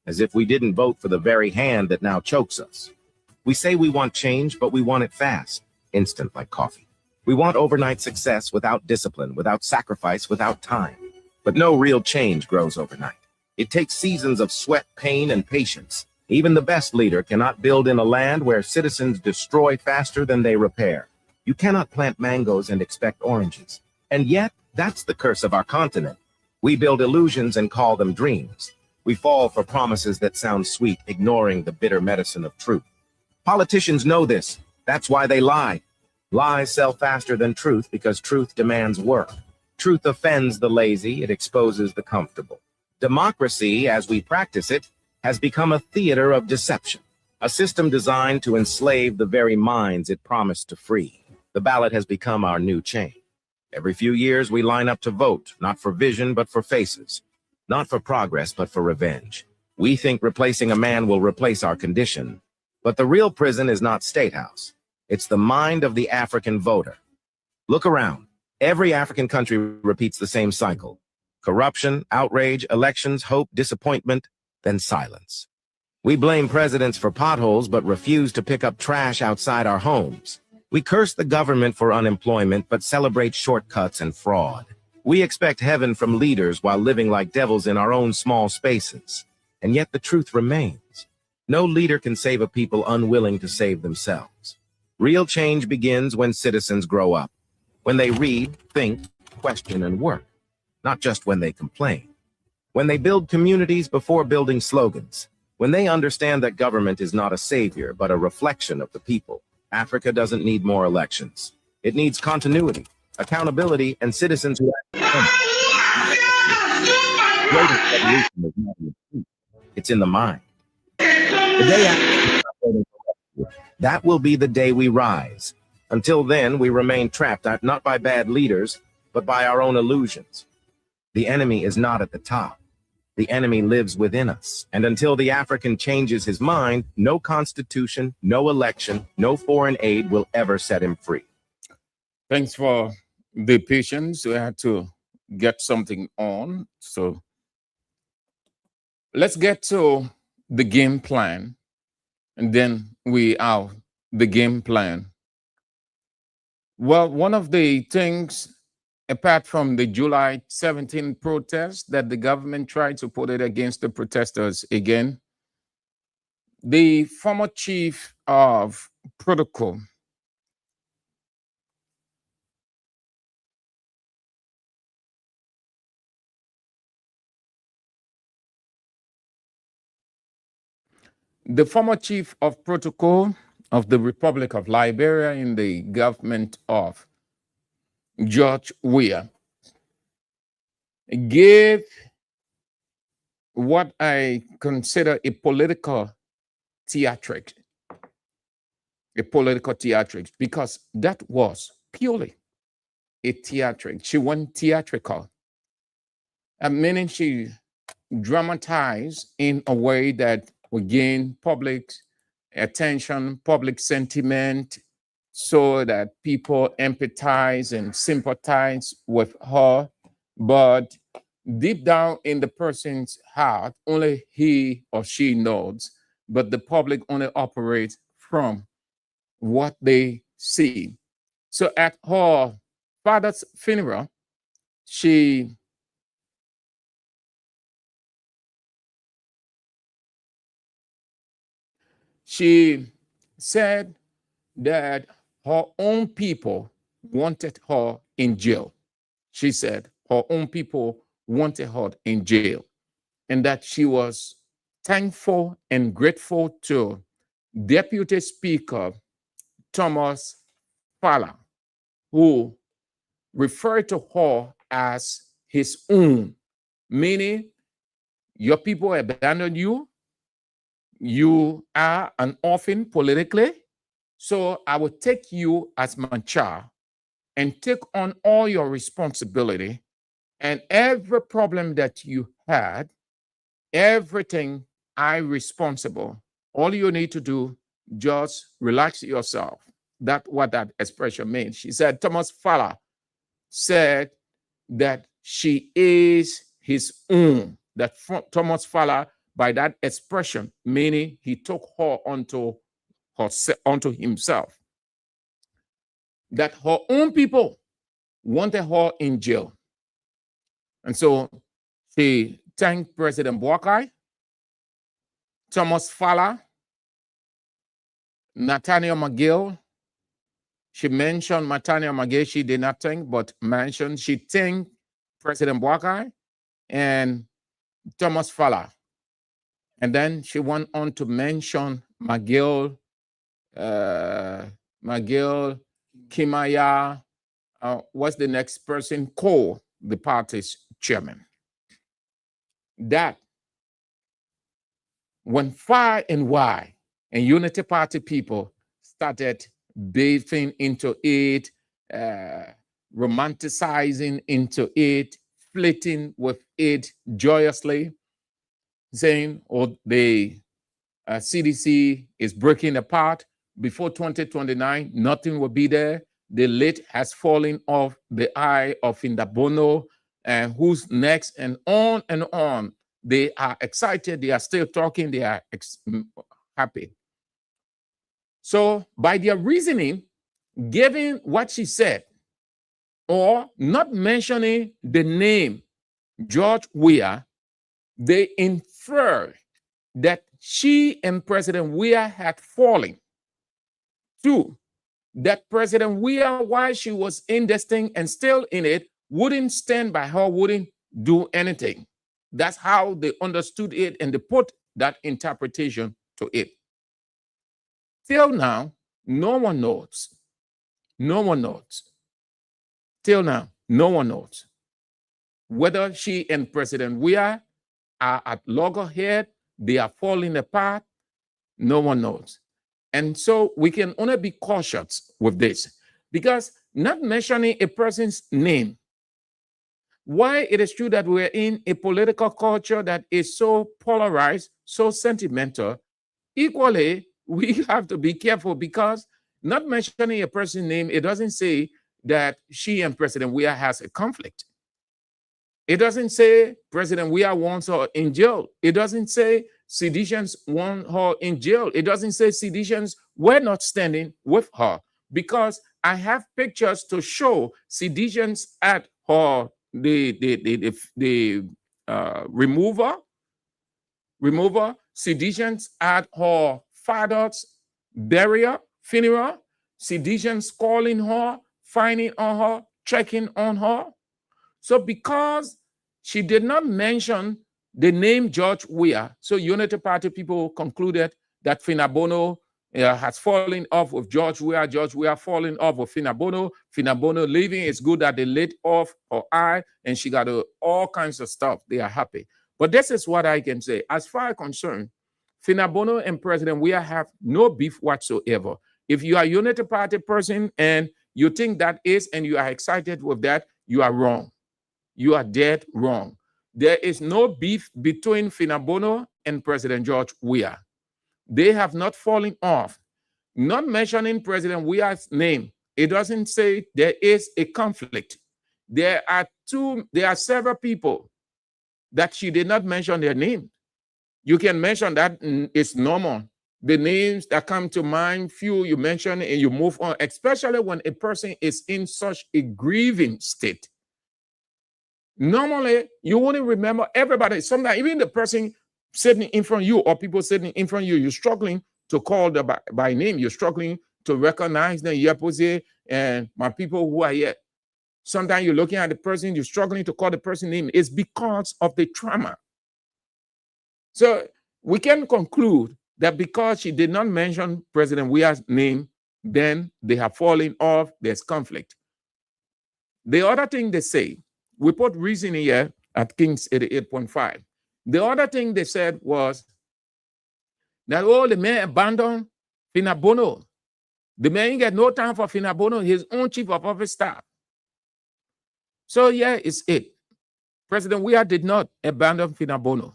R: as if we didn't vote for the very hand that now chokes us. We say we want change, but we want it fast, instant like coffee. We want overnight success without discipline, without sacrifice, without time. But no real change grows overnight. It takes seasons of sweat, pain, and patience. Even the best leader cannot build in a land where citizens destroy faster than they repair. You cannot plant mangoes and expect oranges. And yet, that's the curse of our continent. We build illusions and call them dreams. We fall for promises that sound sweet, ignoring the bitter medicine of truth. Politicians know this. That's why they lie. Lies sell faster than truth because truth demands work. Truth offends the lazy, it exposes the comfortable. Democracy, as we practice it, has become a theater of deception, a system designed to enslave the very minds it promised to free. The ballot has become our new chain. Every few years, we line up to vote, not for vision, but for faces. Not for progress, but for revenge. We think replacing a man will replace our condition. But the real prison is not State House. It's the mind of the African voter. Look around. Every African country repeats the same cycle. Corruption, outrage, elections, hope, disappointment, then silence. We blame presidents for potholes, but refuse to pick up trash outside our homes. We curse the government for unemployment, but celebrate shortcuts and fraud. We expect heaven from leaders while living like devils in our own small spaces. And yet the truth remains. No leader can save a people unwilling to save themselves. Real change begins when citizens grow up, when they read, think, question, and work, not just when they complain. When they build communities before building slogans, when they understand that government is not a savior, but a reflection of the people. Africa doesn't need more elections. It needs continuity, accountability, and citizens who act. It's in the mind. The day after, that will be the day we rise. Until then, we remain trapped, not by bad leaders, but by our own illusions. The enemy is not at the top. The enemy lives within us. And until the African changes his mind, no constitution, no election, no foreign aid will ever set him free.
J: Thanks for the patience. We had to get something on. So let's get to the game plan. And then we out the game plan. Well, one of the things, apart from the July 17 protest that the government tried to put it against the protesters again, the former chief of protocol, of the Republic of Liberia in the government of George Weah, gave what I consider a political theatrics, because that was purely a theatric. She went theatrical, meaning she dramatized in a way that would gain public attention, public sentiment, so that people empathize and sympathize with her. But deep down in the person's heart, only he or she knows, but the public only operates from what they see. So at her father's funeral, she said that her own people wanted her in jail. She said her own people wanted her in jail, and that she was thankful and grateful to Deputy Speaker Thomas Fala, who referred to her as his own, meaning your people abandoned you, you are an orphan politically, so I will take you as my child and take on all your responsibility, and every problem that you had, everything I'm responsible. All you need to do, just relax yourself. That's what that expression means. She said, Thomas Fala said that she is his own, that Thomas Fala, by that expression, meaning he took her onto himself, that her own people wanted her in jail. And so she thanked President Boakai, Thomas Fala, Nathaniel McGill. She mentioned Nathaniel McGill, she did not thank, but mentioned she thanked President Boakai and Thomas Fala. And then she went on to mention McGill, Kimaya, what's the next person? Cole, the party's chairman. That when far and wide and Unity Party people started bathing into it, romanticizing into it, flirting with it joyously, saying, oh, the CDC is breaking apart. Before 2029, nothing will be there. The lid has fallen off the eye of Indabono, and who's next, and on and on. They are excited. They are still talking. They are happy. So by their reasoning, given what she said, or not mentioning the name George Weah, they infer that she and President Weah had fallen. Two, that President Weah, while she was in this thing and still in it, wouldn't stand by her, wouldn't do anything. That's how they understood it, and they put that interpretation to it. Till now, no one knows. No one knows. Till now, no one knows whether she and President Weah are at loggerhead, they are falling apart. No one knows. And so we can only be cautious with this, because not mentioning a person's name, why it is true that we're in a political culture that is so polarized, so sentimental, equally, we have to be careful, because not mentioning a person's name, it doesn't say that she and President Weah has a conflict. It doesn't say President Weah wants her in jail. It doesn't say seditions want her in jail. It doesn't say seditions were not standing with her, because I have pictures to show seditions at her, the remover, seditions at her father's burial, funeral, seditions calling her, finding on her, checking on her. So because she did not mention the name George Weah, so Unity Party people concluded that Finabono has fallen off with George Weah falling off with Finabono leaving. It's good that they lit off her eye and she got all kinds of stuff. They are happy. But this is what I can say. As far as concerned, Finabono and President Weah have no beef whatsoever. If you are a Unity Party person and you think that is, and you are excited with that, you are wrong. You are dead wrong. There is no beef between Finabono and President George Weah. They have not fallen off. Not mentioning President Weah's name, it doesn't say there is a conflict. There are several people that she did not mention their name. You can mention that, it's normal. The names that come to mind, few you mention and you move on, especially when a person is in such a grieving state. Normally, you wouldn't remember everybody. Sometimes even the person sitting in front of you or people sitting in front of you, you're struggling to call them by name. You're struggling to recognize them. Yapose and my people who are here. Sometimes you're looking at the person, you're struggling to call the person's name. It's because of the trauma. So we can conclude that because she did not mention President Weah's name, then they have fallen off, there's conflict. The other thing they say, we put reason here at King's 88.5. The other thing they said was that, oh, the man abandoned Finabono. The man ain't got no time for Finabono, his own chief of office staff. So yeah, it's it. President Weah did not abandon Finabono.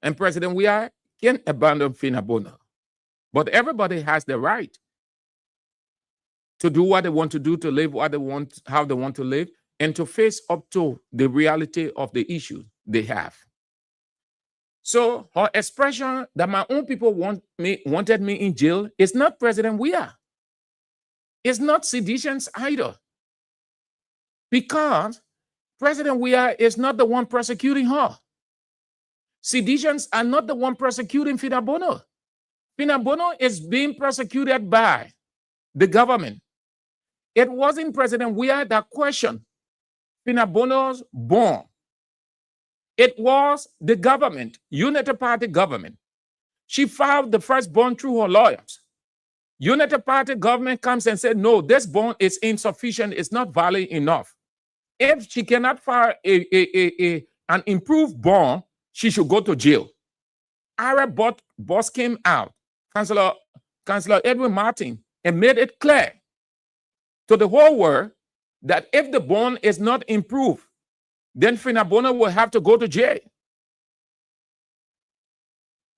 J: And President Weah can abandon Finabono. But everybody has the right to do what they want to do, to live what they want, how they want to live, and to face up to the reality of the issues they have. So her expression that my own people wanted me in jail is not President Weah. It's not seditions either. Because President Weah is not the one prosecuting her. Seditions are not the one prosecuting Finabono. Finabono is being prosecuted by the government. It wasn't President Weah that questioned Finabono's bond. It was the government, Unity Party government. She filed the first bond through her lawyers. Unity Party government comes and said, no, this bond is insufficient, it's not valid enough. If she cannot file an improved bond, she should go to jail. Our boss came out, Councillor Edwin Martin, and made it clear to the whole world that if the bond is not improved, then Finabono will have to go to jail.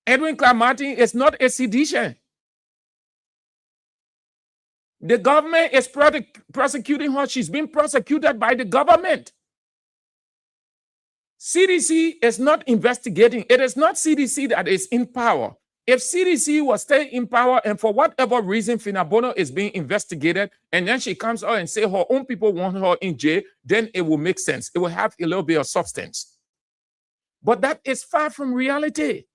J: Edwin Clark Martin is not a sedition. The government is prosecuting her. She's being prosecuted by the government. CDC is not investigating. It is not CDC that is in power. If CDC was still in power and for whatever reason Finabono is being investigated and then she comes out and say her own people want her in jail, then it will make sense. It will have a little bit of substance. But that is far from reality.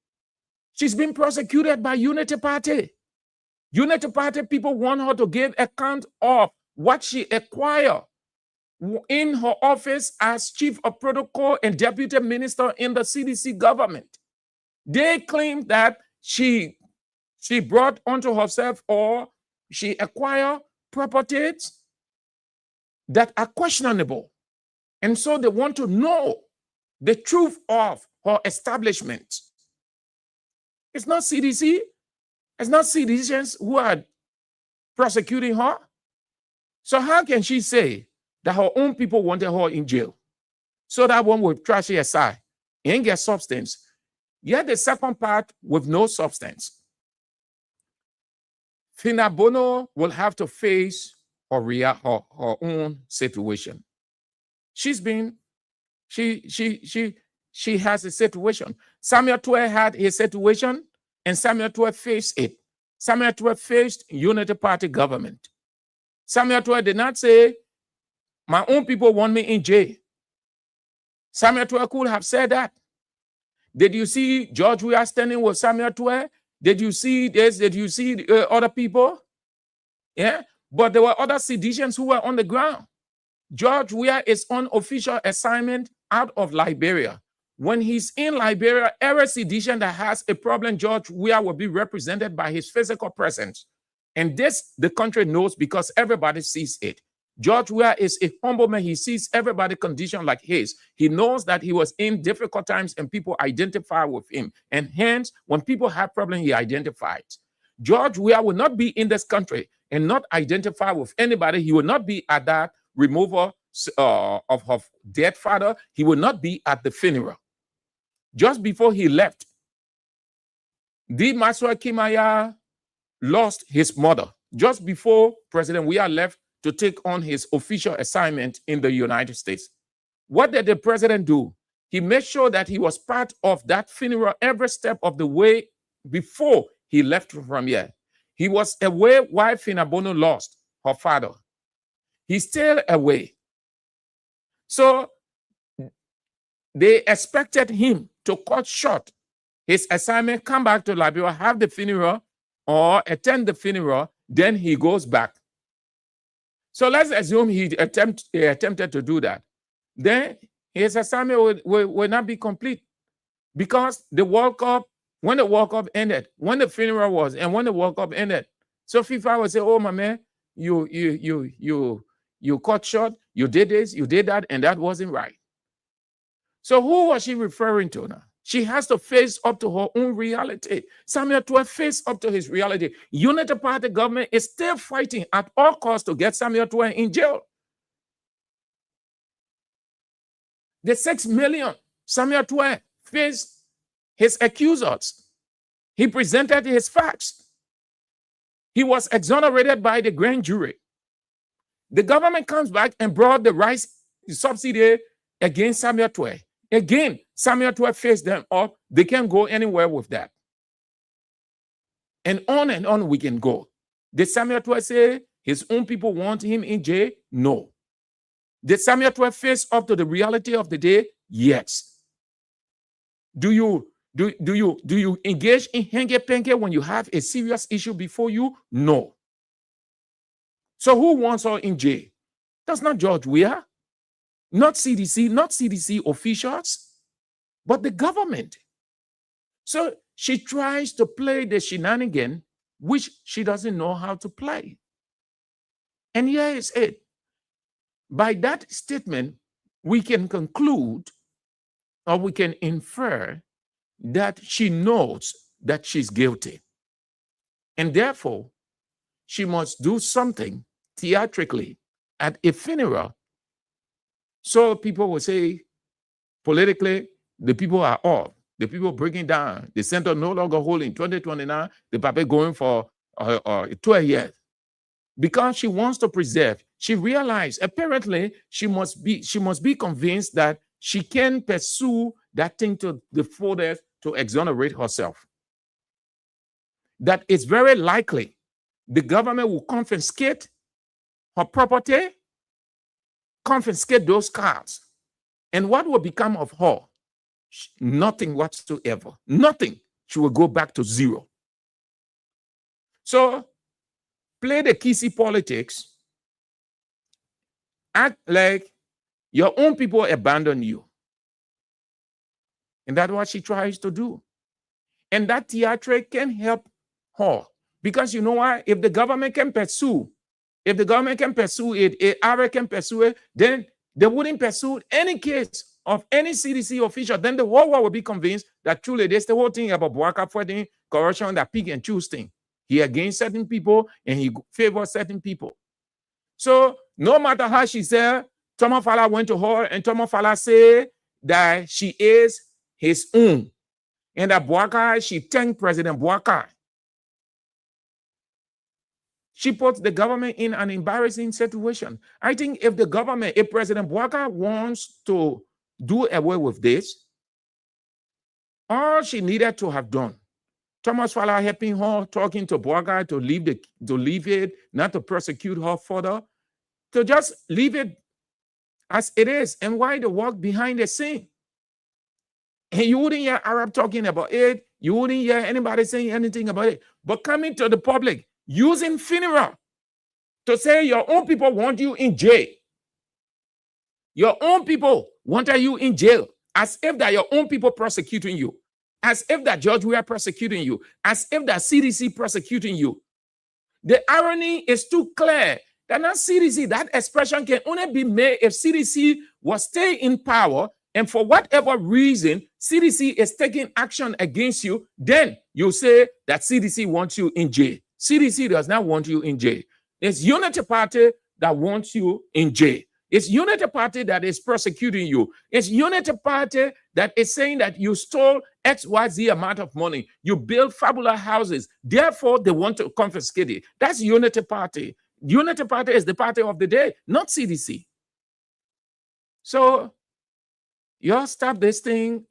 J: She's been prosecuted by Unity Party. Unity Party people want her to give account of what she acquired in her office as chief of protocol and deputy minister in the CDC government. They claim that she brought onto herself or she acquired properties that are questionable. And so they want to know the truth of her establishment. It's not CDC. It's not citizens who are prosecuting her. So how can she say that her own people wanted her in jail? So that one will trash it aside and get substance. Yet the second part with no substance. Finabono will have to face her own situation. She has a situation. Samuel Tuer had his situation, and Samuel Tuer faced it. Samuel Tuer faced Unity Party government. Samuel Tuer did not say, my own people want me in jail. Samuel Tuer could have said that. Did you see George Weah standing with Samuel Tuer? Did you see this? Did you see other people? Yeah, but there were other seditions who were on the ground. George Weah is on official assignment out of Liberia. When he's in Liberia, every sedition that has a problem, George Weah will be represented by his physical presence. And this, the country knows because everybody sees it. George Weah is a humble man. He sees everybody's condition like his. He knows that he was in difficult times and people identify with him. And hence, when people have problems, he identifies. George Weah will not be in this country and not identify with anybody. He will not be at that removal of her dead father. He will not be at the funeral. Just before he left, D. Maxwell Kimaya lost his mother. Just before President Weah left to take on his official assignment in the United States. What did the president do? He made sure that he was part of that funeral every step of the way before he left from here. He was away while Phyna Bono lost her father. He stayed away. So they expected him to cut short his assignment, come back to Liberia, have the funeral, or attend the funeral, then he goes back. So let's assume he attempted to do that. Then his assignment will not be complete because the World Cup, when the World Cup ended, when the funeral was, and when the World Cup ended, so FIFA would say, "Oh my man, you cut short, you did this, you did that, and that wasn't right." So who was she referring to now? She has to face up to her own reality. Samuel Tuah faced up to his reality. Unity Party government is still fighting at all costs to get Samuel Tuah in jail. The 6 million Samuel Tuah faced his accusers. He presented his facts. He was exonerated by the grand jury. The government comes back and brought the rice subsidy against Samuel Tuah. Again, Samuel Tuah faced them up. They can't go anywhere with that. And on we can go. Did Samuel Tuah say his own people want him in jail? No. Did Samuel Tuah face up to the reality of the day? Yes. Do you engage in henge-penge when you have a serious issue before you? No. So who wants her in jail? That's not George Weah, not CDC officials, but the government. So she tries to play the shenanigan, which she doesn't know how to play. And here is it. By that statement, we can conclude or we can infer that she knows that she's guilty. And therefore, she must do something theatrically at a funeral. So people will say, politically, the people are off. The people breaking down. The center no longer holding 2029. The Papa going for 12 years. Because she wants to preserve. She realized apparently she must be convinced that she can pursue that thing to the fullest to exonerate herself. That it's very likely the government will confiscate her property, confiscate those cars. And what will become of her? Nothing whatsoever. Nothing. She will go back to zero. So play the kissy politics. Act like your own people abandon you. And that's what she tries to do. And that theatric can help her. Because you know what? If the government can pursue it, ARA can pursue it, then they wouldn't pursue any case of any CDC official. Then the whole world will be convinced that truly there's the whole thing about Bouaka fighting corruption, that pick and choose thing. He against certain people and he favors certain people. So no matter how she said, Thomas Fala went to her and Thomas Fala said that she is his own. And that Bouaka, she thanked President Bouaka. She puts the government in an embarrassing situation. I think if the government, if President Bouaka wants to do away with this, all she needed to have done, Thomas Fala helping her, talking to Bouaka to leave it, not to persecute her further, to just leave it as it is, and why the work behind the scene. And you wouldn't hear Arab talking about it. You wouldn't hear anybody saying anything about it. But coming to the public, using funeral to say your own people want you in jail. Your own people wanted you in jail, as if that your own people prosecuting you, as if that George Weah prosecuting you, as if that CDC prosecuting you. The irony is too clear that not CDC, that expression can only be made if CDC was staying in power, and for whatever reason, CDC is taking action against you, then you say that CDC wants you in jail. CDC does not want you in jail. It's Unity Party that wants you in jail. It's Unity Party that is persecuting you. It's Unity Party that is saying that you stole XYZ amount of money. You built fabulous houses. Therefore, they want to confiscate it. That's Unity Party. Unity Party is the party of the day, not CDC. So Y'all stop this thing.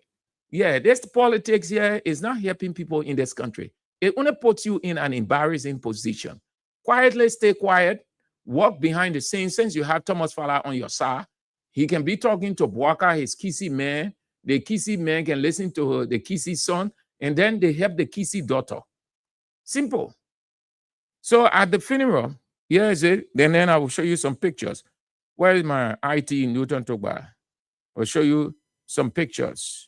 J: Yeah, this politics here is not helping people in this country. It only puts you in an embarrassing position. Quietly stay quiet. Walk behind the scenes. Since you have Thomas Fowler on your side, he can be talking to Bouaka, his Kisi man. The Kisi man can listen to the Kisi son, and then they help the Kisi daughter. Simple. So at the funeral, here is it. Then I will show you some pictures. Where is my IT Newton Togba? I'll show you some pictures.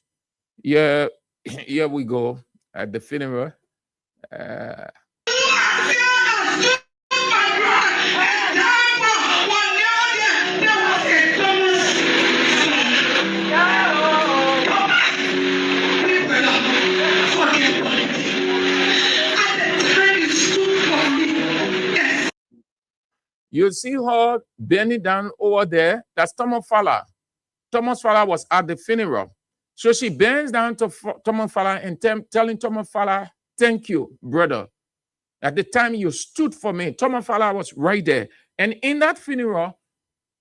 J: Yeah, here we go at the funeral. You see her bending down over there. That's Thomas Fowler. Thomas Fowler was at the funeral. So she bends down to Thomas Fowler and telling Thomas Fowler, thank you, brother. At the time you stood for me, Thomas Fowler was right there. And in that funeral,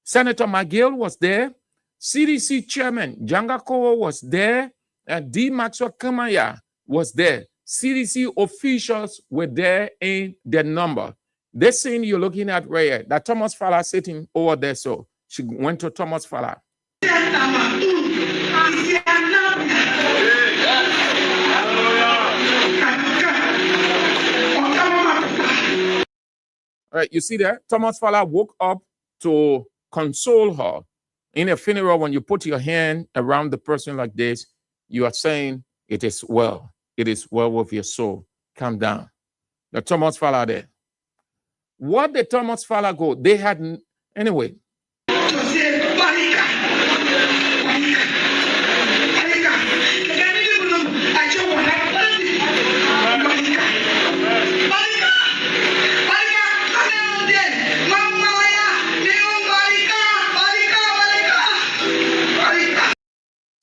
J: Senator McGill was there. CDC Chairman Janga Kowo was there. And D. Maxwell Kamaya was there. CDC officials were there in their number. This scene you're looking at right here, that Thomas Fowler sitting over there. So she went to Thomas Fowler. All right, you see that? Thomas Fowler woke up to console her. In a funeral, when you put your hand around the person like this, you are saying, it is well. It is well with your soul. Calm down. The Thomas Fowler there. What did Thomas Fowler go? They had, anyway.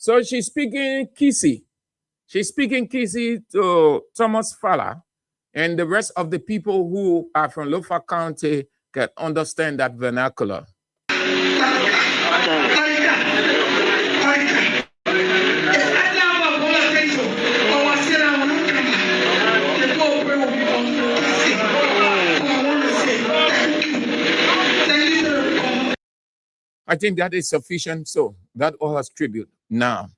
J: So she's speaking Kisi. She's speaking Kisi to Thomas Fowler, and the rest of the people who are from Lofa County can understand that vernacular. I think that is sufficient. So that all has tribute. Now,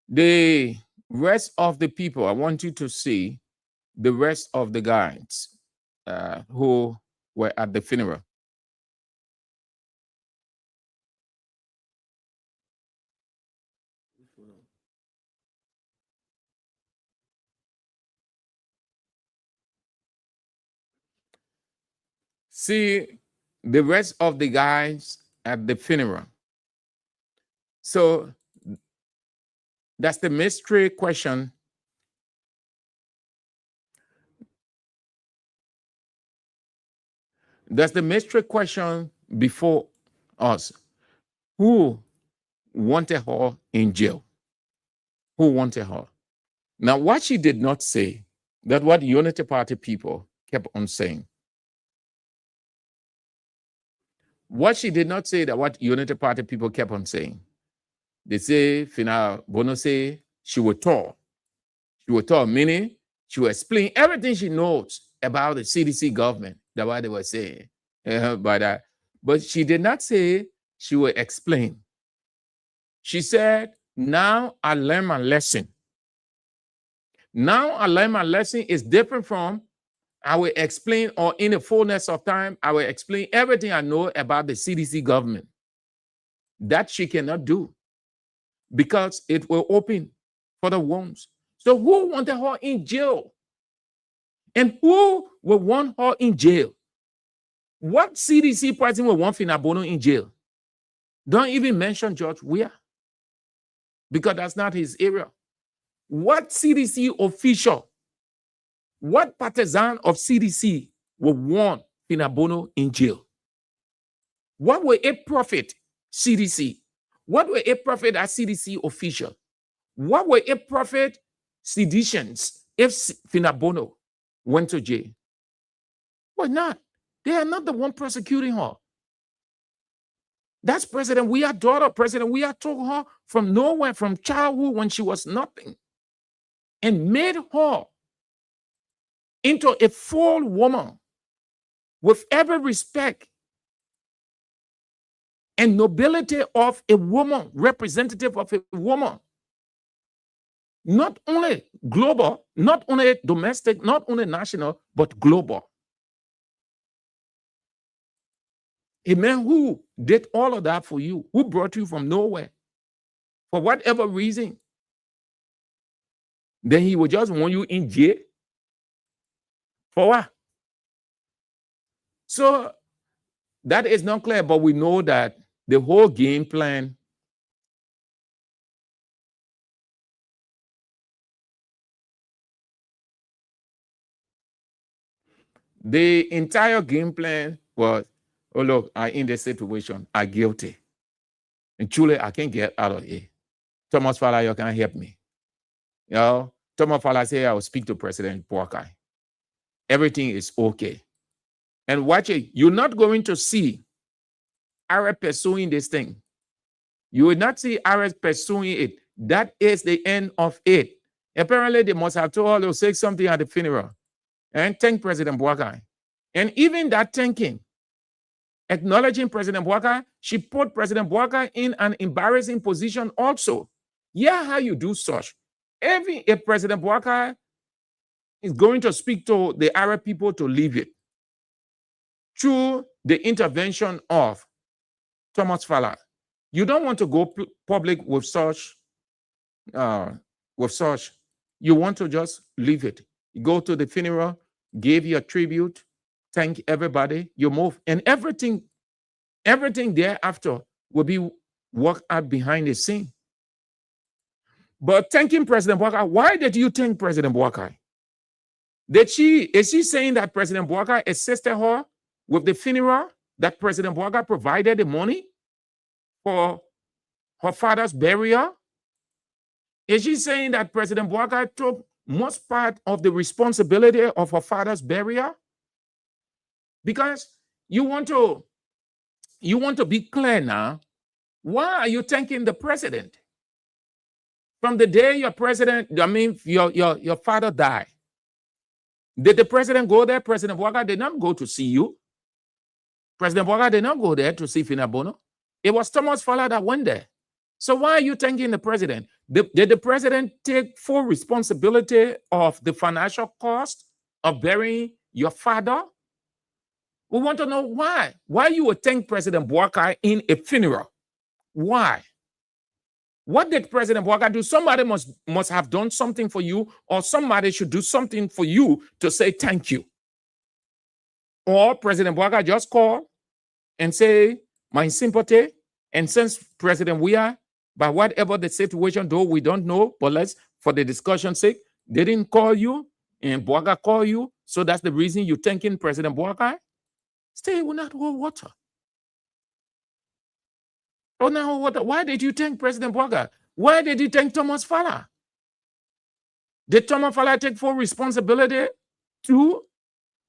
J: the rest of the people, I want you to see the rest of the guys who were at the funeral. See the rest of the guys at the funeral. So that's the mystery question. That's the mystery question before us. Who wanted her in jail? Who wanted her? Now, what she did not say, that what Unity Party people kept on saying. What she did not say, that what Unity Party people kept on saying. They say, Fina Bono say, she was tall. She was tall, meaning she will explain everything she knows about the CDC government. That's what they were saying. But she did not say she will explain. She said, now I learned my lesson. Now I learned my lesson is different from I will explain, or in the fullness of time, I will explain everything I know about the CDC government. That she cannot do because it will open for the wounds. So who wanted her in jail? And who will want her in jail? What CDC person will want Fina Bono in jail? Don't even mention George Weah, because that's not his area. What CDC official, what partisan of CDC will want Fina Bono in jail? What will it profit CDC? What will it profit a CDC official? What will it profit seditions if Fina Bono went to jail? Why not? They are not the one prosecuting her. That's President Weah's daughter. President Weah took her from nowhere, from childhood when she was nothing, and made her into a full woman with every respect and nobility of a woman, representative of a woman. Not only global, not only domestic, not only national, but global. A man who did all of that for you, who brought you from nowhere, for whatever reason, then he would just want you in jail. For what? So that is not clear, but we know that the whole game plan the entire game plan was, oh, look, I'm in this situation. I'm guilty. And truly, I can't get out of here. Thomas Fala, you can't help me. You know, Thomas Fala said, I will speak to President Boakai. Everything is okay. And watch it. You're not going to see Arab pursuing this thing. You will not see Arab pursuing it. That is the end of it. Apparently, they must have told her to say something at the funeral and thank President Boakai. And even that thanking, acknowledging President Boakai, she put President Boakai in an embarrassing position also. Yeah, how you do such. If President Boakai is going to speak to the Arab people to leave it through the intervention of Thomas Fala, you don't want to go public with such. You want to just leave it. You go to the funeral, give your tribute, thank everybody, you move, and everything thereafter will be worked out behind the scene. But thanking President Boakai, why did you thank President Boakai? Is she saying that President Boakai assisted her with the funeral, that President Boakai provided the money for her father's burial? Is she saying that President Boakai took most part of the responsibility of her father's burial? Because you want to be clear now. Why are you thanking the president? From the day your father died, did the president go there? President Boakai did not go to see you. President Boakai did not go there to see Fina Bono. It was Thomas Fala that went there. So why are you thanking the president? Did the president take full responsibility of the financial cost of burying your father? We want to know why. Why you would thank President Boakai in a funeral? Why? What did President Boakai do? Somebody must have done something for you, or somebody should do something for you to say thank you. Or President Boakai just call and say, my sympathy, and since President Weah, by whatever the situation, though we don't know, but let's, for the discussion's sake, they didn't call you, and Boakai call you, so that's the reason you're thanking President Boakai? Stay will not hold water. Oh, now what? Why did you thank President Boakai? Why did you thank Thomas Fala? Did Thomas Fala take full responsibility too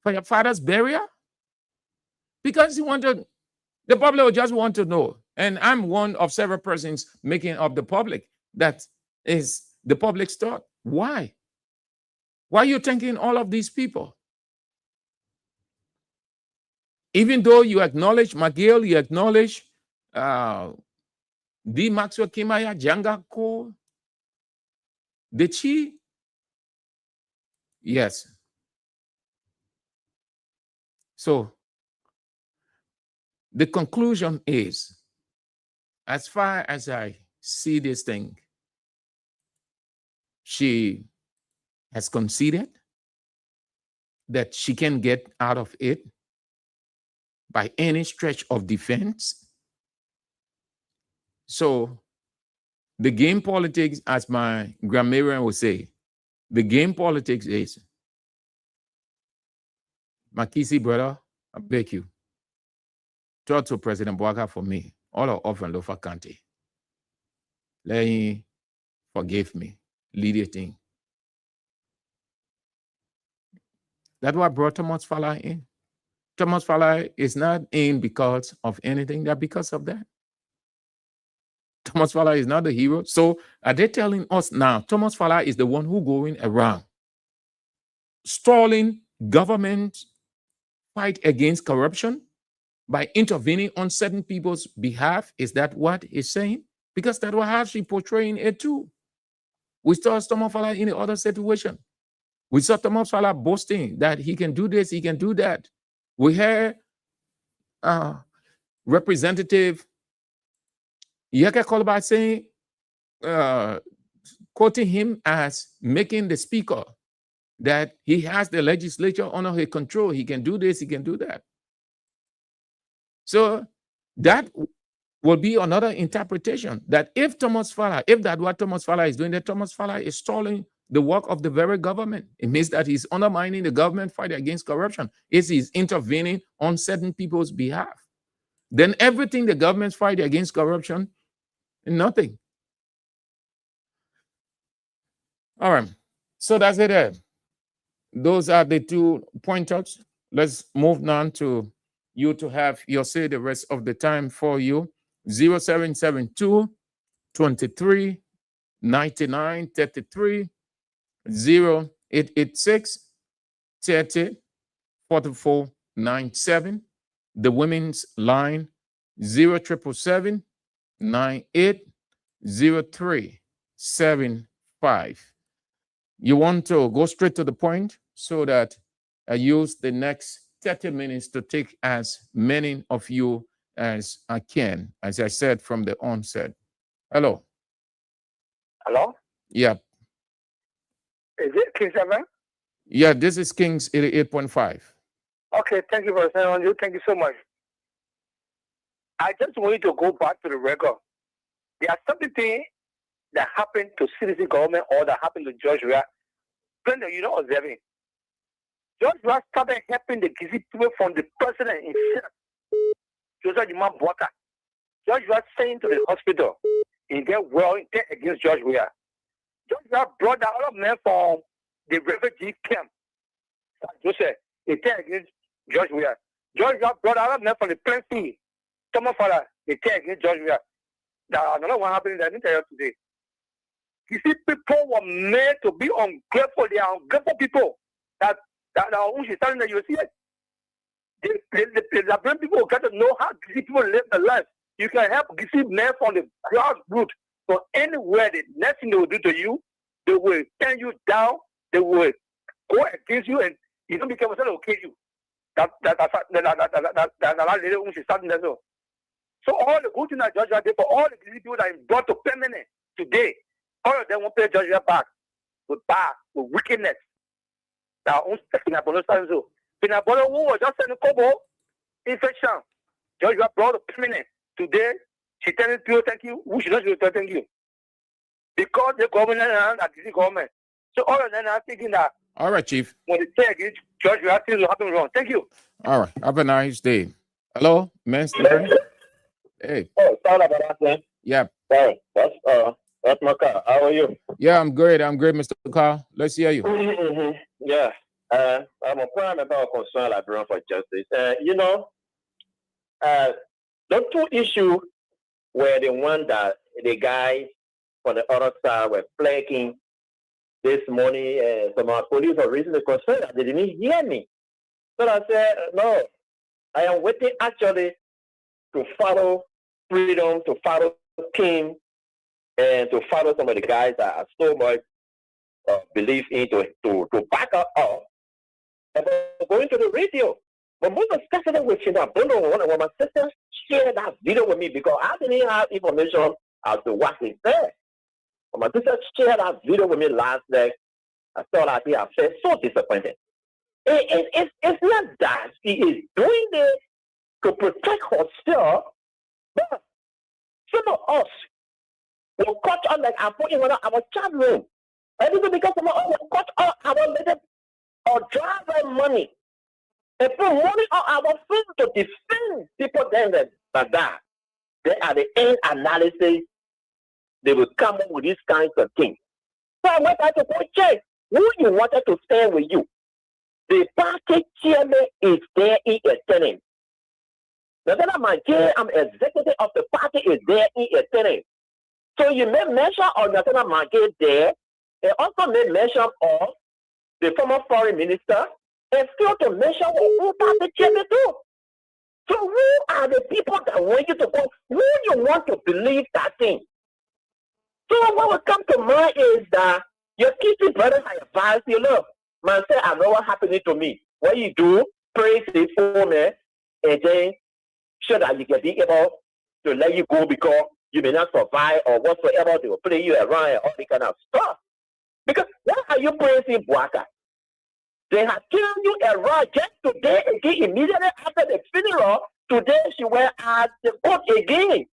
J: for your father's burial? Because he wanted, the public will just want to know. And I'm one of several persons making up the public. That is the public's thought. Why? Why are you thanking all of these people? Even though you acknowledge McGill, you acknowledge D. Maxwell Kimaya, Janga Ko, did she? Yes. So the conclusion is, as far as I see this thing, she has conceded that she can get out of it by any stretch of defense. So the game politics, as my grammarian would say, the game politics is, Makisi brother, I beg you, talk to President Boakai for me, all of Off and Lofa County. Let him forgive me, lead a thing. That's what brought Thomas Fala in. Thomas Fala is not in because of anything, that because of that. Thomas Fowler is not the hero. So are they telling us now Thomas Fowler is the one who going around stalling government fight against corruption by intervening on certain people's behalf? Is that what he's saying? Because that was actually portraying it too. We saw Thomas Fowler in the other situation. We saw Thomas Fowler boasting that he can do this, he can do that. We heard Representative Yaka Kolba saying, quoting him as making the speaker that he has the legislature under his control. He can do this, he can do that. So that will be another interpretation that if Thomas Fowler, if that what Thomas Fowler is doing, that Thomas Fowler is stalling the work of the very government. It means that he's undermining the government fight against corruption. He's intervening on certain people's behalf. Then everything the government's fight against corruption, nothing. All right, so that's it. Those are the 2 pointers. Let's move now to you to have your say the rest of the time for you. 0772 23 99 33 0886 30 44 97. The women's line 0777 98 03 75. You want to go straight to the point so that I use the next 30 minutes to take as many of you as I can, as I said from the onset. Hello.
S: Hello?
J: Yeah.
S: Is it King 7?
J: Yeah, this is King's 88.5.
S: Okay, thank you for saying on you. Thank you so much. I just want you to go back to the record. There are certain things that happened to citizen government or that happened to George Weah. Brenda, you know observing. George Weah started helping the Gizi people from the president himself. Joseph Juma Bwaka. George Weah saying to the hospital, he get well against George Weah. George Weah brought a lot of men from the refugee camp. Joseph, he turned against George Weah. George Weah brought a lot of men from the plenty. Thomas Fowler, he turned against George Weah. Now, another one happening that I didn't tell you today. You see, people were made to be ungrateful. They are ungrateful people. That when she's telling that you see it. The Liberian people got to know how Gizi people live their life. You can help Gizi men from the grassroots. So anywhere, the next thing they will do to you, they will turn you down. They will go against you, and you don't be careful, they will kill you. That lady when she's starting that. So all the good things that George Weah did for all the Gizi people that is brought to permanent today, all of them won't pay George Weah back with wickedness. Now, Pinabolo, who was just sending Kobo infection, George Weah brought to permanent. Today, she telling people thank you. Who should not say thank you? Because the government and the government. So all of them are thinking that.
J: All right, Chief.
S: When they say against George Weah, things will happen wrong. Thank you.
J: All right. Have a nice day. Hello, man. Hey.
T: Oh, sorry about that, man.
J: Yeah.
T: Sorry. That's my car. How are you?
J: Yeah, I'm great. Mr. Carl. Let's hear you.
T: Yeah. I'm a prime member of Concerned Librarian for Justice. The 2 issues were the one that the guys for the other side were flagging this morning. Some police are reasonably concerned that they didn't hear me. So I said, no, I am waiting actually to follow freedom, to follow King, and to follow some of the guys that I so much believe in to back up. About going to the radio. But most especially with Shinabono, when my sister shared that video with me because I didn't have information as to what he said. When my sister shared that video with me last night, I thought I felt so disappointed. It's not that he is doing this to protect herself, but some of us will cut on like I put in our chat room. And even because some of us will cut off our little or driver money and put money on our phone to defend people then that they are the end analysis, they will come up with these kinds of things. So I went out to go check who you wanted to stand with you. The party chairman is there in attendance. Now that I'm executive of the party is there in attendance. So you made mention of Nathaniel Margate there, and also made mention of the former foreign minister, and still to mention who Pastor Chebe too. So who are the people that want you to go? Who you want to believe that thing? So what will come to mind is that your Kitty brothers have advised you, look, man say, I know what happening to me. What you do, praise his own, and then show that you can be able to let you go because you may not survive or whatsoever. They will play you around and all that kind of stuff. Because why are you praising Bouaka? They have killed you around just today again, immediately after the funeral. Today she went at the court again.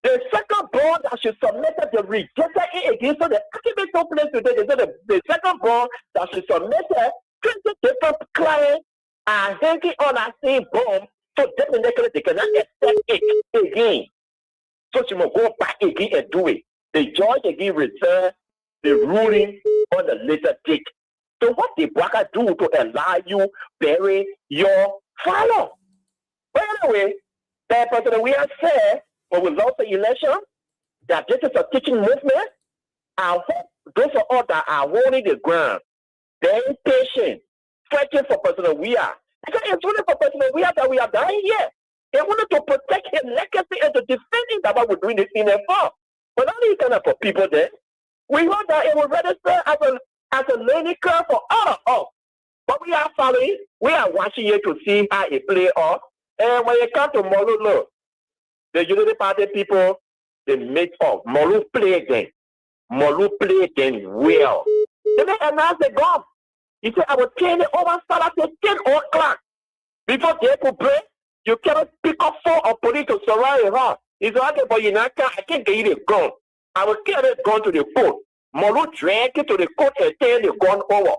T: The second born that she submitted, they rejected it again. So the argument took place today. They said the second born that she submitted, 20 different clients are hanging on that same bomb. So definitely they cannot accept it again. So she must go back again and do it. The judge again reserved the ruling on the later date. So what did Bouaka do to allow you bury your father? But anyway, that President we have said, when we lost the election, that this is a teaching movement. I hope those of us that are holding the ground, they're impatient, fighting for President Weah. Because it's only for President Weah that we are dying here. They wanted to protect his legacy and to defend him. That's what we're doing this in for. But not only kind of for people there. We hope that it will register as a learning curve for all of us. But we are following, we are watching it to see how it play off. And when it comes to Molu, the Unity Party people, they made up. Molu played them. Molu played them well. Then they announced the bomb. He said, I will turn it over Saturday 10 o'clock. Before they could break, you cannot pick up 4 of police to surround her. He said, okay, but I can't get you the gun. I will carry the gun to the court. Molu dragged it to the court and turn the gun over.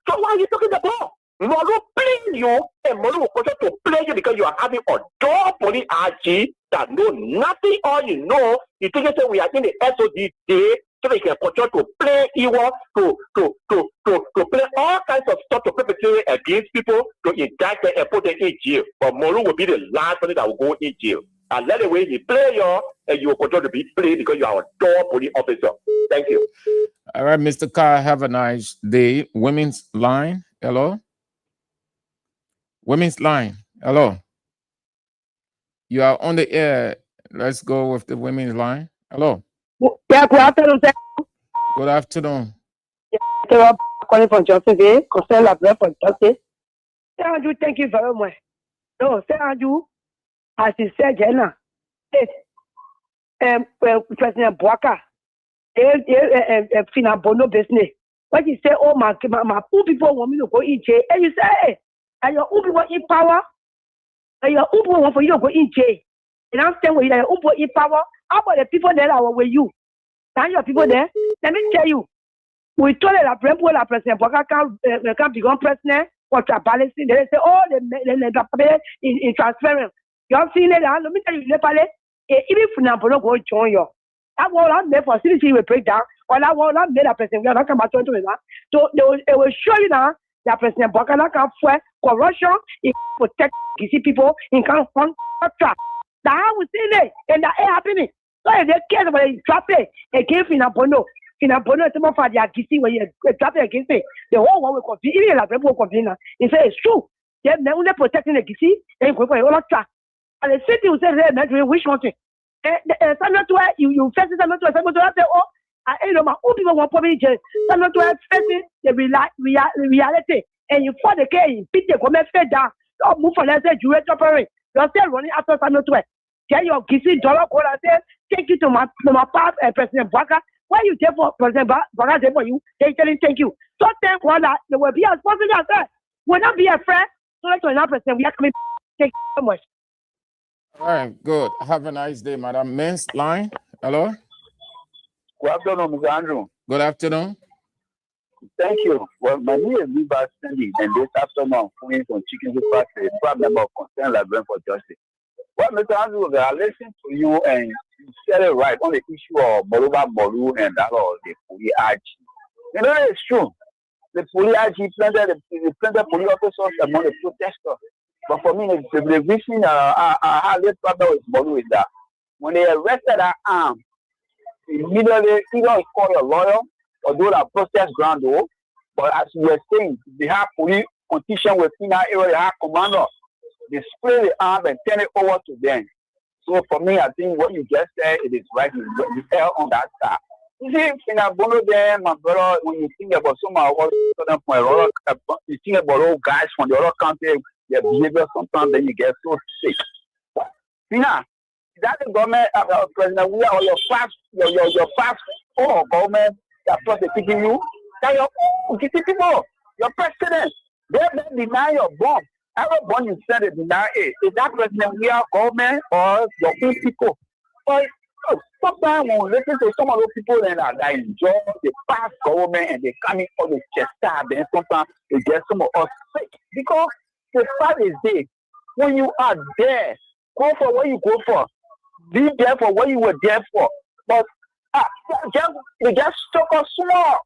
T: So why are you talking about? Molu playing you, and Molu will continue to play you because you are having a door police RG that know nothing. All you know, you think you say we are in the SOD day, so they can continue to play evil, to play all kinds of stuff to perpetrate against people, to indict them and put them in jail. But Molu will be the last person that will go in jail. And let the way he play you, and you will continue to be played because you are a door police officer. Thank you.
J: All right, Mr. Carr, have a nice day. Women's line, hello? Women's line, hello? You are on the air. Let's go with the women's line. Hello?
U: Yeah, good afternoon, sir.
J: Good afternoon.
U: Yeah, calling from Johnson, concern la breath for justice. Sir Andrew, thank you very much. No, Sir Andrew, as he said, Jenna, President Bouaka, Fina Bono business. When you say, oh, my poor people want me to go in jail, and you say, hey, and your people in power, and your people want for you to go in jail. And I'm saying, with your people in power, how about the people that are with you? Now your people there, let me tell you, we told that President Bouaka can't become president for balancing. They say, oh, they in transference. You have seen it, let me tell you, even if Nambono go join you, that will not make for CDC will break down, or that will not make a president. We are not coming to that. So it will show you now that President Bouaka can fight corruption, it protect people, it can fund trap. That we see it, and that is happening. So if they care about it, trap it against Nambono. Nambono is more for the Gisi when you trap it against it. The whole world will confuse. Even the people will confuse. He said it's true. They're only protecting the Gisi, and go for a lot trap. And the city will say, which country? Some to you face some to say, oh, I know my own people want probably just some to facing the reality. And you fought the case, you beat the government fed down, don't move for let's say you operate. You're still running after some to it. Get your Gisi dollar call and say, take you to my past President Bouaka. Why you take for President Bouaka for you? They telling thank you. So thank God that there will be a sponsor that will not be a friend. So let's not President. We are coming. Thank you so much.
J: All right, good. Have a nice day, madam. Men's line, hello?
V: Good afternoon, Mr. Andrew.
J: Good afternoon.
V: Thank you. Well, my name is Liba Sandy, and this afternoon I'm calling from Chicken Factory, proud member of Concern Librarian for Justice. Well, Mr. Andrew, I listened to you and you said it right on the issue of Boluba Bolu and that of the Puli Aji. You know, it's true. The Puli Aji planted police officers among the protesters. But for me, the reason I had this problem with Bolu is that when they arrested that arm, immediately either call your lawyer or do that process ground though. But as you were saying, they have police condition within that area, they have commander. They spray the arm and turn it over to them. So for me, I think what you just said, it is right. You tell on that side. You see, in that bono there, my brother, when you think about some of our you think about all guys from the other country, their behavior sometimes, then you get so sick. But, that the government, President, we are your fast, your fast government that prosecuting you. That your people, your president, they deny your bomb. Every bomb you send, they deny it. Is that President, we are government or your own people? But sometimes when we listen to some of those people that enjoy the past government and they come in all the chest stab, then sometimes they get some of us sick. Because the fact is this, when you are there, go for what you go for. Be there for what you were there for. But they just struck us small.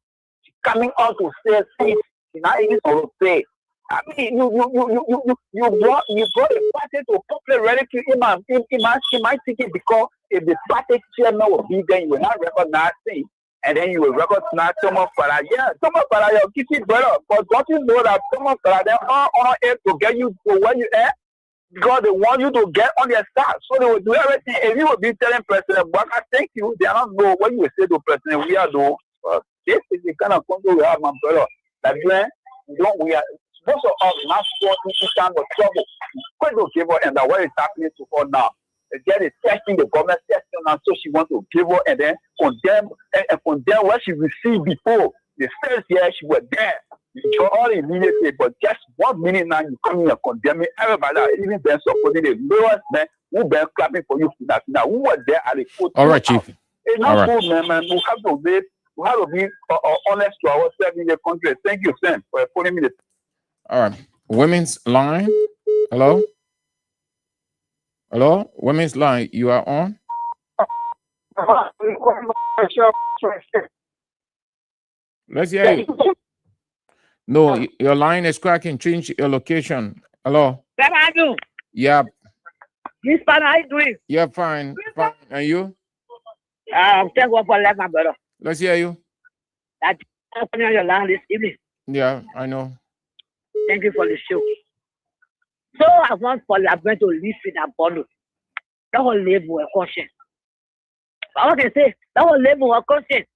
V: Coming out to say things, not even to say. I mean, you brought a party to popular ridicule. It might think it because if the party chairman will be there, you will not recognize things. And then you will recognize Thomas Farah. Yeah, Thomas Farah, your kitty brother. But don't you know that Thomas Farah, they are on air to get you to where you are? Because they want you to get on their side. So they will do everything. If you will be telling President Baka, thank you, they are not know what you will say to President. We are doing. This is the kind of control we have, my brother. That we are most of us not for this kind of trouble. Quite to give her, and that what is happening to her now. Again, is testing the government testing, and so she wants to give her and then condemn what she received before. The first year she was there. You all immediately, but just 1 minute now you come in and condemn me. Everybody, even been supporting the lowest man who been clapping for you now. Who was there at the foot?
J: All right, Chief.
V: It's not good, man. We have to be honest to ourselves in the country. Thank you, Sam, for putting me.
J: All right. Women's line. Hello? Hello? Women's line. You are on? Let's hear you. No, your line is cracking. Change your location. Hello? Yeah.
U: This man, how you doing?
J: Yeah, fine. Fine. And you?
U: I'm thank God for life, my brother.
J: Let's hear you.
U: That's on your line this evening.
J: Yeah, I know.
U: Thank you for the show. So I want for Labrador to live in a bundle. That will live with conscience. I can say that will live with conscience.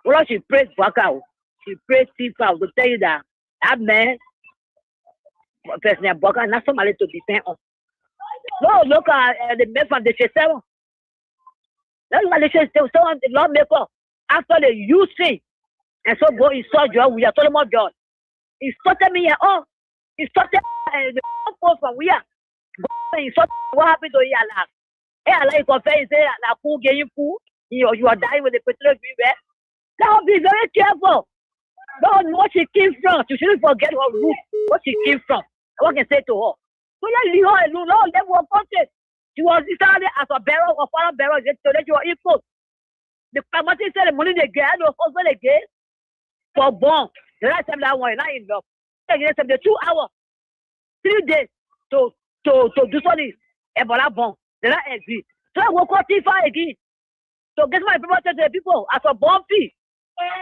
U: Well, she prays Baka. She prays Tifa to tell you that man, President Baka, not somebody to depend on. No, look at the men from the Chesero. That's why they say the lawmaker after the UC and so go in Sojo, we are talking about God. He started me here. Oh, he started the post from we are. He started what happened to Yala. Hey, like confess, say, "Na cool game fool. You are dying with the petrol everywhere." Now be very careful. Don't know what she came from. You shouldn't forget her root, what she came from. What can I say to her? So let leave her alone. No, let her content. She was started as a barrel or foreign barrel. So that you are equal. The pragmatic said the money they get, the husband they get for bomb. The last time that one, not enough. They get them the 2 hours, 3 days to do something. Ebola bomb. They not agree. So I will call Tifa again. So guess what? People tell the people as a bomb fee.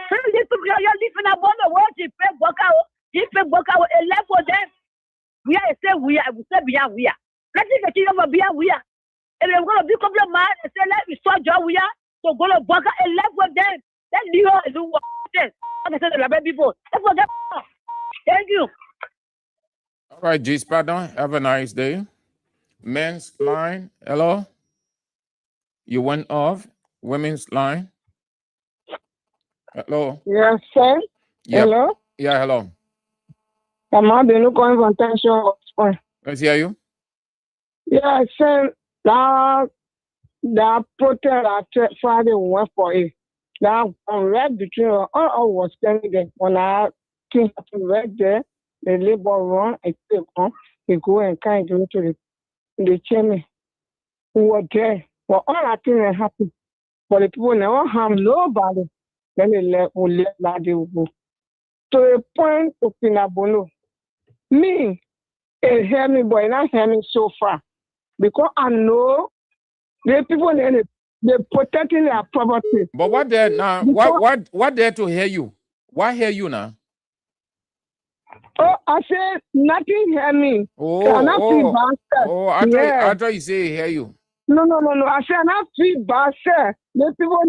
U: So these people are living in a bomb. The world she pay Bokao. She pay Bokao. A left for them. We are say we are. We say beyond we are. Let's see the kingdom of beyond we are. And we're going to be complete man and say let me start job we are. So go to Bokao and left with them. Then you are do what this. Like I said, the Labrador people. Let's forget. Thank you.
J: All right, G. Pardon. Have a nice day. Men's line. Hello. You went off. Women's line. Hello.
C: Yes, sir.
J: Yep.
C: Hello.
J: Yeah, hello.
C: Am I being calling for attention?
J: Let's hear you.
C: Yeah, sir. That protest Friday went for it. Now, on right between all I was standing there. When I came to right there, the labor run and take on. They go and kind of go to the chairman who were there. Well, all I think that happened. But the people never harm nobody. Then they let that they go. To the point of Pinabono. Me, it helped me, but it not helped me so far. Because I know The people they're protecting their property.
J: But what there now? What there to hear you? Why hear you now?
C: Oh, I said nothing hear me.
J: I thought you say hear you.
C: No. I said not feel bad, sir. The people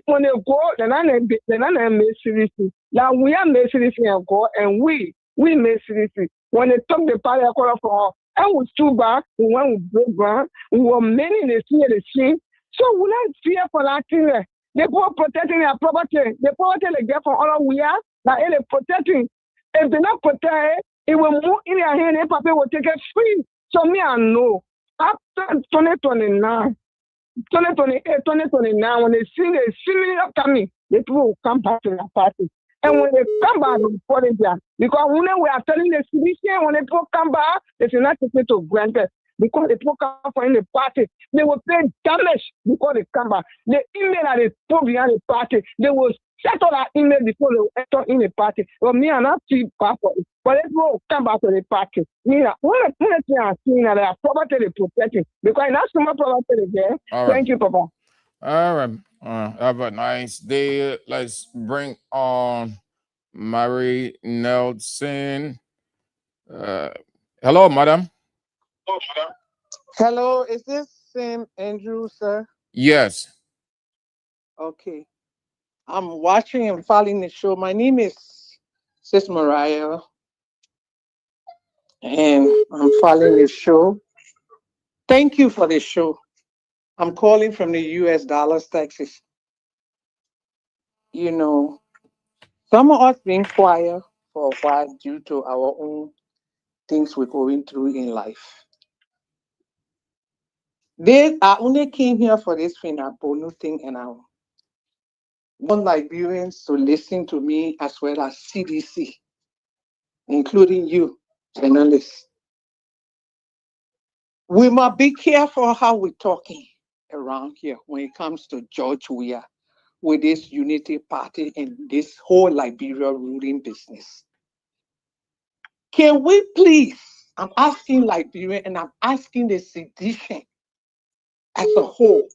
C: when they go, they're not make seriously. Now we are made seriously and go, and we made seriously. When they talk the party, I call for and we stood back, we went with broke ground, we were many in the scene. So we not fear for that thing. They go protecting their property. The property they get from all we are, that they're protecting. If they not protect it will move in their hand and people will take it free. So me I know. After 2029, 2029, when they see me coming, the people will come back to their party. And when they come back, they report it there. Because when we are telling the citizen, when the people come back, they should not take it to granted. Because the people come from the party, they will pay damage because they come back. The email that they put behind the party, they will settle that email before they will enter in the party. But me, I'm not too bad for it. But they will come back to the party. Me, one thing I'm seeing that they are property they protecting. Because that's some property there. Thank you, Papa.
J: All right. Have a nice day. Let's bring on Mary Nelson. Hello, madam.
D: Hello, is this Sam Andrew, sir?
J: Yes.
D: Okay. I'm watching and following the show. My name is Sis Mariah, and I'm following the show. Thank you for the show. I'm calling from the U.S. Dallas, Texas. You know, some of us been quiet for a while due to our own things we're going through in life. I only came here for this Finabonu thing, and I want Liberians to listen to me as well as CDC, including you, journalists. We must be careful how we're talking around here when it comes to George Weah with this Unity Party and this whole Liberia ruling business. Can we please, I'm asking Liberia and I'm asking the sedition as a whole,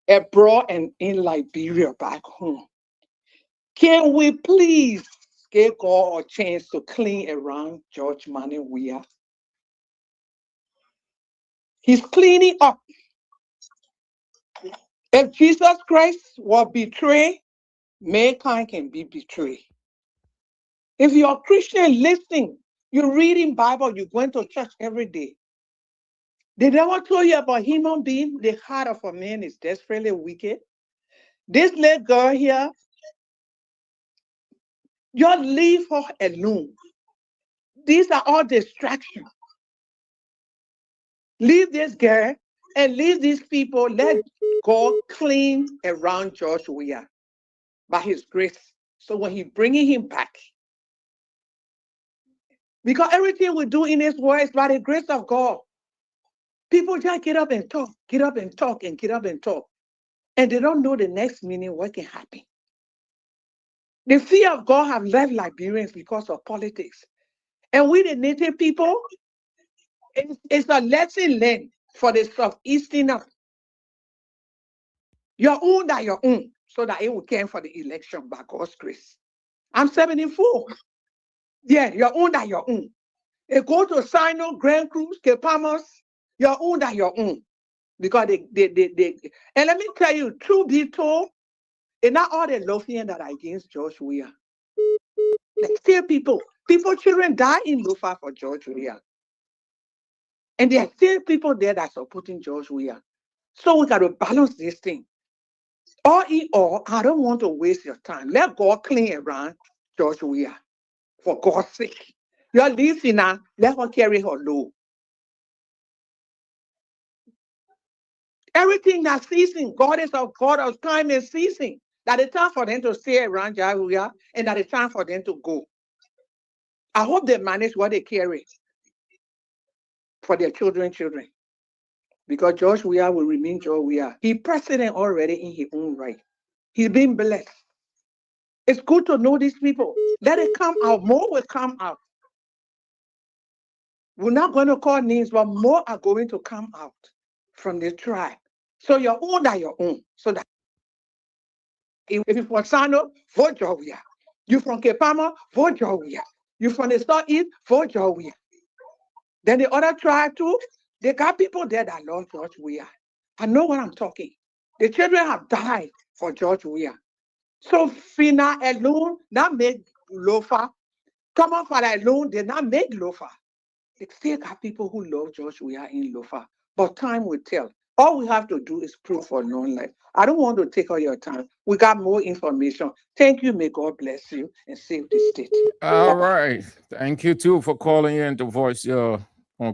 D: abroad and in Liberia back home, can we please give God a chance to clean around George Manning Weah? He's cleaning up. If Jesus Christ was betrayed, mankind can be betrayed. If you're a Christian listening, you're reading Bible, you're going to church every day. They never told you about human being. The heart of a man is desperately wicked. This little girl here, just leave her alone. These are all distractions. Leave this girl and leave these people. Let God clean around George Weah by his grace. So when he's bringing him back, because everything we do in this world is by the grace of God. People just get up and talk, get up and talk, and get up and talk. And they don't know the next minute what can happen. The fear of God have left Liberians because of politics. And we, the native people, it's a lesson learned for the Southeasterners. Your own that your own, so that it will come for the election by God's grace. I'm 74. Yeah, your own that your own. They go to Sino, Grand Cruz, Kepamos, your own that your own. Because they and let me tell you, truth be told, it's not all the Lothian that are against George Weah. Like still children die in Lofa for George Weah. And there are still people there that are supporting George Weah. So we got to balance this thing. All in all, I don't want to waste your time. Let God clean around George Weah. For God's sake. You're leaving now, let her carry her load. Everything that's ceasing, God is a God of time and ceasing. That it's time for them to stay around George and that it's time for them to go. I hope they manage what they carry for their children. Because George Weah will remain George Weah. He's president already in his own right. He's been blessed. It's good to know these people. Let it come out. More will come out. We're not going to call names, but more are going to come out from the tribe. So your own are your own. So that if you're from Sano, vote Georgia. You from Kepama, vote Georgia. You from the Southeast, vote Georgia. Then the other tribe too, they got people there that love George Weah. I know what I'm talking. The children have died for George Weah. So Fina alone, not make Lofa. Common Father alone did not make Lofa. They still got people who love George Weah in Lofa. But time will tell. All we have to do is prove for non-life. I don't want to take all your time. We got more information. Thank you. May God bless you and save the state.
J: All right. Thank you too for calling in to voice your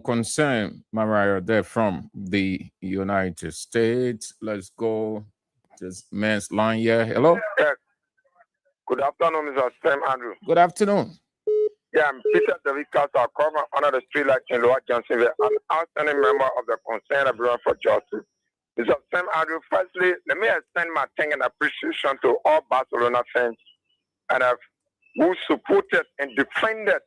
J: concern, Mariah. They're from the United States. Let's go to this man's line here. Hello.
E: Good afternoon, Mr. Sam Andrew.
J: Good afternoon.
E: Yeah, I'm Peter David Castle, cover under the street light in Lower Johnsonville. I'm an outstanding member of the Concerned Bureau for Justice. Mr. Sam Andrew, firstly, let me extend my thanks and appreciation to all Barcelona fans and who supported and defended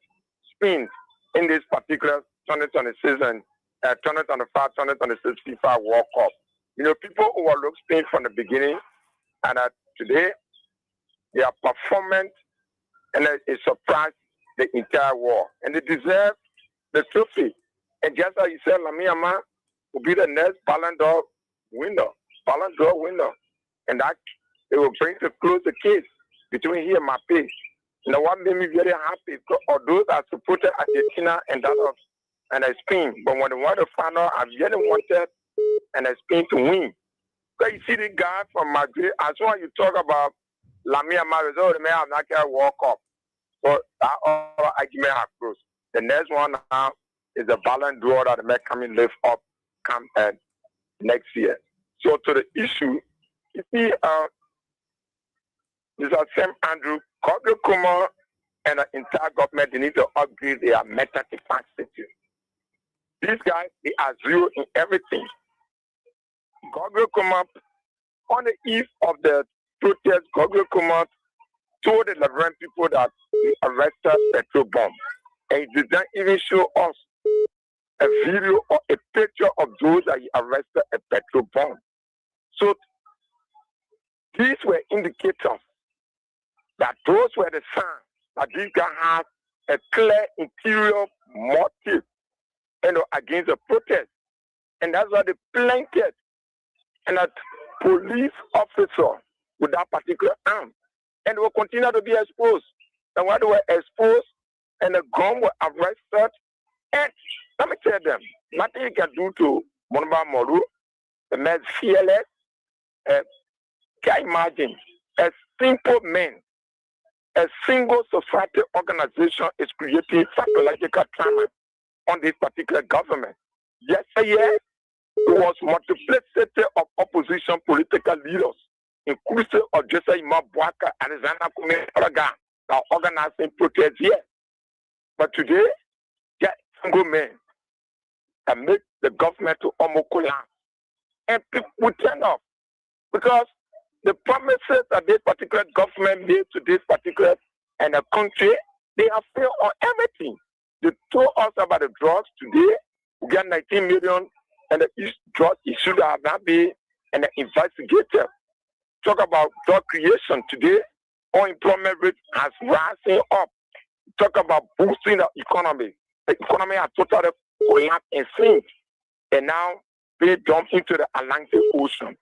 E: Spain in this particular 2026 and 2025-2026 FIFA World Cup. You know, people who were looking Spain from the beginning, and today their performance and it surprised the entire world, and they deserve the trophy. And just as you said, Lamine Yamal will be the next Ballon d'Or winner, and that it will bring to close the case between he and Mbappé. And what made me very happy, although I supported Argentina and that of and Spain, but when they want to find out, I've yet wanted and Spain to win. So you see the guy from Madrid, as soon as you talk about Lamine Yamal, the man have not got World Cup. So that all argument have closed. The next one now is the Ballon d'Or that the man coming lift up next year. So to the issue, you see, Mr. Sam Andrew, Kwame Nkrumah and the entire government, they need to upgrade their mental capacity. These guys, they are zero in everything. Kwame Nkrumah, on the eve of the protest, Kwame Nkrumah told the Liberian people that he arrested petrol bomb. And he did not even show us a video or a picture of those that he arrested a petrol bomb. So these were indicators that those were the signs that this guy has a clear interior motive, against the protest. And that's why they planted and a police officer with that particular arm. And they will continue to be exposed. And when they were exposed and the gun were arrested, and let me tell them, nothing you can do to Monba Moru, the man fearless. Can you imagine a simple man, a single society organization is creating psychological trauma on this particular government. Yesterday, there was multiplicity of opposition political leaders, inclusive of Joseph Imabwaka and Zana Kumaraga, are organizing protests here. But today, there are single men that make the government to almost collapse. And people will turn off because the promises that this particular government made to this particular and the country, they have failed on everything. They told us about the drugs today. We got 19 million, and the drug issue that have not been investigated. Talk about drug creation today. Unemployment rate has rising up. Talk about boosting the economy. The economy has totally collapsed and sink, and now they dump into the Atlantic Ocean.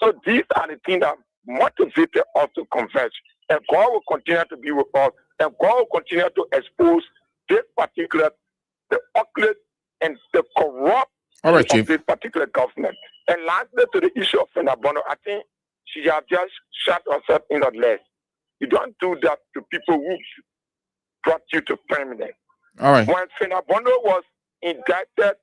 E: So these are the things that motivated us to converge. And God will continue to be with us, and God will continue to expose this particular, the ugly and the corrupt of this particular government. And lastly, to the issue of Fenabono, I think she has just shut herself in the leg. You don't do that to people who brought you to permanent.
J: All right.
E: When Fenabono was indicted,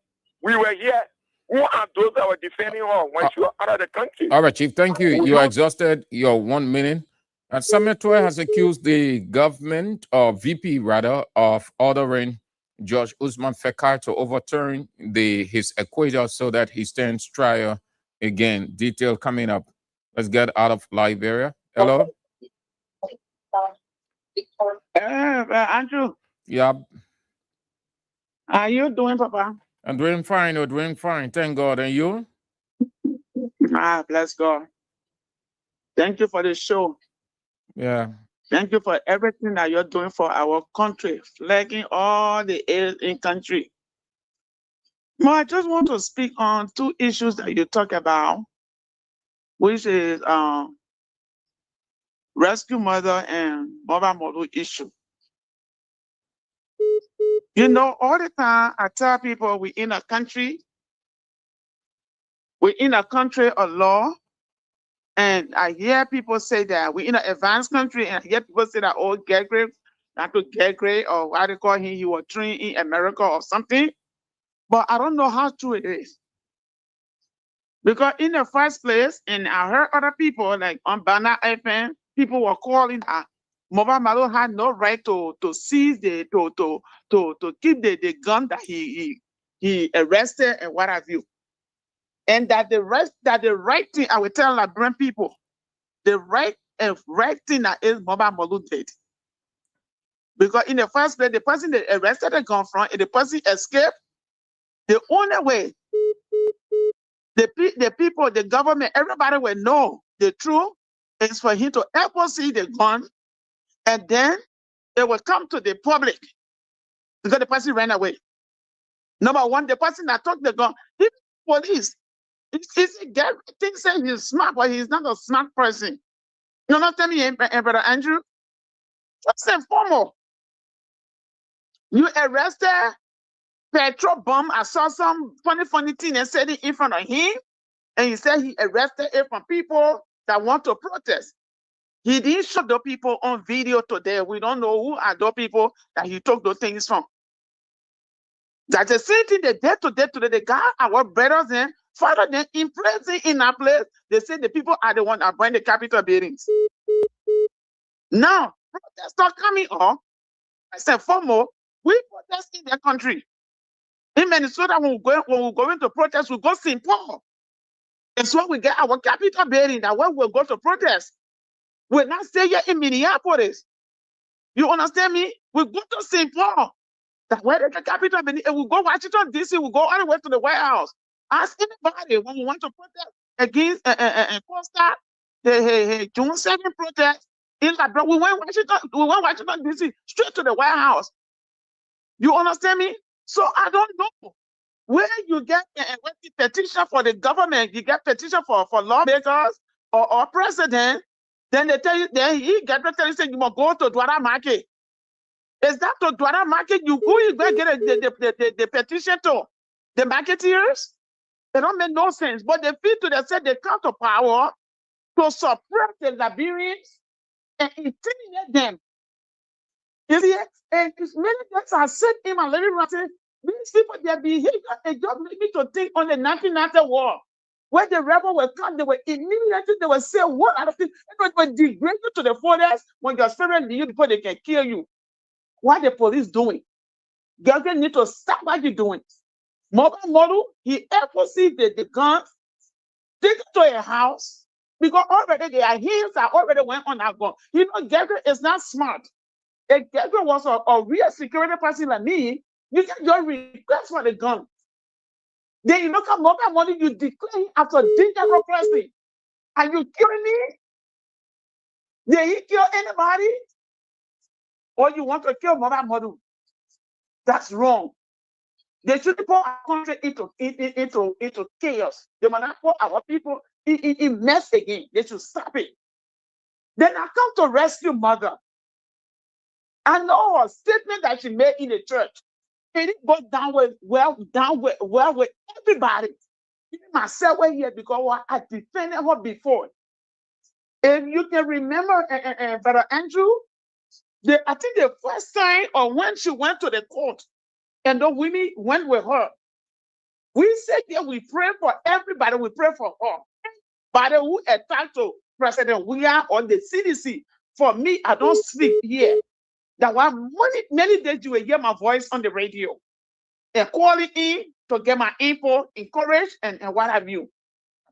E: we were here. Who are those that were defending her when she was out of the country?
J: All right, Chief. Thank you. You are exhausted. Your 1 minute. And Samuel has accused the government, or VP rather, of ordering Judge Usman Fekar to overturn his acquittal so that he stands trial again. Detail coming up. Let's get out of Liberia. Hello?
H: Andrew.
J: Yeah.
H: How you doing, Papa?
J: I'm doing fine. You're doing fine. Thank God. And you?
H: Bless God. Thank you for the show.
J: Yeah.
H: Thank you for everything that you're doing for our country, flagging all the ills in country. Well, I just want to speak on two issues that you talk about, which is rescue mother and mobile model issue. You know, all the time I tell people we're in a country of law, and I hear people say that we're in an advanced country, and I hear people say that, oh, Gregory, Dr. Gregory, or what they call him, he was trained in America or something. But I don't know how true it is. Because in the first place, and I heard other people, like on Banner FM, people were calling that Mobile Malo had no right to seize to keep the gun that he arrested and what have you. And that the right thing, I will tell Liberian people, the right thing that is Mobile Malo did. Because in the first place, the person that arrested the gun from, and the person escaped, the only way the people, the government, everybody will know the truth is for him to help us see the gun, and then it will come to the public because the person ran away. Number one, the person that took the gun, the police, thinks that he's smart, but he's not a smart person. You understand me, Brother Andrew? First and foremost, you arrested petrol bomb. I saw some funny thing and said it in front of him. And he said he arrested it from people that want to protest. He didn't show the people on video today. We don't know who are the people that he took those things from. That's the same thing they did today. They got our brothers and father them in prison in a place. They say the people are the ones that burn the Capitol buildings. Now, protests are coming up. I said, foremost, we protest in their country. In Minnesota, when we go into protest, we go St. Paul. That's why we get our Capitol building, that when we go to protest. We're not staying here in Minneapolis. You understand me? We go to St. Paul. That where the Capitol building, and we go Washington, D.C., we go all the way to the White House. Ask anybody when we want to protest against Costa, June 2nd protest in Labrador. We went Washington, D.C., straight to the White House. You understand me? So I don't know. Where you get a petition for the government, you get petition for lawmakers or president, then they tell you, then he get to tell you, say you must go to Dwara Market. Is that to Dwara Market? You go get the petition to the marketeers? It don't make no sense. But they feel to themselves they come to power to suppress the Liberians and intimidate them. You see, and it's many times I said in my living room, I said, these people, their behavior, it just made me to think on the 1990 war. When the rebel will come, they will immediately, they will say, what other things? It will degrade you to the forest when your spirit leaves before they can kill you. What the police doing? Government need to stop what you're doing. Mobile model, he ever see the guns, take it to a house, because already their hands are already went on that gun. You know, Gabriel is not smart. If Gabriel was a real security person like me, you get your request for the gun. Then you look at mobile money, you declare him as a dangerous person. Are you killing me? Did he kill anybody? Or you want to kill mobile model? That's wrong. They should put our country into chaos. They must not put our people in mess again. They should stop it. Then I come to rescue mother. I know a statement that she made in the church. And it goes down with everybody. Even myself were here because I defended her before. If you can remember, Brother Andrew, I think the first time or when she went to the court and the women went with her, we said that we pray for everybody, we pray for her. But who attacked to President William or the CDC, for me, I don't speak here. That one many days you will hear my voice on the radio and calling in to get my info, encourage, and what have you.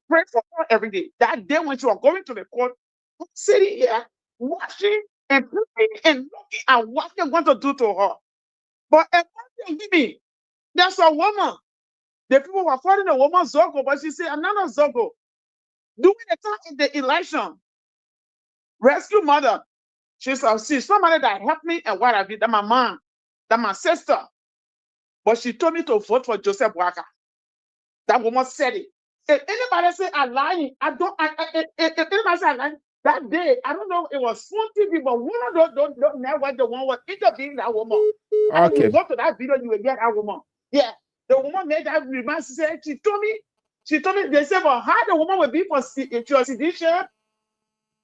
H: Pray for her every day. That day when she was going to the court, I'm sitting here watching and praying and looking at what they're going to do to her. But at one day, there's a woman. The people were calling the woman Zogo, but she said, another Zogo. During the time in the election, rescue mother, she said, see, somebody that helped me and what have you, that my mom, that my sister. But she told me to vote for Joseph Boakai. That woman said it. If anybody say I'm lying, if anybody say I'm lying, that day, I don't know, it was 20 people, one of those don't know what the one was interviewing that woman. And
J: Okay.
H: you go to that video, you will get that woman. Yeah. The woman made that remark. She said, she told me, they said, well, how the woman will be for if she was seditious?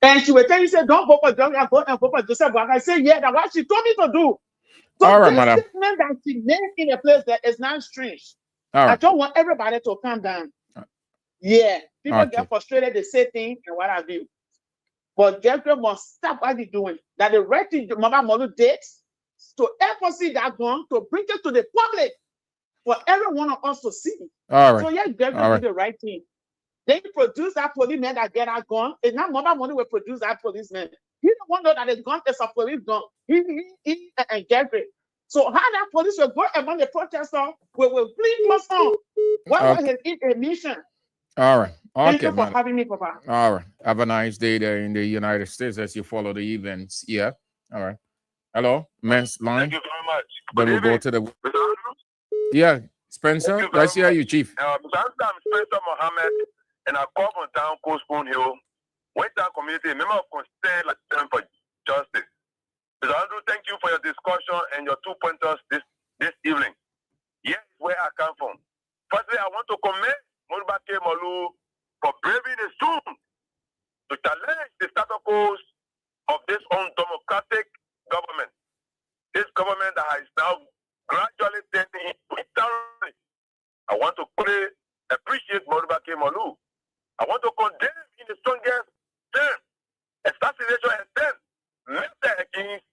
H: And she will tell you, say, don't vote for John, go and vote for Joseph Boakai. I said, yeah, that's what she told me to do. So
J: All right,
H: this
J: madam.
H: statement that she made in a place that is not strange.
J: All
H: I
J: right.
H: don't want everybody to calm down. Yeah, people
J: Okay.
H: get frustrated, they say things and what have you. But Gabriel must stop what he's doing. That the right thing Mama Molu did to emphasize that gun, to bring it to the public for every one of us to see.
J: All right.
H: So yeah, Gabriel
J: All right.
H: did the right thing. They produce that policeman that get that gun. It's not Mama Molu will produce that policeman. He don't want to know that the gun is a police gun. He and Gabriel. So how that police will go among the protesters will flee close on. What was his mission?
J: All right.
H: Thank
J: Okay,
H: you for
J: madam.
H: having me, Papa.
J: All right. Have a nice day there in the United States as you follow the events. Yeah. All right. Hello, men's line.
E: Thank you very much.
J: Then we'll go to the. Yeah, Spencer. Let's hear you, Chief.
E: Mr. Andrew, I'm Spencer Mohammed, and I come from town called Spoon Hill. Went town community, member of Concern like them for Justice. Mr. Andrew, thank you for your discussion and your 2 pointers this evening. Here is where I come from. Firstly, I want to commend Molubakai Molu for braving the storm to challenge the status quo of this undemocratic government. This government that is now gradually turning into tyranny. I want to appreciate Molubakai Molu. I want to condemn in the strongest term assassination attempt murder against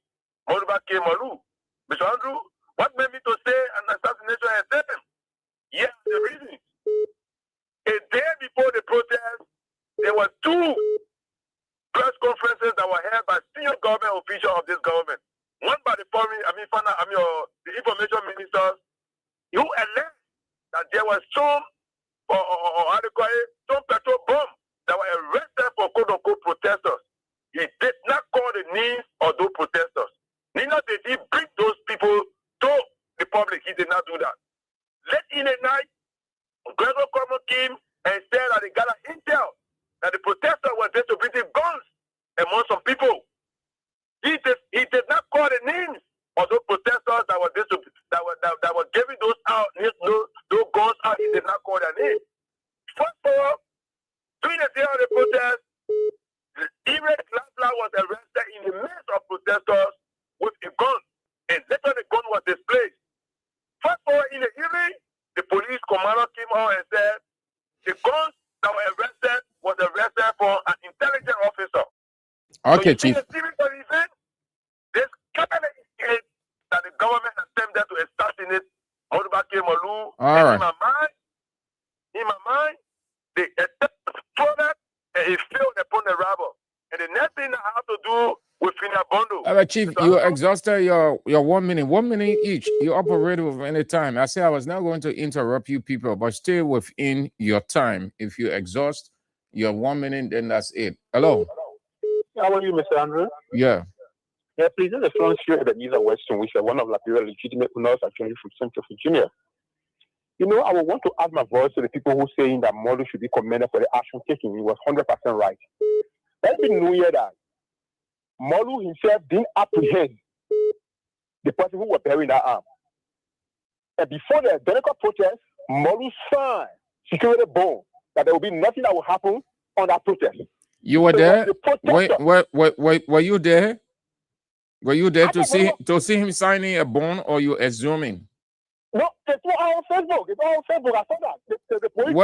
E: Molubakai Molu. Mr. Andrew, what made me to say an assassination attempt? Yes, the reason. A day before the protest, there were 2 press conferences that were held by senior government officials of this government. One by the the information ministers, who alleged that there was some petrol bomb that were arrested for quote-unquote protesters. He did not call the names of those protesters. Neither did he bring those people to the public. He did not do that. Late in the night, Gregor Corman came and said that he got an intel that the protesters were distributing guns among some people. He did not call the names of those protesters that were giving those guns out. He did not call their names. First of all, during the day of the protest, Eric Lasla was arrested in the midst of protesters with a gun, and later the gun was displayed. First of all, in the evening, the police commander came out and said the guns that were arrested was arrested for an intelligence officer.
J: Okay,
E: so
J: Chief.
E: In the series of events, this cabinet is that the government attempted to assassinate Molubakai Molu.
J: All right.
E: In my mind, they attempted to that and he failed upon the rabble. And the next thing I have to do with Finabondo.
J: All right, Chief, you exhausted your 1 minute. 1 minute each. You operate with any time. I said I was not going to interrupt you people, but stay within your time. If you exhaust your 1 minute, then that's it. Hello.
F: How are you, Mr. Andrew?
J: Yeah.
F: Yeah, please, in the front here, the Ebenezer Weston, which are one of Liberia's legitimate owners, actually from Central Virginia. You know, I would want to add my voice to the people who are saying that Molu should be commended for the action taken. He was 100% right. Let me know here that Molu himself didn't apprehend the person who was bearing that arm. And before the Democrat protest, Molu signed security bond that there will be nothing that will happen on that protest.
J: You were there? Were you there? Were you there to see him signing a bond, or you assuming?
F: No, it's not on Facebook. It's on Facebook. I saw that. The police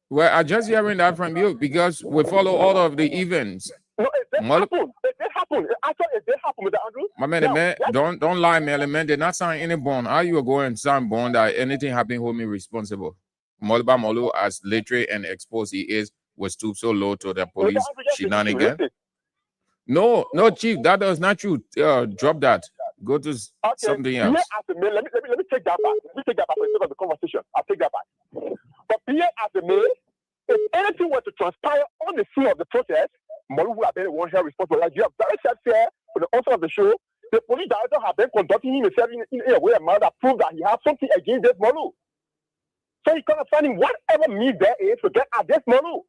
J: where I just hearing that from you because we follow all of the events.
F: No, it did happen. It did happen. Actually, it did happen, Mr. Andrew.
J: My man, don't lie, man. The man did not sign any bond. How you go and sign bond that anything happen, hold me responsible? Moluba Molu, as literate and exposed he is, was stooped so low to the police shenanigans. No, Chief, that is not true. Drop that. Go to something else.
F: Let me take that back. Let me take that back for the sake of the conversation. I'll take that back. But be it as it may, if anything were to transpire on the scene of the protest, Molu would have been one share responsible. Like you have very said fair for the author of the show, the police director have been conducting himself in a way that proved that he has something against this Molu. So he kind of finding whatever means there is to get at this Molu.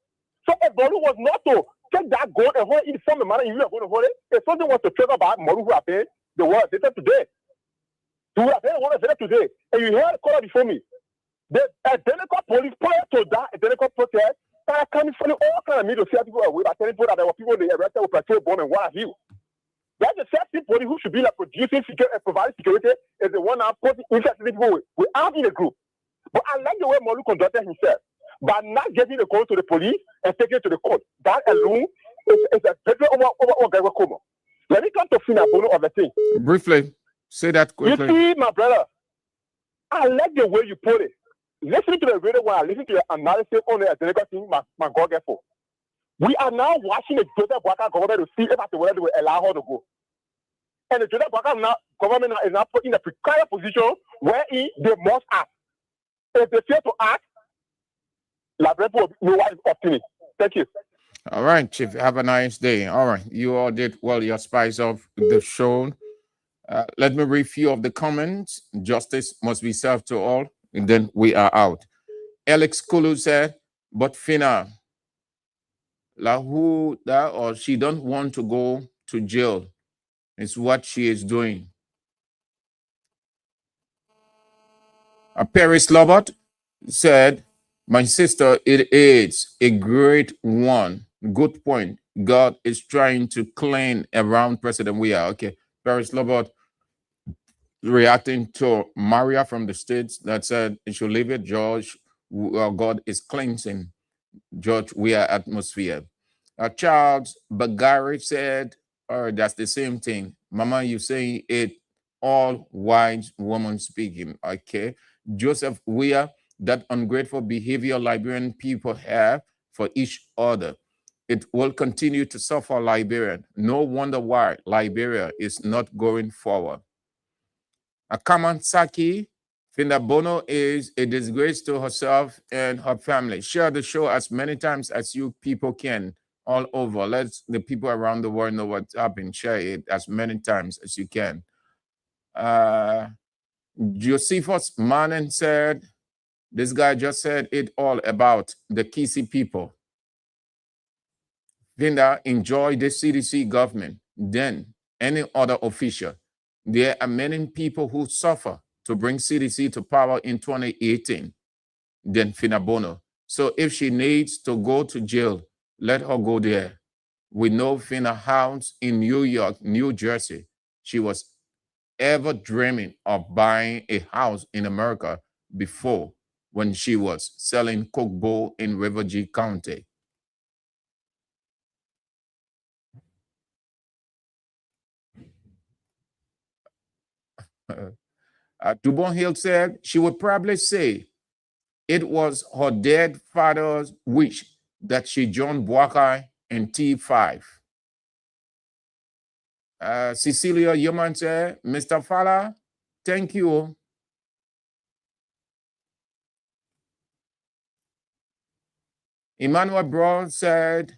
F: So if Molu was not to take that gun and hold it in some manner, you are going to hold it. If something was to trigger back, Molu would have been the world today. He would have been the one today. And you heard the caller before me. The identical police prior to that identical protest started coming from all kind of media to scare people away by telling people that there were people they arrested with petrol bomb and what have you. That's the same body who should be like producing security and providing security is the one now putting interested people we aren't in a group. But I like the way Molu conducted himself. By not getting the call to the police and taking it to the court. That alone is a better over. Let me come to Finabono of the thing.
J: Briefly, say that quickly.
F: You see, my brother, I like the way you put it. Listening to the radio when I listen to your analysis on the identical thing, my God, for. We are now watching the Joseph Boakai government to see if after whether they will allow her to go. And the Joseph Boakai government is now put in a precarious position where they must act. If they fail to act, La Brepo will know what is optimistic. Thank you.
J: All right, Chief. Have a nice day. All right. You all did well. Your spice of the show. Let me read a few of the comments. Justice must be served to all. And then we are out. Alex Kulu said, but Fina, or she don't want to go to jail. It's what she is doing. Paris Lobot said, my sister, it is a great one. Good point. God is trying to clean around President We are. Okay. Paris Lobot reacting to Maria from the States that said it should leave it. George, God is cleansing George We are atmosphere. Charles Bagari said, oh, that's the same thing. Mama, you say it, all wise woman speaking. Okay. Joseph Weah, that ungrateful behavior Liberian people have for each other. It will continue to suffer Liberia. No wonder why Liberia is not going forward. Akaman Saki, Finabono is a disgrace to herself and her family. Share the show as many times as you people can all over. Let the people around the world know what's happening. Share it as many times as you can. Josephus Manen said, this guy just said it all about the Kisi people. Vinda, enjoy the CDC government, then any other official. There are many people who suffer to bring CDC to power in 2018 than Finabono. So if she needs to go to jail, let her go there. We know Fina house in New York, New Jersey. She was ever dreaming of buying a house in America before when she was selling Coke Bowl in River G County. Dubon Hill said she would probably say it was her dead father's wish that she joined Boakai in T5. Cecilia Yeoman said, Mr. Fala, thank you. Emmanuel Brown said,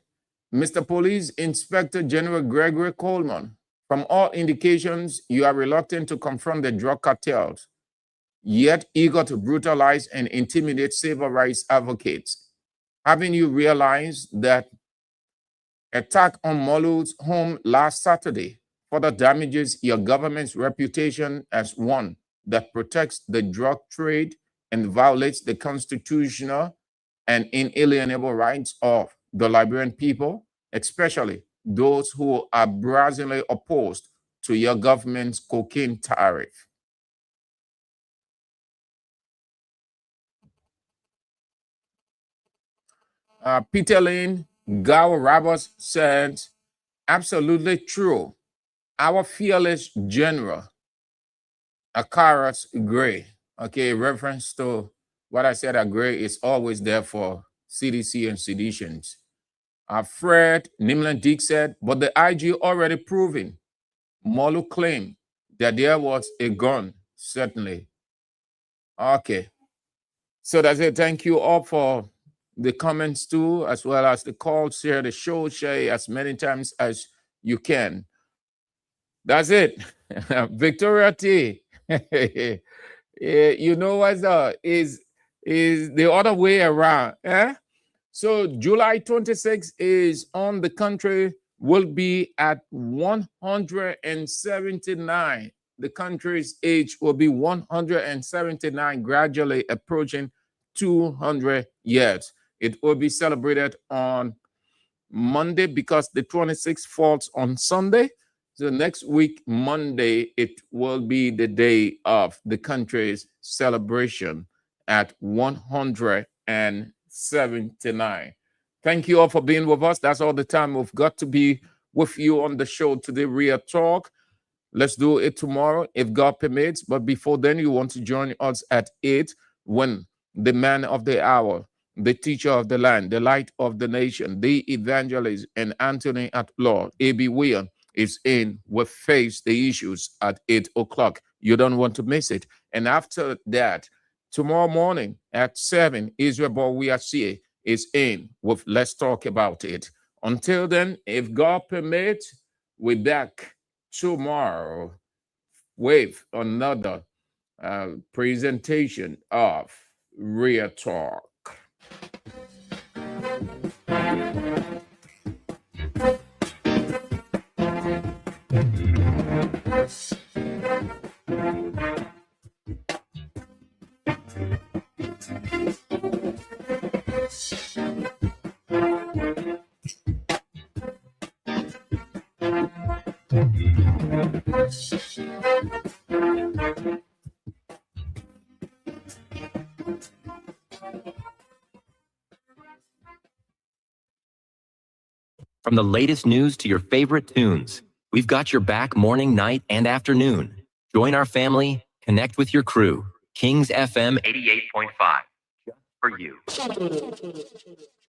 J: Mr. Police Inspector General Gregory Coleman, from all indications, you are reluctant to confront the drug cartels, yet eager to brutalize and intimidate civil rights advocates. Haven't you realized that attack on Molu's home last Saturday further damages your government's reputation as one that protects the drug trade and violates the constitutional and inalienable rights of the Liberian people, especially those who are brazenly opposed to your government's cocaine tariff? Peter Lane Gao Roberts said, absolutely true. Our fearless general, Akaras Gray, okay, reference to what I said, Gray is always there for CDC and seditions. Fred Nimlan Dick said, but the IG already proven Molu claimed that there was a gun, certainly. Okay. So that's it. Thank you all for the comments too, as well as the calls. Share the show, share as many times as you can. That's it. Victoria T. You know what is the other way around. Eh? So July 26th is on the country will be at 179. The country's age will be 179, gradually approaching 200 years. It will be celebrated on Monday because the 26th falls on Sunday. So next week, Monday, it will be the day of the country's celebration at 179. Thank you all for being with us. That's all the time we've got to be with you on the show today, Real Talk. Let's do it tomorrow if God permits. But before then, you want to join us at 8 when the man of the hour, the teacher of the land, the light of the nation, the evangelist, and Anthony at Law, A.B. William, is in with Face the Issues at 8 o'clock. You don't want to miss it. And after that, tomorrow morning at 7, Israel Bowiasie is in with Let's Talk About It. Until then, if God permits, we're back tomorrow with another presentation of Real Talk.
G: From the latest news to your favorite tunes, we've got your back morning, night, and afternoon. Join our family, connect with your crew. Kings FM 88.5, just for you.